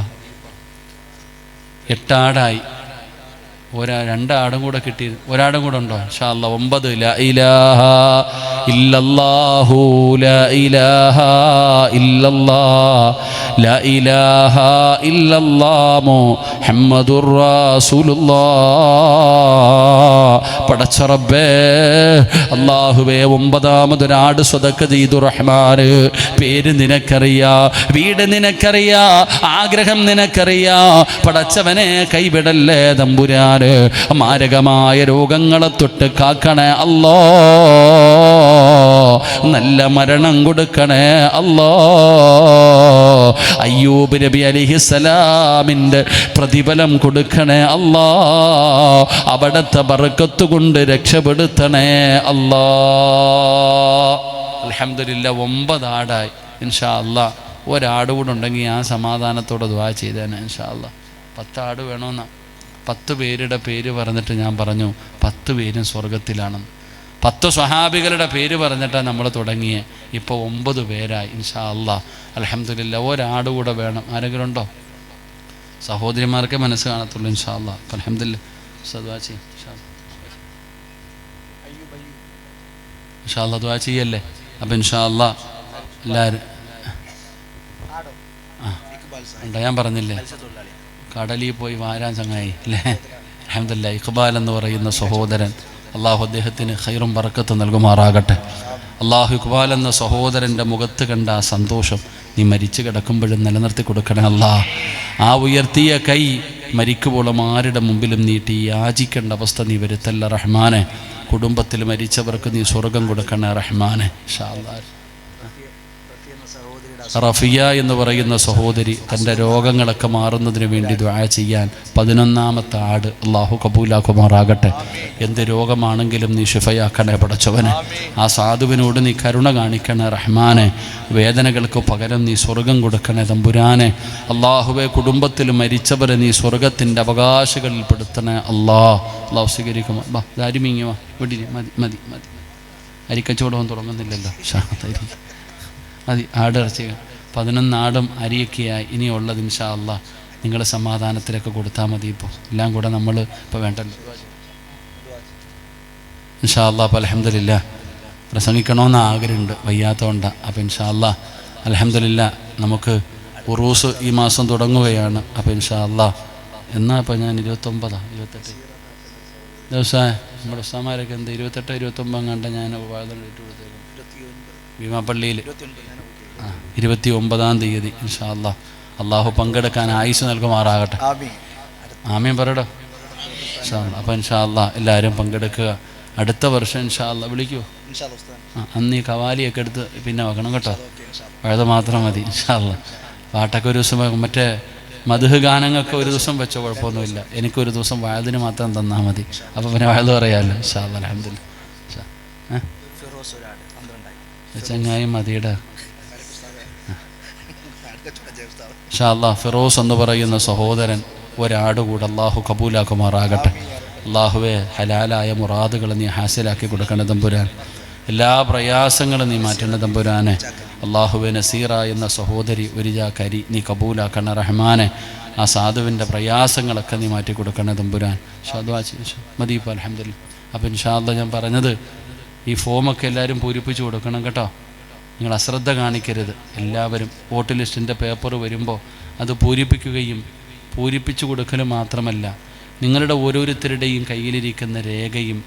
8 ആടായി. രണ്ടാടും കൂടെ കിട്ടി. ഒരാടും കൂടെ ഉണ്ടോ ഇൻഷാ അല്ലാഹ്. 9 ലാ ഇലാഹ ഇല്ലല്ലാഹു ലാ ഇലാഹ ഇല്ലല്ലാഹ് ലാ ഇലാഹ ഇല്ലല്ലാഹ് മുഹമ്മദുർ റസൂലുള്ളാഹ്. പടച്ച റബ്ബേ അല്ലാഹുവേ 9ാമതൊരാട് സ്വതക്ക ചെയ്തു റഹ്മാന്. പേര് നിനക്കറിയാ, വീട് നിനക്കറിയാ, ആഗ്രഹം നിനക്കറിയാ. പടച്ചവനെ കൈവിടല്ലേ തമ്പുരാൻ. മാരകമായ രോഗങ്ങളെ തൊട്ട് കാക്കണേ അല്ലാ. നല്ല മരണം കൊടുക്കണേ അല്ലാ. അയ്യൂബ് നബി അലൈഹിസ്സലാമിൻ്റെ പ്രതിഫലം കൊടുക്കണേ അല്ലാ. അവിടുത്തെ ബർക്കത്ത് കൊണ്ട് രക്ഷപ്പെടുത്തണേ അല്ലാ. അൽഹംദുലില്ലാ 9 ആടായി ഇൻഷാ അല്ലാഹ്. ഒരാട് കൂടെ ഉണ്ടെങ്കിൽ ആ സമാധാനത്തോടെ ദുആ ചെയ്തേനെ ഇൻഷാ അല്ലാഹ്. 10 ആട് വേണമെന്നാ. 10 പേരുടെ പേര് പറഞ്ഞിട്ട് ഞാൻ പറഞ്ഞു 10 പേരും സ്വർഗത്തിലാണെന്ന്. 10 സ്വഹാബികളുടെ പേര് പറഞ്ഞിട്ടാണ് നമ്മൾ തുടങ്ങിയത്. ഇപ്പോൾ 9 പേരായി ഇൻഷാ അല്ലാഹ്. അൽഹംദുലില്ലാ. ഒരാട് കൂടെ വേണം. ആരെങ്കിലും ഉണ്ടോ? സഹോദരിമാർക്കേ മനസ്സ് കാണത്തുള്ളൂ ഇൻഷാ അല്ലാഹ്. അൽഹംദുലില്ലാ. ദുആ ചെയ്യ് ഇൻഷാ അല്ലാഹ്. ദുആ ചെയ്യല്ലേ. അപ്പം ഇൻഷാ അല്ലാഹ് എല്ലാവരും ഉണ്ടോ? ഞാൻ പറഞ്ഞില്ലേ കടലിൽ പോയി വാരാൻ ചങ്ങായി അല്ലേ. അൽഹംദുലില്ലാ. ഇഖ്ബാൽ എന്ന് പറയുന്ന സഹോദരൻ അള്ളാഹു അദ്ദേഹത്തിന് ഖൈറും ബറക്കത്ത് നൽകുമാറാകട്ടെ. അള്ളാഹു ഇഖ്ബാൽ എന്ന സഹോദരൻ്റെ മുഖത്ത് കണ്ട ആ സന്തോഷം നീ മരിച്ചു കിടക്കുമ്പോഴും നിലനിർത്തി കൊടുക്കണേ അല്ലാഹ്. ആ ഉയർത്തിയ കൈ മരിക്കുമ്പോഴും ആരുടെ മുമ്പിലും നീട്ടി യാചിക്കേണ്ട അവസ്ഥ നീ വരുത്തല്ല റഹ്മാനെ. കുടുംബത്തിൽ മരിച്ചവർക്ക് നീ സ്വർഗം കൊടുക്കണേ റഹ്മാനെ ഇൻഷാ അല്ലാഹ്. റഫിയ എന്ന് പറയുന്ന സഹോദരി തൻ്റെ രോഗങ്ങളൊക്കെ മാറുന്നതിന് വേണ്ടി ദുആ ചെയ്യാൻ 11ാമത്തെ ആട് അള്ളാഹു കബൂലാക്കുമാറാകട്ടെ. എന്ത് രോഗമാണെങ്കിലും നീ ശിഫയാക്കണേ പടച്ചവനെ. ആ സാധുവിനോട് നീ കരുണ കാണിക്കണേ റഹ്മാനെ. വേദനകൾക്ക് പകരം നീ സ്വർഗം കൊടുക്കണേ തമ്പുരാനെ. അള്ളാഹുവെ കുടുംബത്തിൽ മരിച്ചവരെ നീ സ്വർഗത്തിൻ്റെ അവകാശികളിൽ പെടുത്തണേ അള്ളാഹ്. അള്ളാഹു സ്വീകരിക്കുമോ. ദാരിമിങ്ങി വാ വിടി. മതി മതി മതി. അരിക്കച്ചവടം തുടങ്ങുന്നില്ലല്ലോ. മതി. ആടിറച്ചി 11 ആടും അരിയൊക്കെയായി ഇനിയുള്ളത് ഇൻഷാ അല്ലാഹ് നിങ്ങൾ സമാധാനത്തിലൊക്കെ കൊടുത്താൽ മതി. ഇപ്പോൾ എല്ലാം കൂടെ നമ്മൾ ഇപ്പോൾ വേണ്ടല്ലോ. ഇൻഷാ അല്ലാഹ് അപ്പോൾ അൽഹംദുലില്ലാഹ് പ്രസംഗിക്കണമെന്ന് ആഗ്രഹമുണ്ട്, വയ്യാത്തതുകൊണ്ടാണ്. അപ്പോൾ ഇൻഷാ അല്ലാഹ് അൽഹംദുലില്ലാഹ് നമുക്ക് ഉറൂസ് ഈ മാസം തുടങ്ങുകയാണ്. അപ്പോൾ ഇൻഷാ അല്ലാഹ് എന്നാൽ ഇപ്പോൾ ഞാൻ 28 ദിവസം നമ്മുടെ ഉസ്താമാരൊക്കെ എന്ത് 28, 29 കണ്ട ഞാൻ വാഴയിട്ട് കൊടുത്തേക്കും ഭീമാപ്പള്ളിയിൽ 29-ാം തീയതി ഇൻഷാ അല്ലാഹ്. അള്ളാഹു പങ്കെടുക്കാൻ ആയുസ് നൽകുമാറാകട്ടെ. ആമീൻ പറയടോ. ഇൻഷാ അല്ലാഹ്. അപ്പോൾ ഇൻഷാ അല്ലാഹ് എല്ലാവരും പങ്കെടുക്കുക. അടുത്ത വർഷം ഇൻഷാ അല്ലാഹ് വിളിക്കുമോ? അന്ന് ഈ കവാലിയൊക്കെ എടുത്ത് പിന്നെ വെക്കണം കേട്ടോ. വഴുത മാത്രം മതി ഇൻഷാ അല്ലാഹ്. പാട്ടൊക്കെ ഒരു ദിവസം മറ്റേ മദ്ഹ് ഗാനങ്ങൾക്ക് ഒരു ദിവസം വെച്ചോ കുഴപ്പമൊന്നുമില്ല. എനിക്കൊരു ദിവസം വഴുതിന് മാത്രം തന്നാൽ മതി. അപ്പോൾ പിന്നെ വഴുത പറയാമല്ലോ ഇൻഷാ അല്ലാഹ്. അൽഹംദുലില്ലാഹ്. ചങ്ങായി മതിയുടെ ഇൻഷാ അല്ലാഹ്. ഫിറോസ് എന്ന് പറയുന്ന സഹോദരൻ ഒരാട് കൂടെ അള്ളാഹു കബൂലാക്കുമാറാകട്ടെ. അള്ളാഹുവെ ഹലാലായ മുറാദുകൾ നീ ഹാസിലാക്കി കൊടുക്കണ തമ്പുരാൻ. എല്ലാ പ്രയാസങ്ങളും നീ മാറ്റേണ്ട തമ്പുരാനെ. അള്ളാഹുവെ നസീറ എന്ന സഹോദരി ഒരു കരി നീ കബൂലാക്കണ റഹ്മാനെ. ആ സാധുവിൻ്റെ പ്രയാസങ്ങളൊക്കെ നീ മാറ്റി കൊടുക്കണ തമ്പുരാൻ. മതി ഇപ്പോൾ അൽഹംദുലില്ലാഹ്. അപ്പോൾ ഇൻഷാ അല്ലാഹ് ഞാൻ പറഞ്ഞത് ഈ ഫോമൊക്കെ എല്ലാവരും പൂരിപ്പിച്ച് കൊടുക്കണം കേട്ടോ. നിങ്ങൾ അശ്രദ്ധ കാണിക്കരുത്. എല്ലാവരും വോട്ട് ലിസ്റ്റിൻ്റെ പേപ്പർ വരുമ്പോൾ അത് പൂരിപ്പിച്ചു കൊടുക്കലും മാത്രമല്ല, നിങ്ങളുടെ ഓരോരുത്തരുടെയും കയ്യിലിരിക്കുന്ന രേഖയും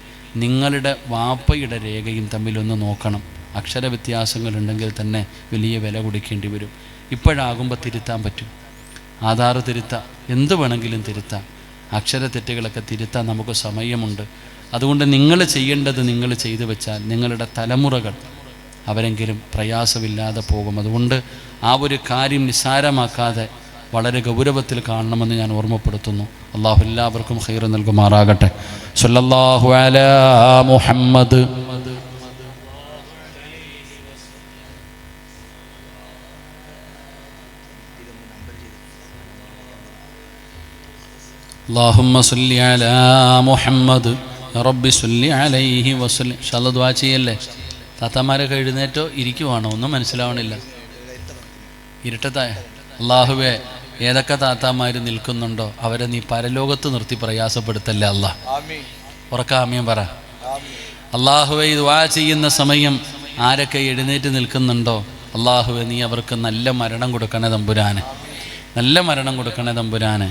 നിങ്ങളുടെ വാപ്പയുടെ രേഖയും തമ്മിലൊന്ന് നോക്കണം. അക്ഷര വ്യത്യാസങ്ങളുണ്ടെങ്കിൽ തന്നെ വലിയ വില കൊടുക്കേണ്ടി വരും. ഇപ്പോഴാകുമ്പോൾ തിരുത്താൻ പറ്റും. ആധാർ തിരുത്താം, എന്ത് വേണമെങ്കിലും തിരുത്താം. അക്ഷരത്തെറ്റുകളൊക്കെ തിരുത്താൻ നമുക്ക് സമയമുണ്ട്. അതുകൊണ്ട് നിങ്ങൾ ചെയ്യേണ്ടത് നിങ്ങൾ ചെയ്തു വെച്ചാൽ നിങ്ങളുടെ തലമുറകൾ അവരെങ്കിലും പ്രയാസമില്ലാതെ പോകും. അതുകൊണ്ട് ആ ഒരു കാര്യം നിസ്സാരമാക്കാതെ വളരെ ഗൗരവത്തിൽ കാണണമെന്ന് ഞാൻ ഓർമ്മപ്പെടുത്തുന്നു. അള്ളാഹു എല്ലാവർക്കും ഖൈർ നൽകുമാറാകട്ടെ. സല്ലല്ലാഹു അലാ മുഹമ്മദ്. അല്ലാഹുമ്മ സല്ലി അലാ മുഹമ്മദ് റബ്ബി സല്ലി അലൈഹി വസല്ലം. ഇൻഷാല്ലാ ദുആ ചെയ്യല്ലേ. താത്താമാരൊക്കെ എഴുന്നേറ്റോ ഇരിക്കുവാണോ? ഒന്നും മനസ്സിലാവണില്ല. ഇരുട്ടത്തായ അള്ളാഹുവേ, ഏതൊക്കെ താത്താമാർ നിൽക്കുന്നുണ്ടോ അവരെ നീ പരലോകത്ത് നിർത്തി പ്രയാസപ്പെടുത്തല്ലേ അല്ലാഹ്. ഉറക്ക ആമീൻ പറ. അള്ളാഹുവേ, ദുആ ചെയ്യുന്ന സമയം ആരൊക്കെ എഴുന്നേറ്റ് നിൽക്കുന്നുണ്ടോ അള്ളാഹുവേ, നീ അവർക്ക് നല്ല മരണം കൊടുക്കണേ തമ്പുരാനെ. നല്ല മരണം കൊടുക്കണേ തമ്പുരാനെ.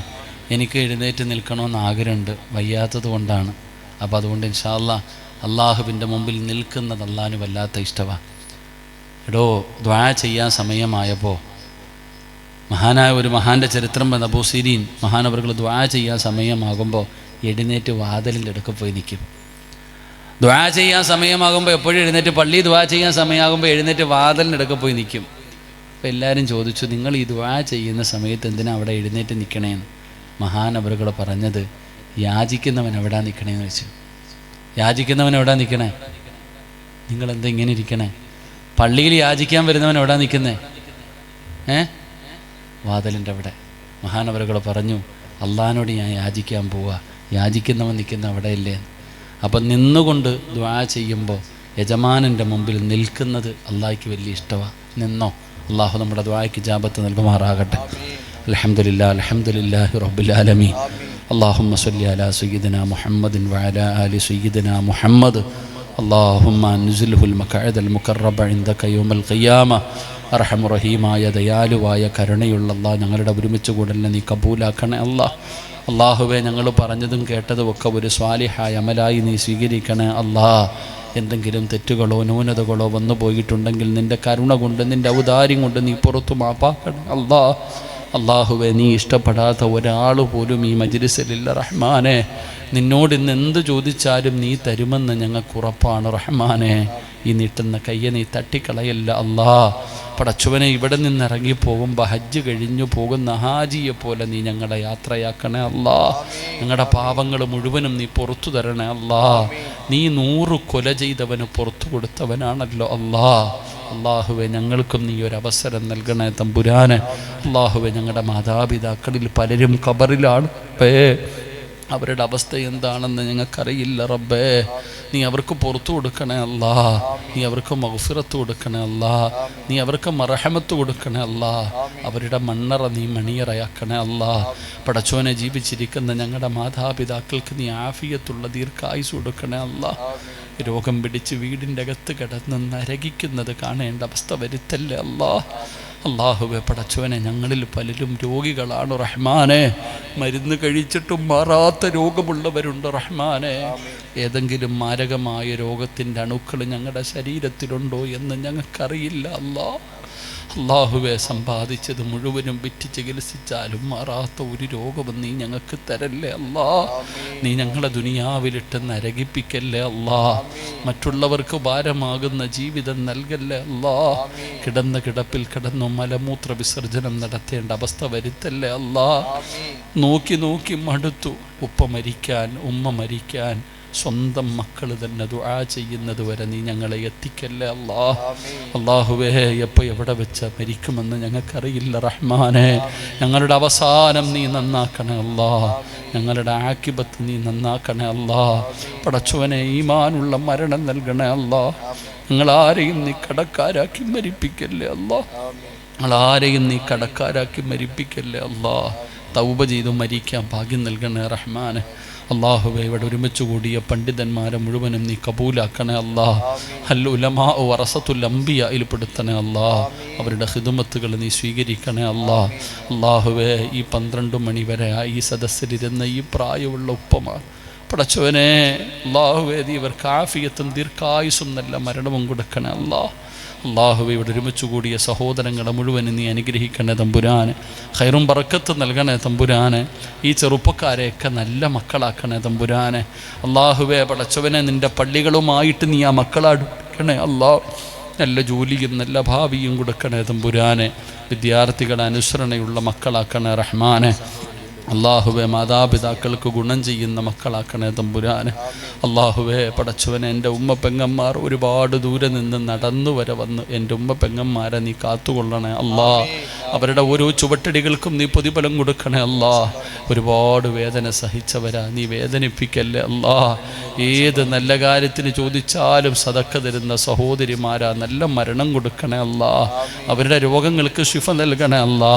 എനിക്ക് എഴുന്നേറ്റ് നിൽക്കണമെന്ന് ആഗ്രഹമുണ്ട്, വയ്യാത്തത് കൊണ്ടാണ്. അപ്പോൾ അതുകൊണ്ട് ഇൻഷാ അല്ലാഹ് അള്ളാഹുവിൻ്റെ മുമ്പിൽ നിൽക്കുന്നത് അള്ളാഹുവിന് വല്ലാത്ത ഇഷ്ടമാണ്. എടോ, ദുആ ചെയ്യാൻ സമയമായപ്പോൾ മഹാനായ ഒരു മഹാൻ്റെ ചരിത്രം അബൂ സിരീൻ മഹാനവറുകൾ ദുആ ചെയ്യാൻ സമയമാകുമ്പോൾ എഴുന്നേറ്റ് വാതിലിൻ്റെ അടുക്ക പോയി നിൽക്കും. ദുആ ചെയ്യാൻ സമയമാകുമ്പോൾ എപ്പോഴും എഴുന്നേറ്റ് പള്ളി ദുആ ചെയ്യാൻ സമയമാകുമ്പോൾ എഴുന്നേറ്റ് വാതിലിൻ്റെ അടുക്ക പോയി നിൽക്കും. അപ്പോൾ എല്ലാവരും ചോദിച്ചു, നിങ്ങൾ ഈ ദുആ ചെയ്യുന്ന സമയത്ത് എന്തിനാണ് അവിടെ എഴുന്നേറ്റ് നിൽക്കണേന്ന്? മഹാനവറുകൾ പറഞ്ഞത്, യാചിക്കുന്നവൻ എവിടാ നിൽക്കണേന്ന് വെച്ചു. യാചിക്കുന്നവൻ എവിടാ നിൽക്കണേ? നിങ്ങളെന്താ ഇങ്ങനെ ഇരിക്കണേ? പള്ളിയിൽ യാചിക്കാൻ വരുന്നവൻ എവിടാ നിൽക്കുന്നേ? വാതിലിൻ്റെ അവിടെ. മഹാനവറുകൾ പറഞ്ഞു, അള്ളാഹിനോട് ഞാൻ യാചിക്കാൻ പോവുക, യാചിക്കുന്നവൻ നിൽക്കുന്ന അവിടെ ഇല്ലേ? അപ്പം നിന്നുകൊണ്ട് ദുആ ചെയ്യുമ്പോൾ യജമാനൻ്റെ മുമ്പിൽ നിൽക്കുന്നത് അള്ളാഹിക്ക് വലിയ ഇഷ്ടമാണ്. നിന്നോ. അള്ളാഹു നമ്മുടെ ദുആയ്ക്ക് ഇജാബത്ത് നൽകുമാറാകട്ടെ. അൽഹംദുലില്ലാഹി അൽഹംദുലില്ലാഹി റബ്ബിൽ ആലമീൻ. اللهم صل على سيدنا محمد وعلى آل سيدنا محمد. اللهم انزله المقعد المقرب عندك يوم القيامة. അർഹം റഹീമായ ദയാലുവായ കരുണയുള്ള അല്ലാഹ്, ഞങ്ങളുടെ ഒരുമിച്ച് കൂടലിനെ നീ കബൂലാക്കണേ അല്ലാഹ്. അള്ളാഹുവെ, ഞങ്ങൾ പറഞ്ഞതും കേട്ടതും ഒക്കെ ഒരു സ്വാലിഹായ അമലായി നീ സ്വീകരിക്കണേ അല്ലാഹ്. എന്തെങ്കിലും തെറ്റുകളോ ന്യൂനതകളോ വന്നു പോയിട്ടുണ്ടെങ്കിൽ നിൻ്റെ കരുണ കൊണ്ട് നിൻ്റെ ഔദാര്യം കൊണ്ട് നീ പുറത്തു മാപ്പാക്കണേ അല്ലാഹ്. അള്ളാഹുവെ, നീ ഇഷ്ടപ്പെടാത്ത ഒരാൾ പോലും ഈ മജ്ലിസിലില്ല റഹ്മാനെ. നിന്നോട് ഇന്ന് എന്ത് ചോദിച്ചാലും നീ തരുമെന്ന് ഞങ്ങൾക്ക് ഉറപ്പാണ് റഹ്മാനെ. ഈ നീട്ടുന്ന കയ്യെ നീ തട്ടിക്കളയല്ല അല്ലാഹ്. പടച്ചവനെ, ഇവിടെ നിന്ന് ഇറങ്ങിപ്പോകുമ്പോൾ ഹജ്ജ് കഴിഞ്ഞു പോകുന്ന ഹാജിയെ പോലെ നീ ഞങ്ങളെ യാത്രയാക്കണേ അല്ലാഹ്. ഞങ്ങളുടെ പാപങ്ങൾ മുഴുവനും നീ പുറത്തു തരണേ അല്ലാഹ്. നീ 100 കൊല ചെയ്തവന് പുറത്തു കൊടുത്തവനാണല്ലോ അല്ലാഹ്. അള്ളാഹുവെ, ഞങ്ങൾക്കും നീ ഒരവസരം നൽകണേ തമ്പുരാനെ. അള്ളാഹുവെ, ഞങ്ങളുടെ മാതാപിതാക്കളിൽ പലരും ഖബറിലാണ്. അവരുടെ അവസ്ഥ എന്താണെന്ന് ഞങ്ങൾക്കറിയില്ല റബ്ബേ. നീ അവർക്ക് പുറത്തു കൊടുക്കണേ അല്ലാ, നീ അവർക്ക് മഗ്ഫിറത്ത് കൊടുക്കണേ അല്ലാ, നീ അവർക്ക് മർഹമത്ത് കൊടുക്കണേ അല്ലാ, അവരുടെ മണ്ണറ നീ മണിയറയാക്കണേ അല്ലാ. പടച്ചോനെ, ജീവിച്ചിരിക്കുന്ന ഞങ്ങളുടെ മാതാപിതാക്കൾക്ക് നീ ആഫിയത്തുള്ള ദീർഘായുസ് കൊടുക്കണേ അല്ലാ. രോഗം പിടിച്ച് വീടിൻ്റെ അകത്ത് കിടന്ന് നരകിക്കുന്നത് കാണേണ്ട അവസ്ഥ വരുത്തല്ലേ അല്ലാ. അല്ലാഹുവേ പടച്ചവനെ, ഞങ്ങളിൽ പലരും രോഗികളാണ് റഹ്മാനെ. മരുന്ന് കഴിച്ചിട്ടും മാറാത്ത രോഗമുള്ളവരുണ്ട് റഹ്മാനെ. ഏതെങ്കിലും മാരകമായ രോഗത്തിൻ്റെ അണുക്കൾ ഞങ്ങളുടെ ശരീരത്തിലുണ്ടോ എന്ന് ഞങ്ങൾക്കറിയില്ല അല്ലാ. അല്ലാഹുവെ, സമ്പാദിച്ചത് മുഴുവനും വിറ്റ് ചികിത്സിച്ചാലും മാറാത്ത ഒരു രോഗവും നീ ഞങ്ങൾക്ക് തരല്ലേ അല്ലാ. നീ ഞങ്ങളെ ദുനിയാവിലിട്ട് നരകിപ്പിക്കല്ലേ അല്ലാ. മറ്റുള്ളവർക്ക് ഭാരമാകുന്ന ജീവിതം നൽകല്ലേ അല്ലാ. കിടന്ന കിടപ്പിൽ കിടന്നു മലമൂത്ര വിസർജനം നടത്തേണ്ട അവസ്ഥ വരുത്തല്ലേ അല്ലാ. നോക്കി നോക്കി മടുത്തു. ഉപ്പ മരിക്കാൻ, ഉമ്മ മരിക്കാൻ, സ്വന്തം മക്കൾ തന്നെ ദുആ ചെയ്യുന്നത് വരെ നീ ഞങ്ങളെ എത്തിക്കല്ലേ അല്ലാ. അല്ലാഹുവേ, എപ്പോൾ എവിടെ വെച്ച് മരിക്കുമെന്ന് ഞങ്ങൾക്കറിയില്ല റഹ്മാനെ. ഞങ്ങളുടെ അവസാനം നീ നന്നാക്കണേ അല്ലാ. ഞങ്ങളുടെ ആക്കിബത്ത് നീ നന്നാക്കണേ അല്ലാ. പടച്ചവനെ, ഈമാനുള്ള മരണം നൽകണേ അല്ലാ. ഞങ്ങളാരെയും നീ കടക്കാരാക്കി മരിപ്പിക്കല്ലേ അല്ലാ. ഞങ്ങളാരെയും നീ കടക്കാരാക്കി മരിപ്പിക്കല്ലേ അല്ലാ. തൗബ ചെയ്തു മരിക്കാൻ ഭാഗ്യം നൽകണേ റഹ്മാനെ. അല്ലാഹുവേ, ഇവിടെ ഒരുമിച്ച് കൂടിയ പണ്ഡിതന്മാരെ മുഴുവനും നീ കബൂലാക്കണേ അല്ലാ. അൽ ഉലമാ വറസത്തുൽ അംബിയയിൽ പെടുത്തണേ അല്ലാ. അവരുടെ ഖിദ്മത്തുകൾ നീ സ്വീകരിക്കണേ അല്ലാ. അല്ലാഹുവേ, ഈ 12 മണി വരെ ഈ സദസ്സിലിരുന്ന ഈ പ്രായമുള്ള ഉപ്പമാർ പടച്ചവനെ, അല്ലാഹുവേ, നീ ഇവർക്ക് ആഫിയത്തും ദീർഘായുസും നല്ല മരണവും കൊടുക്കണേ അല്ലാ. അല്ലാഹുവേ, ഇവിടെ ഒരുമിച്ച് കൂടിയ സഹോദരങ്ങളെ മുഴുവനും നീ അനുഗ്രഹിക്കണേ തമ്പുരാനെ. ഖൈറും ബറക്കത്ത് നൽകണേ തമ്പുരാനെ. ഈ ചെറുപ്പക്കാരെയൊക്കെ നല്ല മക്കളാക്കണേ തമ്പുരാനെ. അല്ലാഹുവേ പടച്ചവനെ, നിൻ്റെ പള്ളികളുമായിട്ട് നീ ആ മക്കളെ അടുക്കണേ അല്ലാ. നല്ല ജോലിയും നല്ല ഭാവിയും കൊടുക്കണേ തമ്പുരാനെ. വിദ്യാർത്ഥികളെ അനുസരണയുള്ള മക്കളാക്കണേ റഹ്മാനെ. അല്ലാഹുവേ, മാതാപിതാക്കൾക്ക് ഗുണം ചെയ്യുന്ന മക്കളാക്കണേ തമ്പുരാനെ. അല്ലാഹുവേ പടച്ചവനെ, എൻ്റെ ഉമ്മ പെങ്ങന്മാർ ഒരുപാട് ദൂരെ നിന്ന് നടന്നു വരെ വന്ന് എൻ്റെ ഉമ്മ പെങ്ങന്മാരെ നീ കാത്തുകൊള്ളണേ അല്ലാ. അവരുടെ ഓരോ ചുവട്ടടികൾക്കും നീ പ്രതിഫലം കൊടുക്കണേ അല്ലാ. ഒരുപാട് വേദന സഹിച്ചവരാ, നീ വേദനിപ്പിക്കല്ലേ അല്ലാ. ഏത് നല്ല കാര്യത്തിന് ചോദിച്ചാലും സദക്ക തരുന്ന സഹോദരിമാരാ, നല്ല മരണം കൊടുക്കണേ അല്ലാ. അവരുടെ രോഗങ്ങൾക്ക് ശിഫ നൽകണേ അല്ലാ.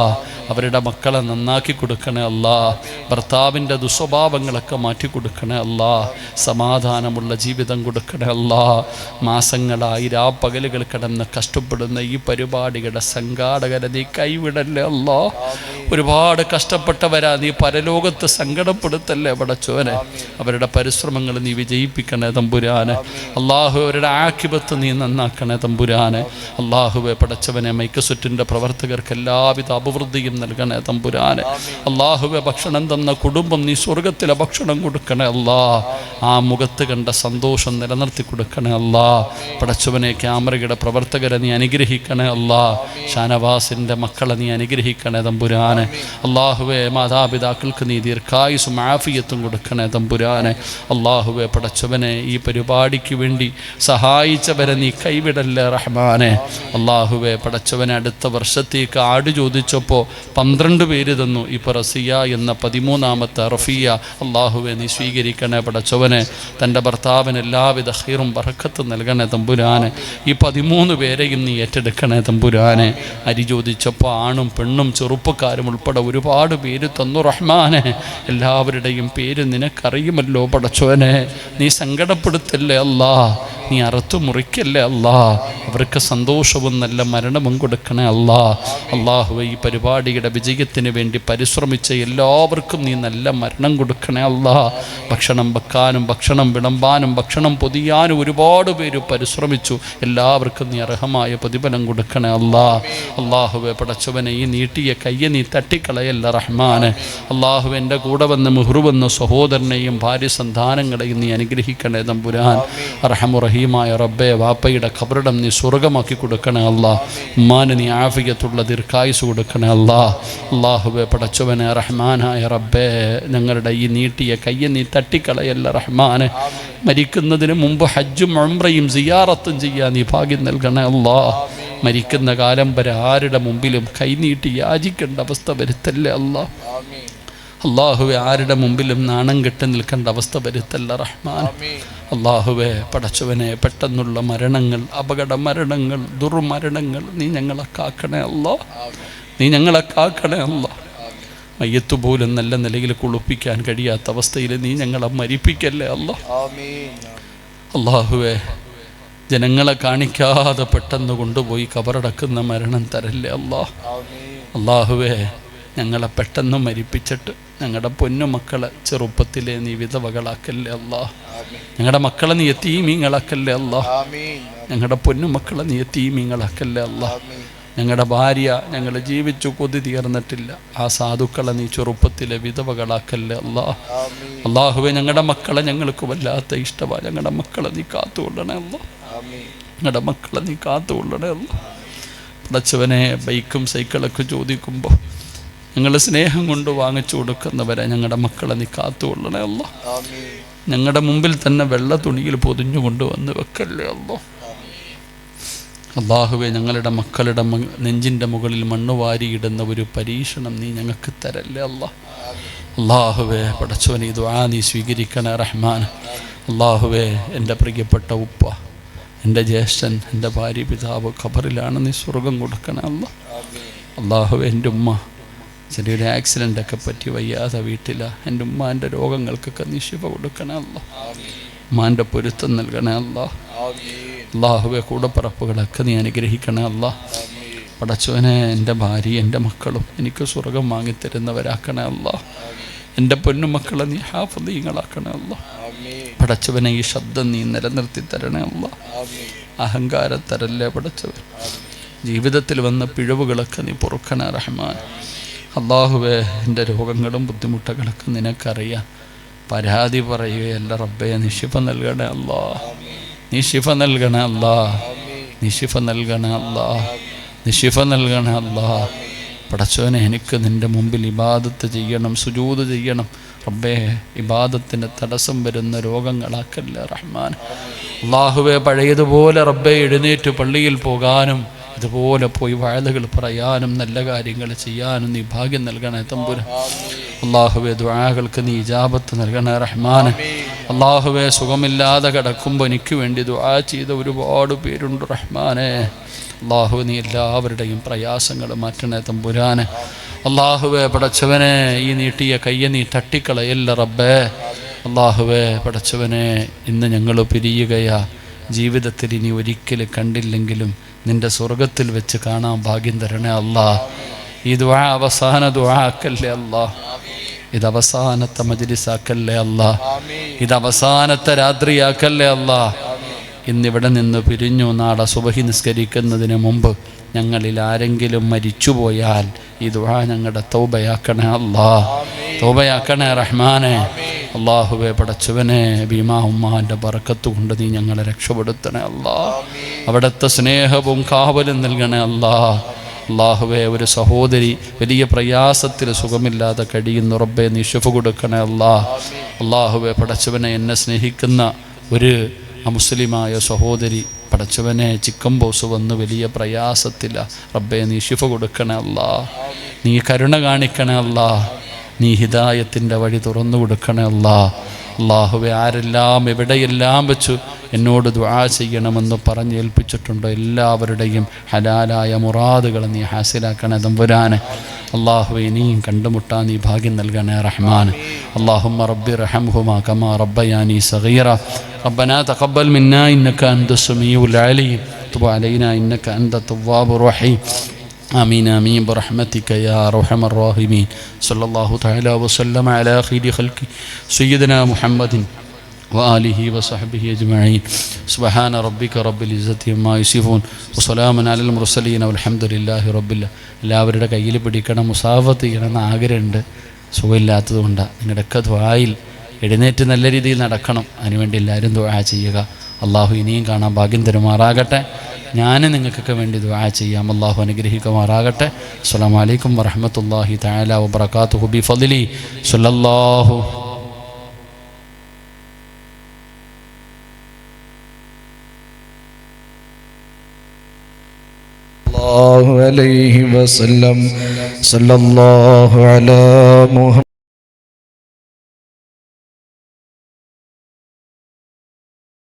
അവരുടെ മക്കളെ നന്നാക്കി കൊടുക്കണേ അല്ലാ. ഭർത്താവിൻ്റെ ദുസ്വഭാവങ്ങളൊക്കെ മാറ്റിക്കൊടുക്കണേ അല്ലാ. സമാധാനമുള്ള ജീവിതം കൊടുക്കണേ അല്ലാ. മാസങ്ങളായി രാപ്പകലുകൾ കിടന്ന് കഷ്ടപ്പെടുന്ന ഈ പരിപാടികളുടെ സംഘാടകരെ നീ കൈവിടല്ലേ അല്ലാ. ഒരുപാട് കഷ്ടപ്പെട്ടവരാ, നീ പരലോകത്ത് സങ്കടപ്പെടുത്തല്ലേ പടച്ചോനെ. അവരുടെ പരിശ്രമങ്ങൾ നീ വിജയിപ്പിക്കണേ തമ്പുരാനെ. അല്ലാഹു, അവരുടെ ആഖിബത്ത് നീ നന്നാക്കണേ തമ്പുരാനെ. അല്ലാഹുവെ പടച്ചവനെ, മൈക്കസുറ്റിൻ്റെ പ്രവർത്തകർക്ക് എല്ലാവിധ അഭിവൃദ്ധിയും നൽകണേ തമ്പുരാനെ. അല്ലാഹുവെ, ഭക്ഷണം തന്ന കുടുംബം നീ സ്വർഗത്തിലെ ഭക്ഷണം കൊടുക്കണേ അല്ലാ. ആ മുഖത്ത് കണ്ട സന്തോഷം നിലനിർത്തി കൊടുക്കണേ അല്ലാ. പടച്ചവനെ, ക്യാമറയുടെ പ്രവർത്തകരെ നീ അനുഗ്രഹിക്കണേ അല്ലാ. ഷാനവാസിൻ്റെ മക്കളെ നീ അനുഗ്രഹിക്കണേ തമ്പുരാനെ. അല്ലാഹുവെ, മാതാപിതാക്കൾക്ക് നീ ദീർഘായുസും ആഫിയത്തും കൊടുക്കണേ തമ്പുരാനെ. അല്ലാഹുവെ പടച്ചവനെ, ഈ പരിപാടിക്ക് വേണ്ടി സഹായിച്ചവരെ നീ കൈവിടല്ലേ റഹ്മാനെ. അല്ലാഹുവെ പടച്ചവനെ, അടുത്ത വർഷത്തേക്ക് ആട് ചോദിച്ചപ്പോൾ 12 പേര് തന്നു. ഇപ്പോൾ റസിയ എന്ന 13ാമത്തെ റഫിയ, അല്ലാഹുവെ നീ സ്വീകരിക്കണേ പടച്ചവനെ. തൻ്റെ ഭർത്താവിന് എല്ലാവിധ ഖൈറും ബറക്കത്തും നൽകണേ തമ്പുരാനെ. ഈ 13 പേരെയും നീ ഏറ്റെടുക്കണേ തമ്പുരാനെ. അരി ചോദിച്ചപ്പോൾ ആണും പെണ്ണും ചെറുപ്പക്കാരും ഉൾപ്പെടെ ഒരുപാട് പേര് തന്നു റഹ്മാനെ. എല്ലാവരുടെയും പേര് നിനക്കറിയുമല്ലോ പടച്ചവനെ. നീ സങ്കടപ്പെടുത്തല്ലേ അല്ലാ. നീ അറുത്തു മുറിക്കല്ലേ അല്ലാ. അവർക്ക് സന്തോഷവും നല്ല മരണവും കൊടുക്കണേ അല്ലാ. അല്ലാഹുവേ, ഈ പരിപാടിയുടെ വിജയത്തിന് വേണ്ടി പരിശ്രമിച്ച എല്ലാവർക്കും നീ നല്ല മരണം കൊടുക്കണേ അല്ലാ. ഭക്ഷണം വെക്കാനും ഭക്ഷണം വിളമ്പാനും ഭക്ഷണം പൊതിയാനും ഒരുപാട് പേര് പരിശ്രമിച്ചു. എല്ലാവർക്കും നീ അർഹമായ പ്രതിഫലം കൊടുക്കണേ അല്ലാ. അല്ലാഹുവേ പടച്ചവനെ, ഈ നീട്ടിയ കയ്യെ നീ തട്ടിക്കളയല്ല റഹ്മാനെ. അല്ലാഹുവേ, എൻ്റെ കൂടെ വന്ന് മുഹ്റുവെന്ന സഹോദരനെയും ഭാര്യ സന്താനങ്ങളെയും നീ അനുഗ്രഹിക്കണേ തമ്പുരാൻ. റഹ്മായ റബ്ബേ, വാപ്പയുടെ ഖബറിടം നീ സ്വർഗമാക്കി കൊടുക്കണേ അല്ലാ. ഉമ്മാന് നീ ആഫിയത്തുള്ള ദീർഘായുസ് കൊടുക്കണേ അല്ലാ. അല്ലാഹുവേ പടച്ചവനെ, റഹ്മാനായ റബ്ബേ, ഞങ്ങളുടെ ഈ നീട്ടിയ കയ്യെ നീ തട്ടിക്കളയല്ല റഹ്മാനെ. മരിക്കുന്നതിന് മുമ്പ് ഹജ്ജും ഉംറയും സിയാറത്തും ചെയ്യാൻ നീ ഭാഗ്യം നൽകണേ അല്ലാ. മരിക്കുന്ന കാലം വരെ ആരുടെ മുമ്പിലും കൈനീട്ടി യാചിക്കേണ്ട അവസ്ഥ വരുത്തല്ലേ അല്ലാ. അള്ളാഹുവെ ആരുടെ മുമ്പിലും നാണം കെട്ട് നിൽക്കേണ്ട അവസ്ഥ വരുത്തല്ല റഹ്മാൻ. അള്ളാഹുവെ പടച്ചവനെ പെട്ടെന്നുള്ള മരണങ്ങൾ, അപകട മരണങ്ങൾ, ദുർമരണങ്ങൾ നീ ഞങ്ങളെ കാക്കണേ അല്ലാ. നീ ഞങ്ങളെ കാക്കണേ അല്ലാ. മയ്യത്ത് പോലും നല്ല നിലയിൽ കുളിപ്പിക്കാൻ കഴിയാത്ത അവസ്ഥയിൽ നീ ഞങ്ങളെ മരിപ്പിക്കല്ലേ അല്ലാ. അള്ളാഹുവെ ജനങ്ങളെ കാണിക്കാതെ പെട്ടെന്ന് കൊണ്ടുപോയി കബറടക്കുന്ന മരണം തരല്ലേ അല്ലാ. അള്ളാഹുവെ ഞങ്ങളെ പെട്ടെന്ന് മരിപ്പിച്ചിട്ട് ഞങ്ങളുടെ പൊന്നുമക്കളെ ചെറുപ്പത്തിലെ നീ വിധവകളാക്കല്ലേ അല്ലാ. ഞങ്ങളുടെ മക്കളെ നീ യതീമീങ്ങളാക്കല്ലേ അല്ലാ. ഞങ്ങളുടെ പൊന്നുമക്കളെ നീ യതീമീങ്ങളാക്കല്ലേ അല്ലാ. ഞങ്ങളുടെ ഭാര്യ ഞങ്ങൾ ജീവിച്ചു കൊതി തീർന്നിട്ടില്ല, ആ സാധുക്കളെ നീ ചെറുപ്പത്തിലെ വിധവകളാക്കല്ലേ അല്ലാ. അള്ളാഹുവെ ഞങ്ങളുടെ മക്കളെ ഞങ്ങൾക്ക് വല്ലാത്ത ഇഷ്ടമാണ്. ഞങ്ങളുടെ മക്കളെ നീ കാത്തുകൊള്ളണേ അല്ലാ. ഞങ്ങളുടെ മക്കളെ നീ കാത്തുകൊള്ളണേ അല്ലാ. പടച്ചവനെ ബൈക്കും സൈക്കിളൊക്കെ ചോദിക്കുമ്പോൾ ഞങ്ങൾ സ്നേഹം കൊണ്ട് വാങ്ങിച്ചു കൊടുക്കുന്നവരെ ഞങ്ങളുടെ മക്കളെ നീ കാത്തുകൊള്ളണേ അല്ലാ. ഞങ്ങളുടെ മുമ്പിൽ തന്നെ വെള്ള തുണിയിൽ പൊതിഞ്ഞു കൊണ്ടുവന്ന് വെക്കല്ലേ അല്ലാ. അള്ളാഹുവെ ഞങ്ങളുടെ മക്കളുടെ നെഞ്ചിൻ്റെ മുകളിൽ മണ്ണ് വാരിയിടുന്ന ഒരു പരീക്ഷണം നീ ഞങ്ങൾക്ക് തരല്ലേ അല്ലാ. അള്ളാഹുവെ പടച്ചവനെ ദുആ നീ സ്വീകരിക്കണേ റഹ്മാൻ. അള്ളാഹുവെ എൻ്റെ പ്രിയപ്പെട്ട ഉപ്പ, എൻ്റെ ജ്യേഷ്ഠൻ, എൻ്റെ ഭാര്യ പിതാവ് ഖബറിലാണ്, നീ സ്വർഗം കൊടുക്കണേ അല്ലാ. അള്ളാഹുവെ എൻ്റെ ഉമ്മ ചെറിയൊരു ആക്സിഡൻ്റൊക്കെ പറ്റി വയ്യാതെ വീട്ടിലാണ്. എൻ്റെ ഉമ്മാൻ്റെ രോഗങ്ങൾക്കൊക്കെ നീ ശിഫ കൊടുക്കണേ അല്ലാ. ഉമ്മാൻ്റെ പൊരുത്തം നൽകണേ അല്ലാ. അള്ളാഹുവെ കൂടപ്പറപ്പുകളൊക്കെ നീ അനുഗ്രഹിക്കണേ അല്ലാ. പടച്ചവനെ എൻ്റെ ഭാര്യ എൻ്റെ മക്കളും എനിക്ക് സ്വർഗം വാങ്ങിത്തരുന്നവരാക്കണേ അല്ലാ. എൻ്റെ പൊന്നുമക്കളെ നീ ഹാഫിളീങ്ങളാക്കണേ അല്ലാ. പടച്ചവനെ ഈ ശബ്ദം നീ നിലനിർത്തി തരണേ അല്ലാ. അഹങ്കാരത്തരല്ലേ പടച്ചവൻ. ജീവിതത്തിൽ വന്ന പിഴവുകളൊക്കെ നീ പൊറുക്കണേ റഹ്മാൻ. അള്ളാഹുവെ എൻ്റെ രോഗങ്ങളും ബുദ്ധിമുട്ടുകളൊക്കെ നിനക്കറിയാം. പരാതി പറയുകയല്ല റബ്ബേ, നീ ശിഫ നൽകണേ അല്ലാ. നീ ശിഫ നൽകണേ അല്ലാ. നീ ശിഫ നൽകണേ അല്ലാ. നീ ശിഫ നൽകണേ അല്ലാ. പടച്ചവനെ എനിക്ക് നിൻ്റെ മുമ്പിൽ ഇബാദത്ത് ചെയ്യണം, സുജൂദ് ചെയ്യണം റബ്ബേ. ഇബാദത്തിന് തടസ്സം വരുന്ന രോഗങ്ങളാക്കല്ലേ റഹ്മാൻ. അള്ളാഹുവെ പഴയതുപോലെ റബ്ബേ എഴുന്നേറ്റ് പള്ളിയിൽ പോകാനും ഇതുപോലെ പോയി വാഴകൾ പറയാനും നല്ല കാര്യങ്ങൾ ചെയ്യാനും നീ ഭാഗ്യം നൽകണേ തമ്പുരാൻ. അള്ളാഹുവെ ദുആകൾക്ക് നീ ഇജാബത്ത് നൽകണേ റഹ്മാൻ. അള്ളാഹുവെ സുഖമില്ലാതെ കിടക്കുമ്പോൾ എനിക്ക് വേണ്ടി ദുആ ചെയ്ത ഒരുപാട് പേരുണ്ട് റഹ്മാനെ. അള്ളാഹു നീ എല്ലാവരുടെയും പ്രയാസങ്ങൾ മാറ്റണേ തമ്പുരാനെ. അള്ളാഹുവെ പടച്ചവനെ ഈ നീട്ടിയ കയ്യെ നീ തട്ടിക്കളയല്ല റബ്ബേ. അള്ളാഹുവെ പടച്ചവനെ ഇന്ന് ഞങ്ങൾ പിരിയുകയാ. ജീവിതത്തിൽ ഇനി ഒരിക്കലും കണ്ടില്ലെങ്കിലും നിൻ്റെ സ്വർഗത്തിൽ വെച്ച് കാണാൻ ഭാഗ്യം തരണേ അല്ലാ. ഈ ദുആ അവസാന ദുആ ആക്കല്ലേ അല്ലാ. ഇത് അവസാനത്തെ മജ്ലിസാക്കല്ലേ അല്ലാ. ഇത് അവസാനത്തെ രാത്രിയാക്കല്ലേ അല്ലാ. ഇന്നിവിടെ നിന്ന് പിരിഞ്ഞു. നാളെ സുബഹി നിസ്കരിക്കുന്നതിന് മുമ്പ് ഞങ്ങളിൽ ആരെങ്കിലും മരിച്ചുപോയാൽ ഈ ദുആ ഞങ്ങളുടെ തൗബയാക്കണേ അല്ലാ. തൗബയാക്കണേ റഹ്മാനെ. അള്ളാഹുവെ പടച്ചവനെ ഭീമാ ഉമ്മാൻ്റെ ബറക്കത്ത് കൊണ്ട് നീ ഞങ്ങളെ രക്ഷപ്പെടുത്തണേ അല്ലാ. അവിടുത്തെ സ്നേഹവും കാവലും നൽകണേ അല്ലാ. അള്ളാഹുവെ ഒരു സഹോദരി വലിയ പ്രയാസത്തിൽ സുഖമില്ലാതെ കഴിയുന്നു റബ്ബെ, നീ ശിഫ കൊടുക്കണേ അല്ലാ. അള്ളാഹുവെ പടച്ചവനെ എന്നെ സ്നേഹിക്കുന്ന ഒരു അമുസ്ലിമായ സഹോദരി പടച്ചവനെ ചിക്കൻ ബോസ് വന്ന് വലിയ പ്രയാസത്തില്ല റബ്ബെ, നീ ശിഫ കൊടുക്കണേ അല്ലാ. നീ കരുണ കാണിക്കണേ അല്ലാ. നീ ഹിദായത്തിൻ്റെ വഴി തുറന്നു കൊടുക്കണേ അല്ലാ. അള്ളാഹുവെ ആരെല്ലാം എവിടെയെല്ലാം വെച്ചു എന്നോട് ദുആ ചെയ്യണമെന്ന് പറഞ്ഞേൽപ്പിച്ചിട്ടുണ്ടോ എല്ലാവരുടെയും ഹലാലായ മുറാദുകൾ നീ ഹാസിലാക്കണേ തമ്പുരാനെ. അള്ളാഹുവെ ഇനിയും കണ്ടുമുട്ടാൻ നീ ഭാഗ്യം നൽകണേ റഹ്മാൻ. അല്ലാഹുമ്മ റബ്ബി റഹംഹുമാ കമാ റബ്ബയാനി സഗീറ. റബ്ബനാ തഖബ്ബൽ മിന്നാ ഇന്നക അൻതസ് സമീഉൽ അലീം തുബ് അലൈനാ ഇന്നക അൻത തവ്വാബുർ റഹീം. آمين آمين برحمتك يا أرحم الراحمين. صلى الله تعالى وسلم على خير خلق سيدنا محمد وآله وصحبه أجمعين. سبحان ربك رب العزة عما يصفون وسلام على المرسلين والحمد لله رب العالمين. എല്ലാവരുടെ കയ്യിൽ പിടിക്കണം, മുസാഫത്ത് ചെയ്യണമെന്ന് ആഗ്രഹമുണ്ട്. സുഖമില്ലാത്തതുകൊണ്ടാണ്. നിങ്ങളുടെയൊക്കെ ദുആയിൽ എഴുന്നേറ്റ് നല്ല രീതിയിൽ നടക്കണം. അതിനുവേണ്ടി എല്ലാവരും ദുആ ചെയ്യുക. അള്ളാഹു ഇനിയും കാണാൻ ഭാഗ്യം തരുമാറാകട്ടെ. ഞാൻ നിങ്ങൾക്കൊക്കെ വേണ്ടി ദുആ ചെയ്യാം. അള്ളാഹു അനുഗ്രഹിക്കുമാറാകട്ടെ. അസ്സലാമു അലൈക്കും വറഹ്മത്തുള്ളാഹി തആല വബറകാതുഹു ബിഫദ്ലി സ്വല്ലല്ലാഹു അലൈഹി വസല്ലം. സല്ലല്ലാഹു അലാ മുഹമ്മദ്.